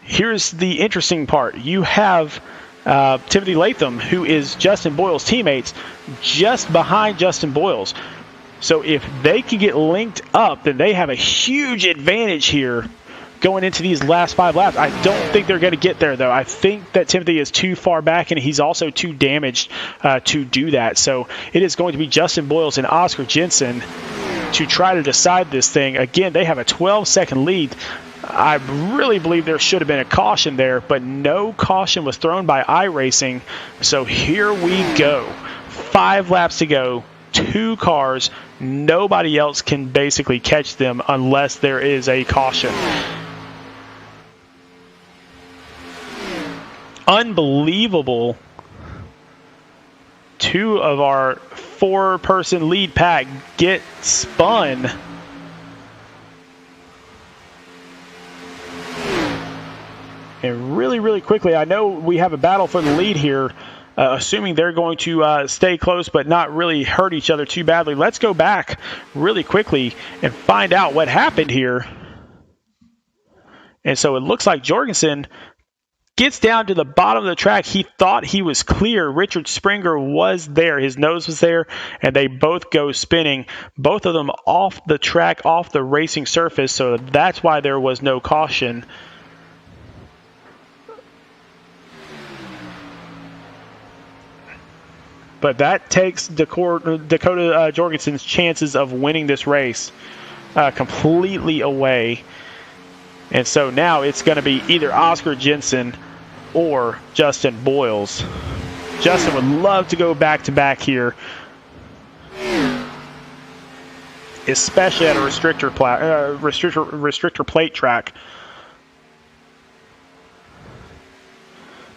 here's the interesting part. You have Timothy Latham, who is Justin Boyles' teammates, just behind Justin Boyles. So if they can get linked up, then they have a huge advantage here going into these last 5 laps. I don't think they're going to get there, though. I think that Timothy is too far back, and he's also too damaged to do that. So it is going to be Justin Boyles and Oscar Jensen to try to decide this thing. Again, they have a 12-second lead. I really believe there should have been a caution there, but no caution was thrown by iRacing. So here we go. 5 laps to go. 2 cars. Nobody else can basically catch them unless there is a caution. Unbelievable. 2 of our 4-person lead pack get spun. And really, really quickly, I know we have a battle for the lead here. Assuming they're going to stay close but not really hurt each other too badly. Let's go back really quickly and find out what happened here. And so it looks like Jorgensen gets down to the bottom of the track. He thought he was clear. Richard Springer was there. His nose was there, and they both go spinning. Both of them off the track, off the racing surface, so that's why there was no caution. But that takes Dakota Jorgensen's chances of winning this race completely away. And so now it's going to be either Oscar Jensen or Justin Boyles. Justin would love to go back-to-back here. especially at a restrictor plate track.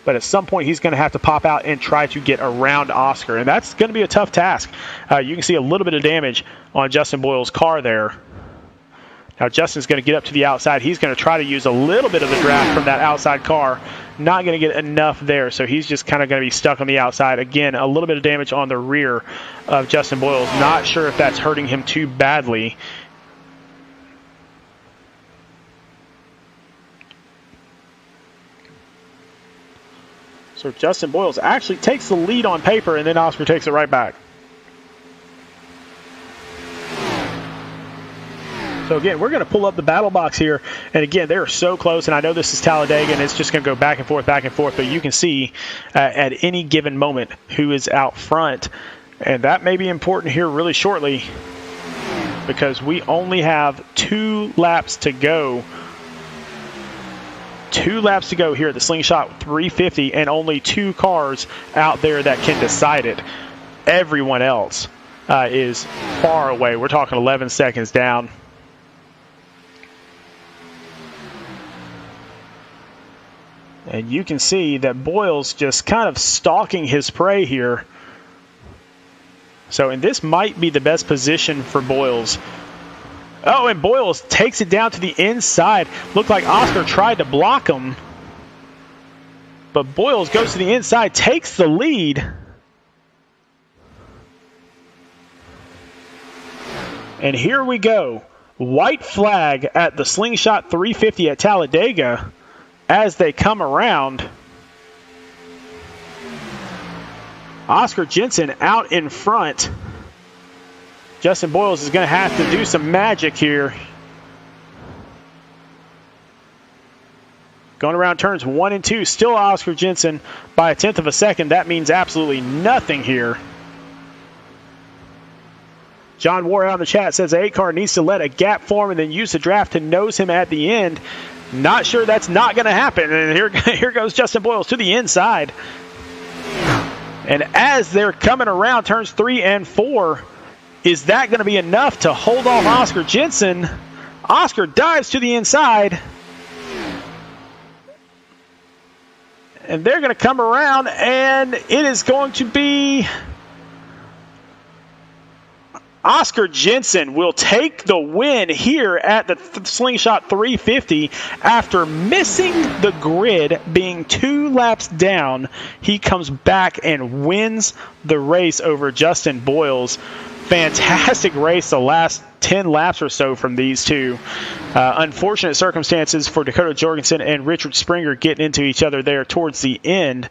But at some point, he's going to have to pop out and try to get around Oscar, and that's going to be a tough task. You can see a little bit of damage on Justin Boyle's car there. Now, Justin's going to get up to the outside. He's going to try to use a little bit of the draft from that outside car. Not going to get enough there, so he's just kind of going to be stuck on the outside. Again, a little bit of damage on the rear of Justin Boyles. Not sure if that's hurting him too badly. So Justin Boyles actually takes the lead on paper, and then Oscar takes it right back. So again, we're going to pull up the battle box here, and again, they're so close, and I know this is Talladega, and it's just going to go back and forth, but you can see at any given moment who is out front, and that may be important here really shortly because we only have 2 laps to go. 2 laps to go here at the Slingshot 350, and only 2 cars out there that can decide it. Everyone else is far away. We're talking 11 seconds down. And you can see that Boyles just kind of stalking his prey here. So, and this might be the best position for Boyles. Oh, and Boyles takes it down to the inside. Looked like Oscar tried to block him. But Boyles goes to the inside, takes the lead. And here we go. White flag at the Slingshot 350 at Talladega as they come around. Oscar Jensen out in front. Justin Boyles is going to have to do some magic here. Going around turns 1 and 2. Still Oscar Jensen by 1/10 of a second. That means absolutely nothing here. John Ward out in the chat says the 8 car needs to let a gap form and then use the draft to nose him at the end. Not sure that's not going to happen. And here goes Justin Boyles to the inside. And as they're coming around turns 3 and 4, is that going to be enough to hold off Oscar Jensen? Oscar dives to the inside. And they're going to come around, and it is going to be Oscar Jensen will take the win here at the Slingshot 350 after missing the grid, being 2 laps down. He comes back and wins the race over Justin Boyles. Fantastic race the last 10 laps or so from these two. Unfortunate circumstances for Dakota Jorgensen and Richard Springer getting into each other there towards the end.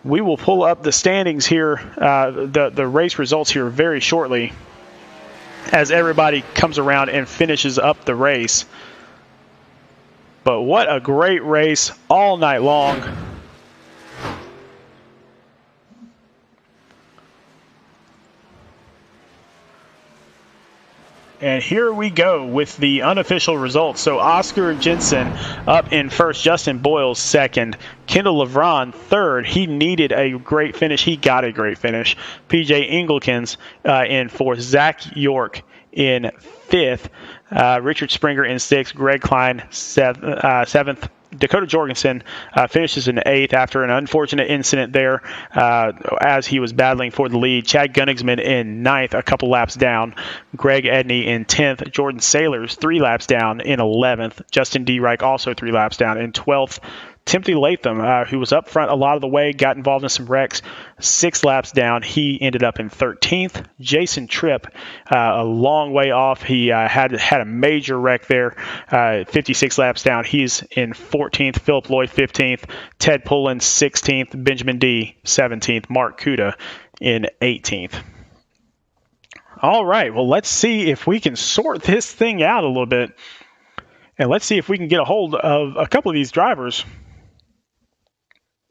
We will pull up the standings here, the race results here very shortly as everybody comes around and finishes up the race. But what a great race all night long. And here we go with the unofficial results. So Oscar Jensen up in first, Justin Boyles second, Kendall LeVron third. He needed a great finish. He got a great finish. PJ Engelkens in fourth, Zach York in fifth, Richard Springer in sixth, Greg Klein seventh. Dakota Jorgensen finishes in eighth after an unfortunate incident there as he was battling for the lead. Chad Gunnigsman in ninth, a couple laps down. Greg Edney in 10th. Jordan Sailors 3 laps down in 11th. Justin D. Reich also 3 laps down in 12th. Timothy Latham, who was up front a lot of the way, got involved in some wrecks. 6 laps down, he ended up in 13th. Jason Tripp, a long way off. He had a major wreck there. 56 laps down, he's in 14th. Philip Lloyd, 15th. Ted Pullen, 16th. Benjamin D, 17th. Mark Kuda in 18th. All right, well, let's see if we can sort this thing out a little bit. And let's see if we can get a hold of a couple of these drivers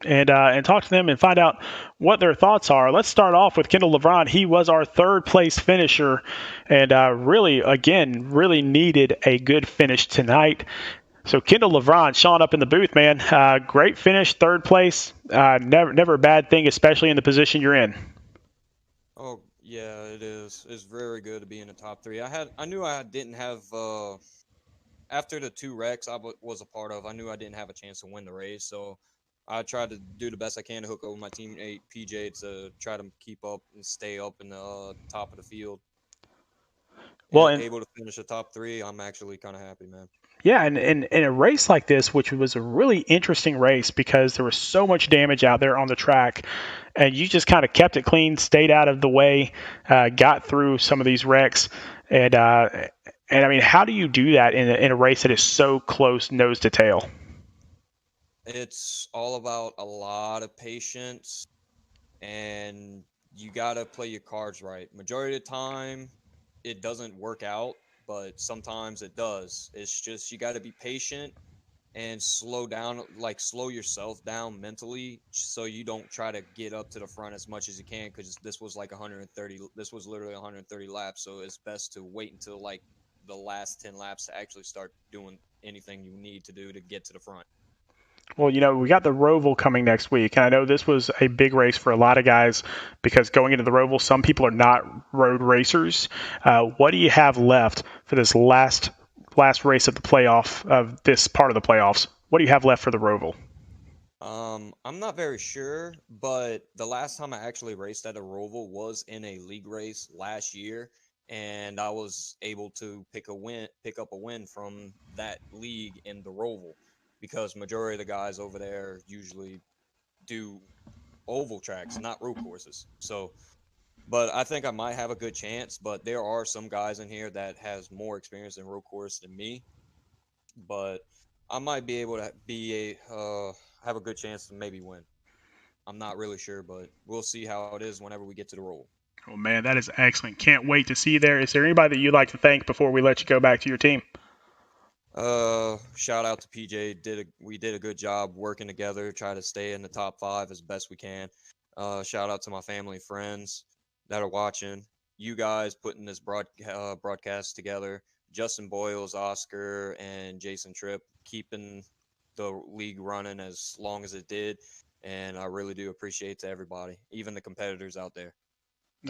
and talk to them and find out what their thoughts are. Let's start off with Kendall LeVron. He was our third place finisher and really needed a good finish tonight. So Kendall LeVron, Sean up in the booth, man. Great finish, third place. Never a bad thing, especially in the position you're in. Oh, Yeah, it is. It's very good to be in the top three. I knew I didn't have after the two wrecks was a part of. I knew I didn't have a chance to win the race, so I tried to do the best I can to hook over my teammate PJ to try to keep up and stay up in the top of the field. Well, And and able to finish the top three, I'm actually kind of happy, man. yeah, and in a race like this, which was a really interesting race because there was so much damage out there on the track, and you just kind of kept it clean, stayed out of the way, got through some of these wrecks, and I mean, how do you do that in a race that is so close nose to tail? It's all about a lot of patience, and you got to play your cards right. Majority of the time, it doesn't work out, but sometimes it does. It's just you got to be patient and slow down, like slow yourself down mentally so you don't try to get up to the front as much as you can, because this was like 130, this was literally 130 laps, so it's best to wait until like the last 10 laps to actually start doing anything you need to do to get to the front. Well, we got the Roval coming next week, and I know this was a big race for a lot of guys because going into the Roval, some people are not road racers. What do you have left for this last race of the playoff of this part of the playoffs? What do you have left for the Roval? I'm not very sure, but the last time I actually raced at a Roval was in a league race last year, and I was able to pick up a win from that league in the Roval, because majority of the guys over there usually do oval tracks, not road courses. So, but I think I might have a good chance. But there are some guys in here that has more experience in road course than me, but I might be able to have a good chance to maybe win. I'm not really sure, but we'll see how it is whenever we get to the roll. Oh, man, that is excellent. Can't wait to see you there. Is there anybody that you'd like to thank before we let you go back to your team? Shout out to PJ. We did a good job working together, try to stay in the top 5 as best we can. Shout out to my family, friends that are watching. You guys putting this broadcast together. Justin Boyles, Oscar, and Jason Tripp keeping the league running as long as it did. And I really do appreciate to everybody, even the competitors out there.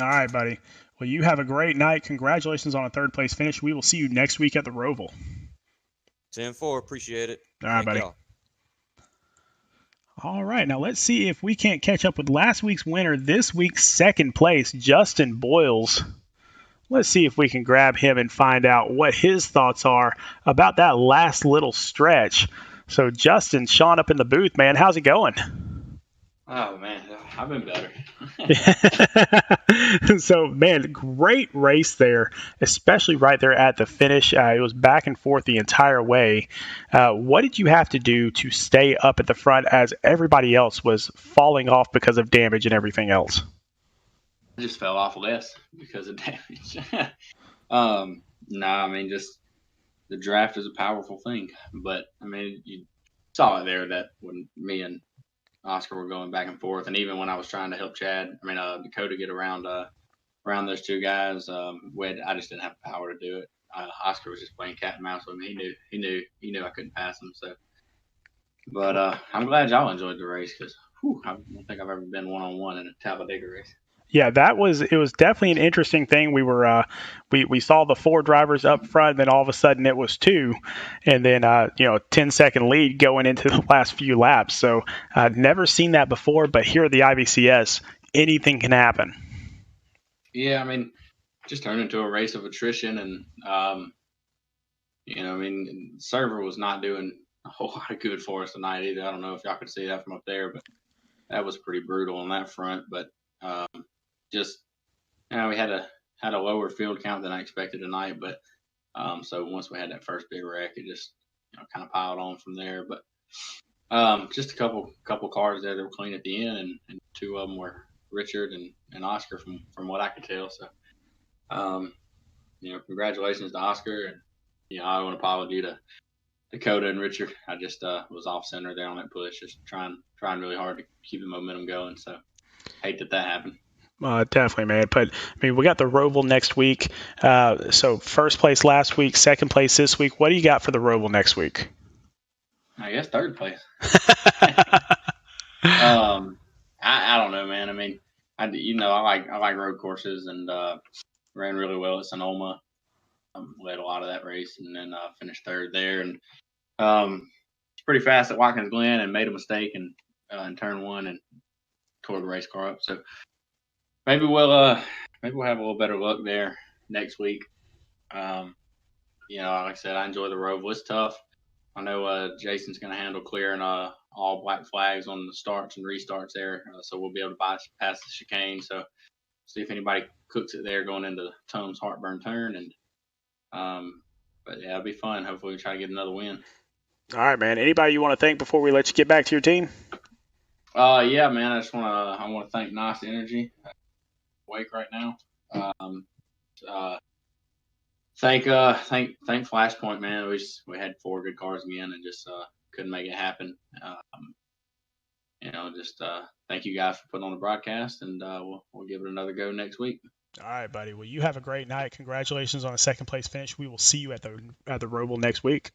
All right, buddy. Well, you have a great night. Congratulations on a third place finish. We will see you next week at the Roval. 10-4, appreciate it. All right, Thank buddy. y'all. All right, now let's see if we can't catch up with last week's winner, this week's second place, Justin Boyles. Let's see if we can grab him and find out what his thoughts are about that last little stretch. So, Justin, Sean up in the booth, man, how's it going? Oh, man, I've been better. So, man, great race there, especially right there at the finish. It was back and forth the entire way. What did you have to do to stay up at the front as everybody else was falling off because of damage and everything else? I just fell off less because of damage. No, I mean, just the draft is a powerful thing. But, I mean, you saw it there that when me and Oscar were going back and forth, and even when I was trying to help Dakota get around those two guys, I just didn't have the power to do it. Oscar was just playing cat and mouse with me. He knew I couldn't pass him. So, but I'm glad y'all enjoyed the race because I don't think I've ever been 1-on-1 in a Talladega race. Yeah, it was definitely an interesting thing. We were we saw the 4 drivers up front, and then all of a sudden it was 2, and then 10-second lead going into the last few laps. So never seen that before, but here at the IVCS, anything can happen. Yeah, I mean, just turned into a race of attrition, and the server was not doing a whole lot of good for us tonight either. I don't know if y'all could see that from up there, but that was pretty brutal on that front. But we had a lower field count than I expected tonight, but so once we had that first big wreck, it just kind of piled on from there. But just a couple cars there that were clean at the end, and 2 of them were Richard and Oscar from what I could tell. So congratulations to Oscar, and I want to apologize to Dakota and Richard. I just was off center there on that push, just trying really hard to keep the momentum going. So hate that happened. Definitely, man. But, I mean, we got the Roval next week. So first place last week, second place this week. What do you got for the Roval next week? I guess third place. I don't know, man. I mean, I like road courses, and ran really well at Sonoma. Led a lot of that race, and then finished third there, and pretty fast at Watkins Glen, and made a mistake in turn one and tore the race car up. So maybe we'll have a little better luck there next week. Like I said, I enjoy the Roval. It's tough. I know Jason's going to handle clearing all black flags on the starts and restarts there, so we'll be able to pass the chicane. So see if anybody cooks it there going into Tom's heartburn turn, and but yeah, it'll be fun. Hopefully, we try to get another win. All right, man. Anybody you want to thank before we let you get back to your team? Yeah, man. I want to thank Nice Energy. Wake right now. Thank Flashpoint, man. We had 4 good cars again and just couldn't make it happen. Thank you guys for putting on the broadcast, and we'll give it another go next week. All right, buddy. Well, you have a great night. Congratulations on a second place finish. We will see you at the Roval next week.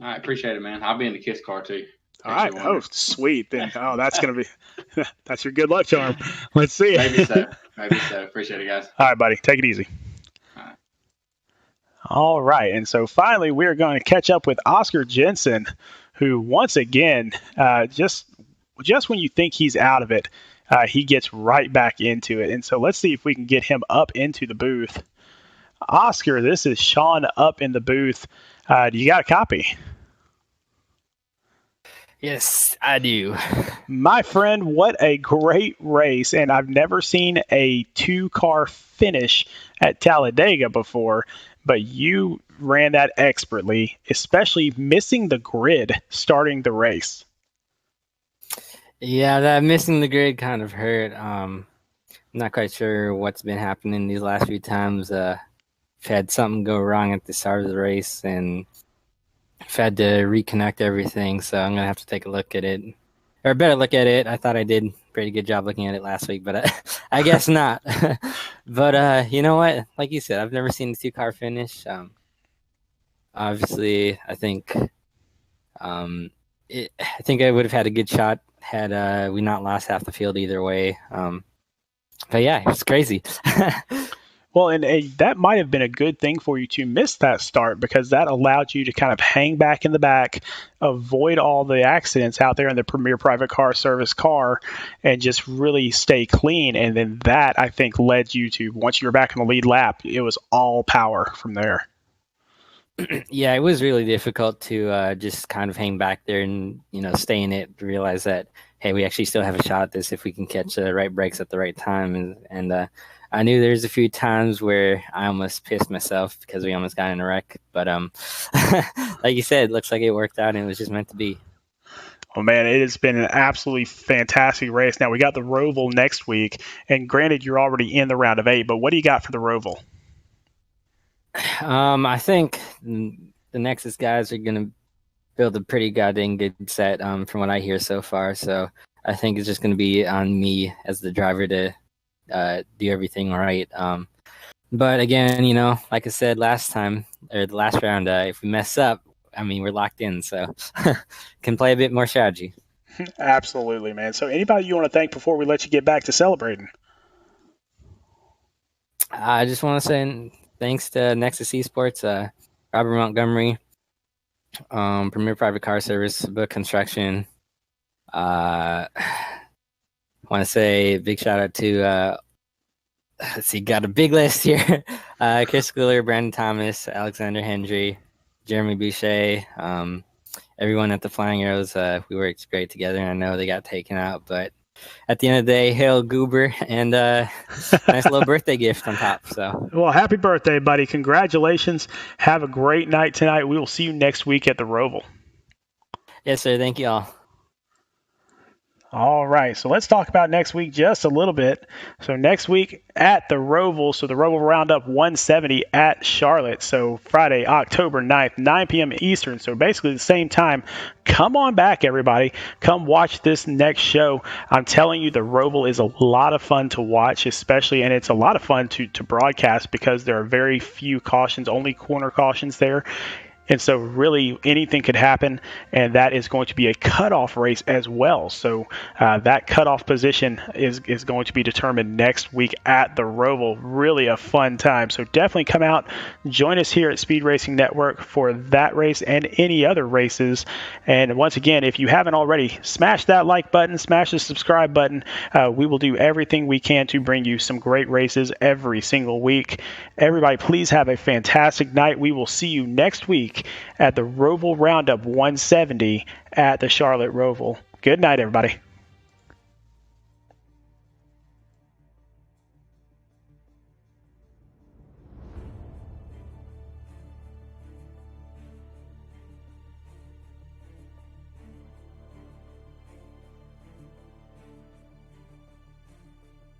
All right, appreciate it, man. I'll be in the KISS car too. All right. Oh, sweet. Then that's gonna be that's your good luck charm. Let's see. Maybe so. Appreciate it, guys. All right, buddy. Take it easy. All right. And so finally, we're going to catch up with Oscar Jensen, who once again, just when you think he's out of it, he gets right back into it. And so let's see if we can get him up into the booth. Oscar, this is Sean up in the booth. Do you got a copy? Yes, I do. My friend, what a great race. And I've never seen a 2-car finish at Talladega before, but you ran that expertly, especially missing the grid starting the race. Yeah, that missing the grid kind of hurt. I'm not quite sure what's been happening these last few times. I've had something go wrong at the start of the race, and I've had to reconnect everything, so I'm going to have to take a look at it. Or better look at it. I thought I did a pretty good job looking at it last week, but I guess not. But you know what? Like you said, I've never seen a 2-car finish. Obviously, I think I would have had a good shot had we not lost half the field either way. But yeah, it's crazy. Well, and that might have been a good thing for you to miss that start, because that allowed you to kind of hang back in the back, avoid all the accidents out there in the Premier Private Car Service car, and just really stay clean. And then that, I think, led you to, once you were back in the lead lap, it was all power from there. Yeah, it was really difficult to just kind of hang back there and, stay in it, realize that, hey, we actually still have a shot at this if we can catch the right brakes at the right time. And I knew there's a few times where I almost pissed myself because we almost got in a wreck. But like you said, it looks like it worked out and it was just meant to be. Oh, man, it has been an absolutely fantastic race. Now, we got the Roval next week, and granted, you're already in the round of 8, but what do you got for the Roval? I think the Nexus guys are going to build a pretty goddamn good set from what I hear so far. So I think it's just going to be on me as the driver to do everything right. But again, like I said last time, or the last round, if we mess up, we're locked in. So can play a bit more strategy. Absolutely, man. So anybody you want to thank before we let you get back to celebrating? I just want to say thanks to Nexus Esports, Robert Montgomery, Premier Private Car Service, Book Construction. I want to say a big shout out to, got a big list here. Chris Schooler, Brandon Thomas, Alexander Hendry, Jeremy Boucher, everyone at the Flying Arrows. We worked great together, and I know they got taken out, but at the end of the day, hail Goober, and nice little birthday gift on top. So, well, happy birthday, buddy. Congratulations. Have a great night tonight. We will see you next week at the Roval. Yes, sir. Thank you all. All right, so let's talk about next week just a little bit. So next week at the Roval, so the Roval Roundup 170 at Charlotte. So Friday, October 9th, 9 p.m. Eastern. So basically the same time. Come on back, everybody. Come watch this next show. I'm telling you, the Roval is a lot of fun to watch, especially, and it's a lot of fun to broadcast because there are very few cautions, only corner cautions there. And so really anything could happen, and that is going to be a cutoff race as well. So that cutoff position is going to be determined next week at the Roval. Really a fun time. So definitely come out, join us here at Speed Racing Network for that race and any other races. And once again, if you haven't already, smash that like button, smash the subscribe button. We will do everything we can to bring you some great races every single week. Everybody, please have a fantastic night. We will see you next week at the Roval Roundup 170 at the Charlotte Roval. Good night, everybody.